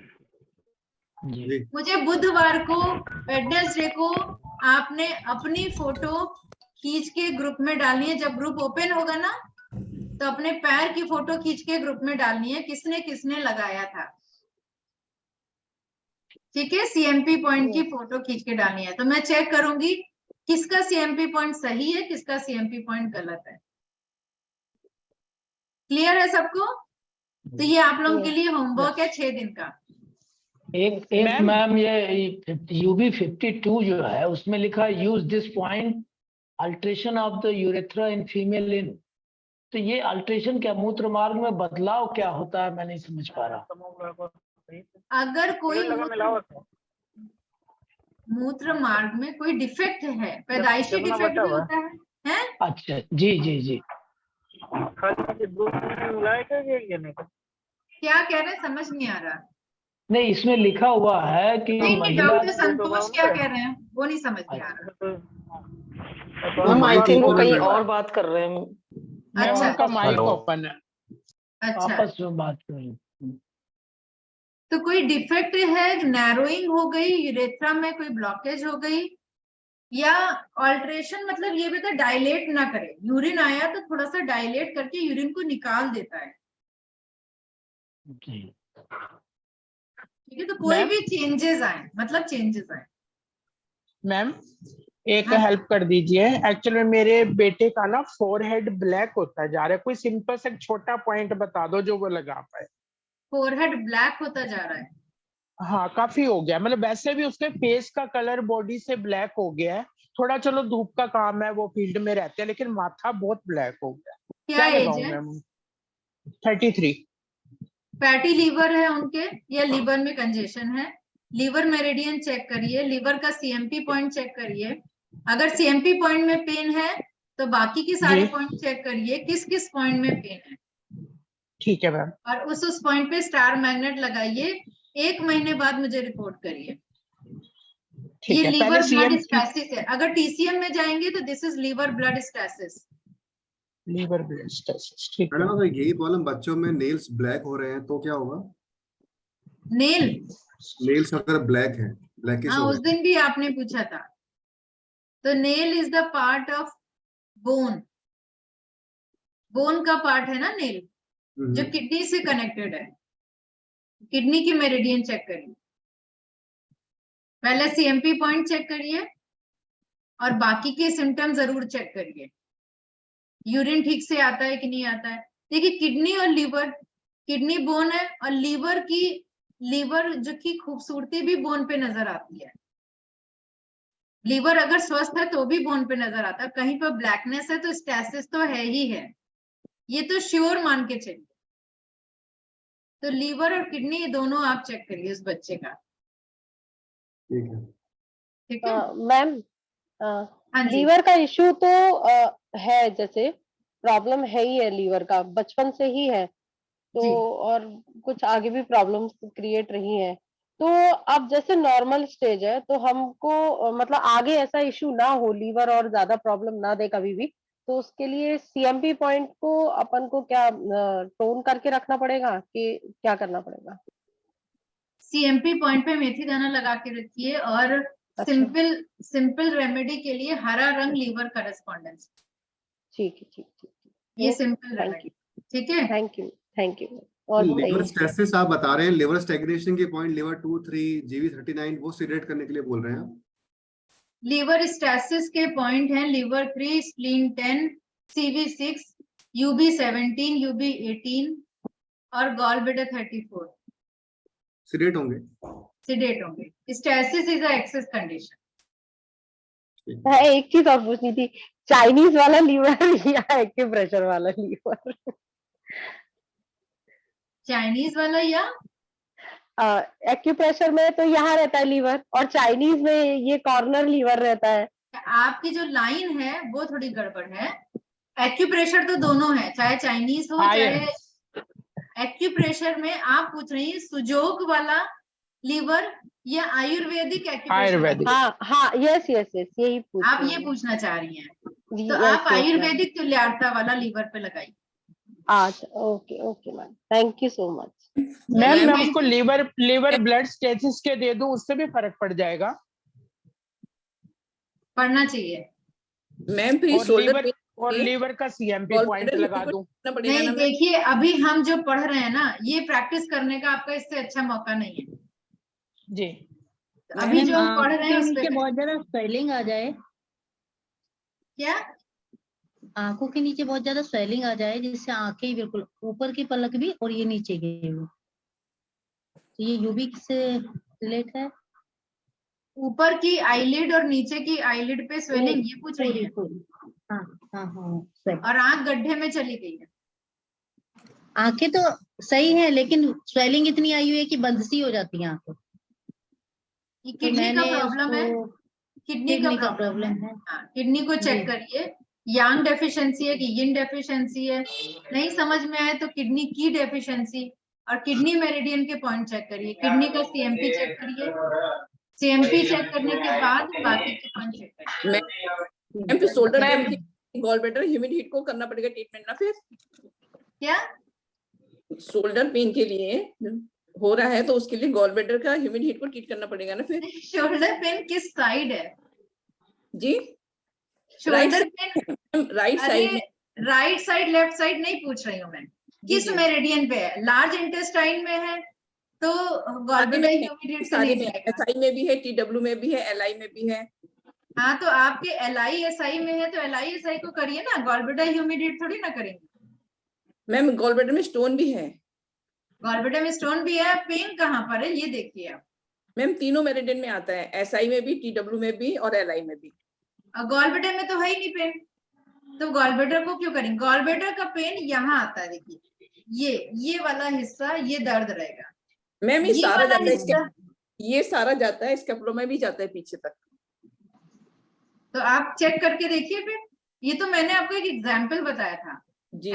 A: मुझे बुधवार को, वेडनेसडे को आपने अपनी फोटो खींच के ग्रुप में डालनी है। जब ग्रुप ओपन होगा ना, तो अपने पैर की फोटो खींच के ग्रुप में डालनी है, किसने किसने लगाया था, ठीक है। सीएमपी पॉइंट की फोटो खींच के डालनी है, तो मैं चेक करूंगी किसका सीएमपी पॉइंट सही है, किसका सीएमपी पॉइंट गलत है। क्लियर है सबको? तो ये आप लोगों के लिए होमवर्क है 6 दिन का।
I: एक मैम, ये यूबी 52 जो है उसमें लिखा use this point alteration of the urethra in female इन, तो ये अल्ट्रेशन क्या मूत्र मार्ग में बदलाव क्या होता है, मैं नहीं समझ पा रहा।
A: अगर कोई मूत्र मार्ग में कोई डिफेक्ट है, पैदाइशी डिफेक्ट भी होता है?
I: अच्छा, जी जी जी।
A: क्या कह रहे हैं, समझ नहीं आ रहा।
I: नहीं, इसमें लिखा हुआ है कि
A: नहीं, डॉक्टर संतोष क्या कह रहे हैं वो नहीं समझ में आ रहा।
N: मैम आई थिंक वो कहीं और बात कर रहे हैं।
A: अच्छा,
G: उनका माइक ओपन है।
A: अच्छा,
I: आपस में बात करें।
A: तो कोई डिफेक्ट है, नैरोइंग हो गई, यूरेथ्रा में कोई ब्लॉकेज हो गई, या ऑल्ट्रेशन मतलब ये भी तो डायलेट ना करे, यूरिन आया तो थोड़ा सा डायलेट करके यूरिन को निकाल देता है, ठीक है। तो कोई भी चेंजेस आए, मतलब चेंजेस आए।
G: मैम एक हेल्प कर दीजिए, एक्चुअली मेरे बेटे का ना फोरहेड ब्लैक होता जा रहा है, कोई सिंपल सा छोटा पॉइंट बता दो जो वो लगा पाए।
A: फोरहेड ब्लैक होता जा रहा है?
G: हाँ, काफी हो गया, मतलब वैसे भी उसके फेस का कलर बॉडी से ब्लैक हो गया है थोड़ा, चलो धूप का काम है, वो फील्ड में रहते हैं, लेकिन माथा बहुत ब्लैक हो गया।
A: क्या एज है?
G: 33।
A: फैटी लीवर है उनके, या लीवर में कंजेशन है? लीवर मेरिडियन चेक करिए, लीवर का सीएमपी पॉइंट चेक करिए। अगर सीएमपी पॉइंट में पेन है तो बाकी के सारे पॉइंट चेक करिए किस किस पॉइंट में पेन है,
G: ठीक है मैम।
A: और उस पॉइंट पे स्टार मैग्नेट लगाइए। 1 महीने बाद मुझे रिपोर्ट करिए। ये लीवर ब्लड स्टैसिस है, अगर टीसीएम में जाएंगे तो this is liver blood stasis.
G: Liver blood stasis, ठीक है।
E: मैडम अगर यही प्रॉब्लम बच्चों में नेल्स ब्लैक हो रहे हैं तो क्या होगा? नेल्स अगर ब्लैक है, ब्लैकिश
A: हाँ,
E: हो
A: उस
E: गए।
A: दिन भी आपने पूछा था। तो nail is the part of bone, bone का पार्ट है ना नेल, जो किडनी से कनेक्टेड है। किडनी की मेरिडियन चेक करिए, पहले सीएमपी पॉइंट चेक करिए और बाकी के सिम्टम जरूर चेक करिए। यूरिन ठीक से आता है कि नहीं आता है। देखिए किडनी और लीवर, किडनी बोन है और लीवर जो की खूबसूरती भी बोन पे नजर आती है। लीवर अगर स्वस्थ है तो भी बोन पे नजर आता है, कहीं पर ब्लैकनेस है तो स्टैसिस तो है ही है, ये तो श्योर मान के चलिए। तो लीवर और किडनी दोनों आप चेक करिए उस बच्चे का, ठीक है
H: मैम। लीवर का इशू तो है, जैसे प्रॉब्लम है ही है, लीवर का बचपन से ही है, तो और कुछ आगे भी प्रॉब्लम्स क्रिएट रही है। तो अब जैसे नॉर्मल स्टेज है तो हमको मतलब आगे ऐसा इशू ना हो, लीवर और ज्यादा प्रॉब्लम ना दे कभी भी, तो उसके लिए सीएमपी पॉइंट को अपन को क्या टोन करके रखना पड़ेगा कि क्या करना पड़ेगा?
A: सीएमपी पॉइंट पे मेथी दाना लगा के रखिए और सिंपल रेमेडी के लिए हरा रंग लीवर करस्पॉन्डेंस।
H: ठीक है, ठीक।
A: ये सिंपल रेमेडी, ठीक है।
H: Thank you. और
E: लिवर स्टेसिस आप बता रहे हैं, लिवर स्टैग्नेशन के पॉइंट लिवर 2, 3, GV39 वो सिलेक्ट करने के लिए बोल रहे हैं आप?
A: लिवर स्टेसिस के पॉइंट हैं liver 3, spleen 10, CV6, UB17, UB18 और गॉल ब्लैडर 34
E: सिलेक्ट होंगे।
A: Stasis is a excess condition.
H: एक चीज और पूछनी थी, चाइनीज वाला लीवर या एक्यूप्रेशर वाला लीवर?
A: चाइनीज वाला या
H: एक्यूप्रेशर में तो यहाँ रहता है लीवर, और चाइनीज में ये कॉर्नर लीवर रहता है।
A: आपकी जो लाइन है वो थोड़ी गड़बड़ है। एक्यूप्रेशर तो दोनों है, चाहे चाइनीज हो चाहे एक्यूप्रेशर में आप पूछ रही हैं सुजोग वाला लीवर या आयुर्वेदिक एक्यूप्रेशर?
H: हाँ, यस यही
A: आप ये पूछना चाह रही हैं, तो आप आयुर्वेदिक तुल्यता वाला लीवर पे लगाइए।
H: अच्छा, okay ma'am, thank you so much.
G: Ma'am मैं उसको लीवर ब्लड स्टेसिस के दे दूं, उससे भी फर्क पड़ जाएगा?
A: पड़ना चाहिए
D: मैम। फिर
G: और लीवर का CMP पॉइंट लगा दूं?
A: नहीं, देखिए अभी हम जो पढ़ रहे हैं ना, ये प्रैक्टिस करने का आपका इससे अच्छा मौका नहीं है
G: जी।
A: अभी जो हम पढ़ रहे हैं
F: नीचे बहुत ज्यादा स्वेलिंग आ जाए,
A: क्या
F: आंखों के नीचे बहुत ज्यादा स्वेलिंग आ जाए, जिससे आंखें बिल्कुल ऊपर की पलक भी और ये नीचे की भी, तो ये यूबी से रिलेट है?
A: ऊपर की आईलिड और नीचे की आईलिड पे स्वेलिंग, ये पूछ रही है?
F: हाँ।
A: और आंख गड्ढे में चली गई है?
F: आंखें तो सही है, लेकिन स्वेलिंग इतनी आई हुई है कि बंद सी हो जाती है आंखें।
A: किडनी का प्रॉब्लम है, किडनी का प्रॉब्लम है। हाँ, किडनी को चेक करिए, यांग डेफिशिएंसी है कि यिन डेफिशिएंसी है। नहीं समझ में आए तो किडनी की डेफिशिएंसी और किडनी मेरिडियन के पॉइंट चेक करिए, किडनी का CMP चेक करिए, CMP चेक करने के बाद बाकी के पॉइंट चेक करिए।
D: फिर शोल्डर पेन की गॉल ब्लैडर ह्यूमिड हीट को करना पड़ेगा ट्रीटमेंट ना? फिर
A: क्या
D: शोल्डर पेन के लिए हो रहा है तो उसके लिए गॉल ब्लैडर का ह्यूमिड हीट को ट्रीट करना पड़ेगा ना? फिर
A: शोल्डर पेन किस साइड है
D: जी?
A: शोल्डर पेन
D: राइट साइड में।
A: राइट साइड लेफ्ट साइड नहीं पूछ रही हूँ मैं, किस मेरिडियन पे है? लार्ज इंटेस्टाइन में है तो गॉल ब्लैडर ह्यूमिड हीट से नहीं जाएगा।
D: SI में भी है, TW में भी है, LI में भी है।
A: हाँ, तो आपके LI SI में है तो LI SI को करिए ना, गॉल ब्लैडर ह्यूमिड हीट थोड़ी ना करेंगे।
D: मैम गॉल ब्लैडर में स्टोन भी है।
A: गॉल ब्लैडर में स्टोन भी है, पेन कहाँ पर है ये देखिए आप।
D: मैम तीनों मेरिडियन में आता है, SI में भी, TW में भी और LI में भी।
A: गॉल ब्लैडर में तो है ही नहीं पेन, तो गॉल ब्लैडर को क्यों करेंगे? गॉल ब्लैडर का पेन यहाँ आता है, देखिए ये वाला हिस्सा, ये दर्द रहेगा।
D: मैम ये सारा जाता है, ये सारा जाता है, स्कैपुला में भी जाता है पीछे तक।
A: तो आप चेक करके देखिए फिर, ये तो मैंने आपको एक एग्जाम्पल बताया था।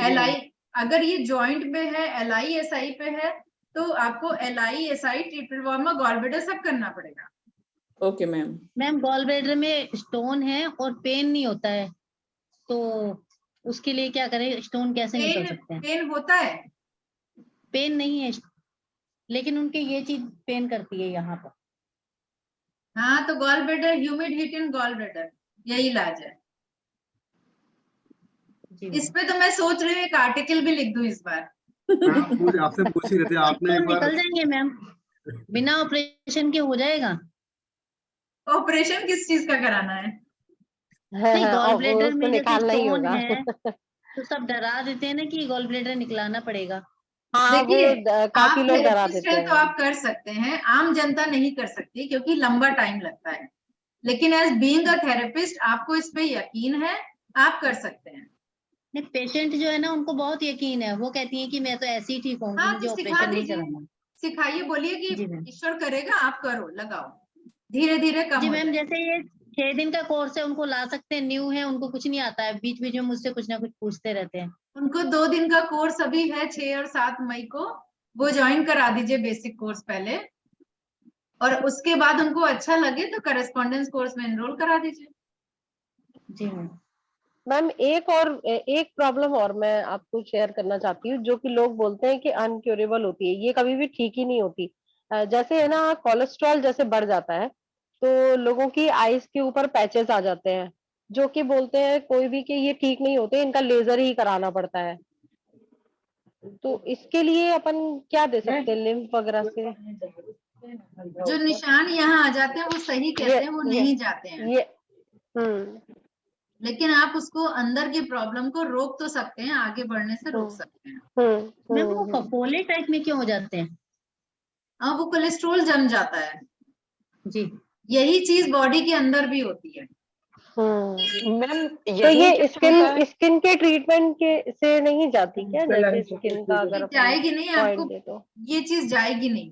A: LI अगर ये जॉइंट में है, LI SI पे है, तो आपको LI SI triple warmer gall bladder सब करना पड़ेगा।
D: Okay ma'am.
F: Ma'am gall bladder में स्टोन है और पेन नहीं होता है, तो उसके लिए क्या करें? स्टोन कैसे निकल सकते हैं?
A: पेन होता है?
F: पेन नहीं है, लेकिन उनके ये चीज पेन करती है यहाँ पर।
A: हाँ, तो gall bladder humid heat in gall bladder, यही इलाज है। इस पे तो मैं सोच रही हूँ एक आर्टिकल भी लिख दूं इस बार।
E: आपसे पूछ ही रहे थे आपने एक बार।
F: निकल जाएंगे मैम, बिना ऑपरेशन के हो जाएगा।
A: ऑपरेशन किस चीज का कराना है?
F: नहीं, गॉल ब्लैडर में जैसे
H: निकालना ही
F: स्टोन
H: होगा।
F: है तो सब डरा देते हैं ना कि गॉल ब्लैडर निकलाना पड़ेगा।
H: हाँ,
A: देखिए,
H: काफी लोग डरा
A: थेरेपिस्ट
H: देते
A: हैं तो
H: हैं।
A: आप कर सकते हैं, आम जनता नहीं कर सकती क्योंकि लंबा टाइम लगता है, लेकिन एज बीइंग अ थेरेपिस्ट आपको इस पे यकीन है, आप कर सकते हैं।
F: पेशेंट जो है ना, उनको बहुत यकीन है, वो कहती है कि मैं तो ऐसे ही ठीक होंगी,
A: हाँ,
F: मुझे
A: तो सिखा
F: ऑपरेशन नहीं
A: दीजिए,
F: कराना।
A: सिखाइए, बोलिए कि ईश्वर करेगा, आप करो, लगाओ, धीरे धीरे कम
F: जी
A: हो
F: मैम,
A: जाएगा।
F: जैसे ये 6 दिन का कोर्स है, उनको ला सकते हैं, न्यू है, उनको कुछ नहीं आता है, बीच बीच में मुझसे कुछ ना कुछ पूछते रहते हैं।
A: उनको 2 दिन का कोर्स अभी है 6 और 7 मई को, वो ज्वाइन करा दीजिए बेसिक कोर्स पहले, और उसके बाद उनको अच्छा लगे तो करस्पॉन्डेंस कोर्स में एनरोल करा दीजिए।
F: जी
H: मैम एक प्रॉब्लम और मैं आपको शेयर करना चाहती हूँ, जो कि लोग बोलते हैं कि अनक्योरेबल होती है, ये कभी भी ठीक ही नहीं होती। जैसे है ना, कोलेस्ट्रॉल जैसे बढ़ जाता है तो लोगों की आईज के ऊपर पैचेस आ जाते हैं, जो कि बोलते हैं कोई भी कि ये ठीक नहीं होते, इनका लेजर ही कराना पड़ता है। तो इसके लिए अपन क्या दे सकते हैं लिम्फ वगैरह से?
A: जो निशान यहाँ आ जाते हैं वो सही कहते हैं, वो नहीं जाते हैं।
H: ये
A: लेकिन आप उसको अंदर की प्रॉब्लम को रोक तो सकते हैं, आगे बढ़ने से रोक सकते हैं।
F: मैम वो फफोले टाइप में क्यों हो जाते हैं?
A: हाँ, वो कोलेस्ट्रॉल जम जाता है
F: जी।
A: यही चीज बॉडी के अंदर भी होती है।
N: मैम
H: तो ये स्किन के ट्रीटमेंट के से नहीं जाती क्या? जैसे स्किन का अगर
A: जाएगी नहीं, आपको
H: तो
A: ये चीज जाएगी नहीं,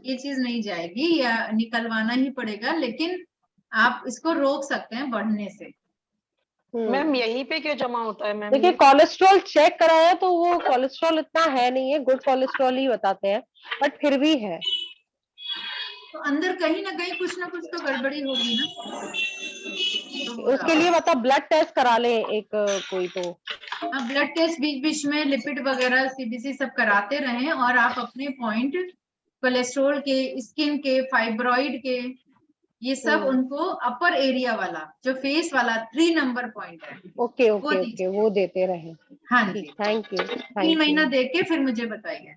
A: ये चीज नहीं जाएगी, या निकलवाना ही पड़ेगा, लेकिन आप इसको रोक सकते हैं बढ़ने से।
N: मैम यहीं पे क्यों जमा होता है मैम?
H: देखिए कोलेस्ट्रॉल चेक कराया तो वो कोलेस्ट्रॉल इतना है नहीं है, गुड कोलेस्ट्रॉल ही बताते हैं, बट फिर भी है।
A: तो अंदर कहीं ना कहीं कुछ ना कुछ तो गड़बड़ी होगी ना।
H: उसके लिए मतलब ब्लड टेस्ट करा ले एक कोई तो।
A: हाँ, ब्लड टेस्ट बीच बीच में, लिपिड वगैरह सीबीसी सब कराते रहें, और आप अपने पॉइंट कोलेस्ट्रॉल के, स्किन के, फाइब्रॉइड के, ये सब उनको अपर एरिया वाला जो फेस वाला 3 नंबर पॉइंट है,
H: ओके ओके ओके, वो देते रहे।
A: हाँ जी,
H: थैंक यू।
A: 3 महीना देख के फिर मुझे बताइए।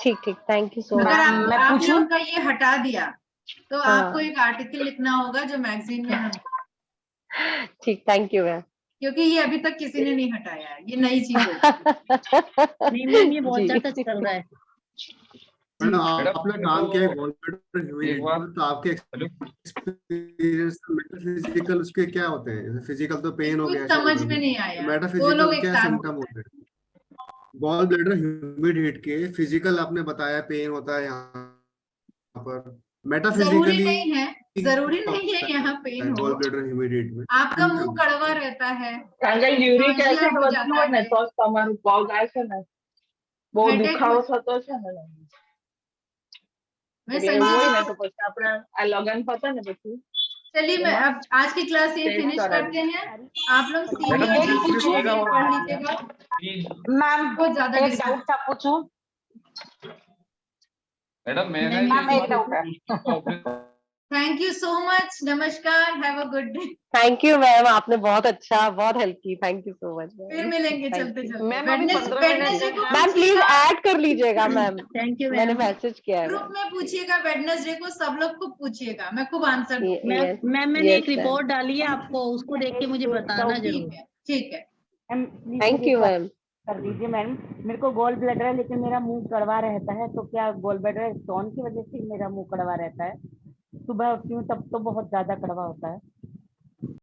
H: ठीक ठीक, थैंक यू सो मच।
A: अगर आपने उनका ये हटा दिया तो आपको एक आर्टिकल लिखना होगा जो मैगजीन में हम।
H: ठीक, थैंक यू मैम।
A: क्योंकि ये अभी तक किसी ने नहीं हटाया है, ये नई चीज है।
F: नहीं मैम, ये बहुत ज्यादा चल रहा है।
E: मैडम आपने काम किया है गॉलब्लैडर ह्यूमिडिटी, तो आपके एक्सपीरियंस मेटाफिजिकल उसके क्या होते हैं? फिजिकल तो पेन हो गया,
A: समझ में नहीं आया।
E: मेटाफिजिकल क्या सिम्टम होते हैं? गॉल ब्लैडर ह्यूमिड हीट के फिजिकल आपने बताया पेन होता है यहाँ पर, मेटाफिजिकली
A: जरूरी नहीं है यहाँ पेन हो।
E: गॉल ब्लैडर ह्यूमिड हीट में
A: आपका मुंह कड़वा रहता है,
B: યુરિક એસિડ
A: हो
B: વધતું
A: जाता
B: હોય ને
A: है,
B: તો જ તમારું પગ આવે છે ને બહુ
A: Headache
B: દુખાવો
A: हो-
B: થતો છે ને
A: मैं
B: એટલે એવું હોય ને
A: संजीव
B: તો પછી આપણે આ લગન પતે ને પછી
A: चलिए मैं अब आज की क्लास ये
B: टेस्ट
A: फिनिश
B: करा
A: करते हैं। आप लोग सीनियर पढ़ लीजिएगा,
N: मैम
A: बहुत ज्यादा
N: एक डाउट था पूछूं?
O: मैडम मेरा
N: मैम एक डाउट है।
A: थैंक यू सो मच, नमस्कार, have a good day.
H: Thank you ma'am, आपने बहुत अच्छा, बहुत हेल्प की, थैंक यू सो मच।
A: फिर मिलेंगे चलते चलते।
N: मैम अभी 15
A: वेडनेसडे को
H: मैम प्लीज ऐड कर लीजिएगा मैम,
F: थैंक यू
H: मैंने
F: मैम।
H: मैसेज किया है।
A: ग्रुप में पूछिएगा, वेडनेसडे को सब लोग को पूछिएगा, मैं खूब आंसर दूंगी।
F: मैम मैंने एक रिपोर्ट डाली है आपको, उसको देख के मुझे बताना जरूर।
A: ठीक है।
H: Thank you ma'am.
P: कर दीजिए मैम। मेरे को गॉल ब्लैडर है लेकिन मेरा मुंह कड़वा रहता है, तो क्या गॉल ब्लैडर स्टोन की वजह से मेरा मुंह कड़वा रहता है? सुबह उठती हूँ तब तो बहुत ज्यादा कड़वा होता है।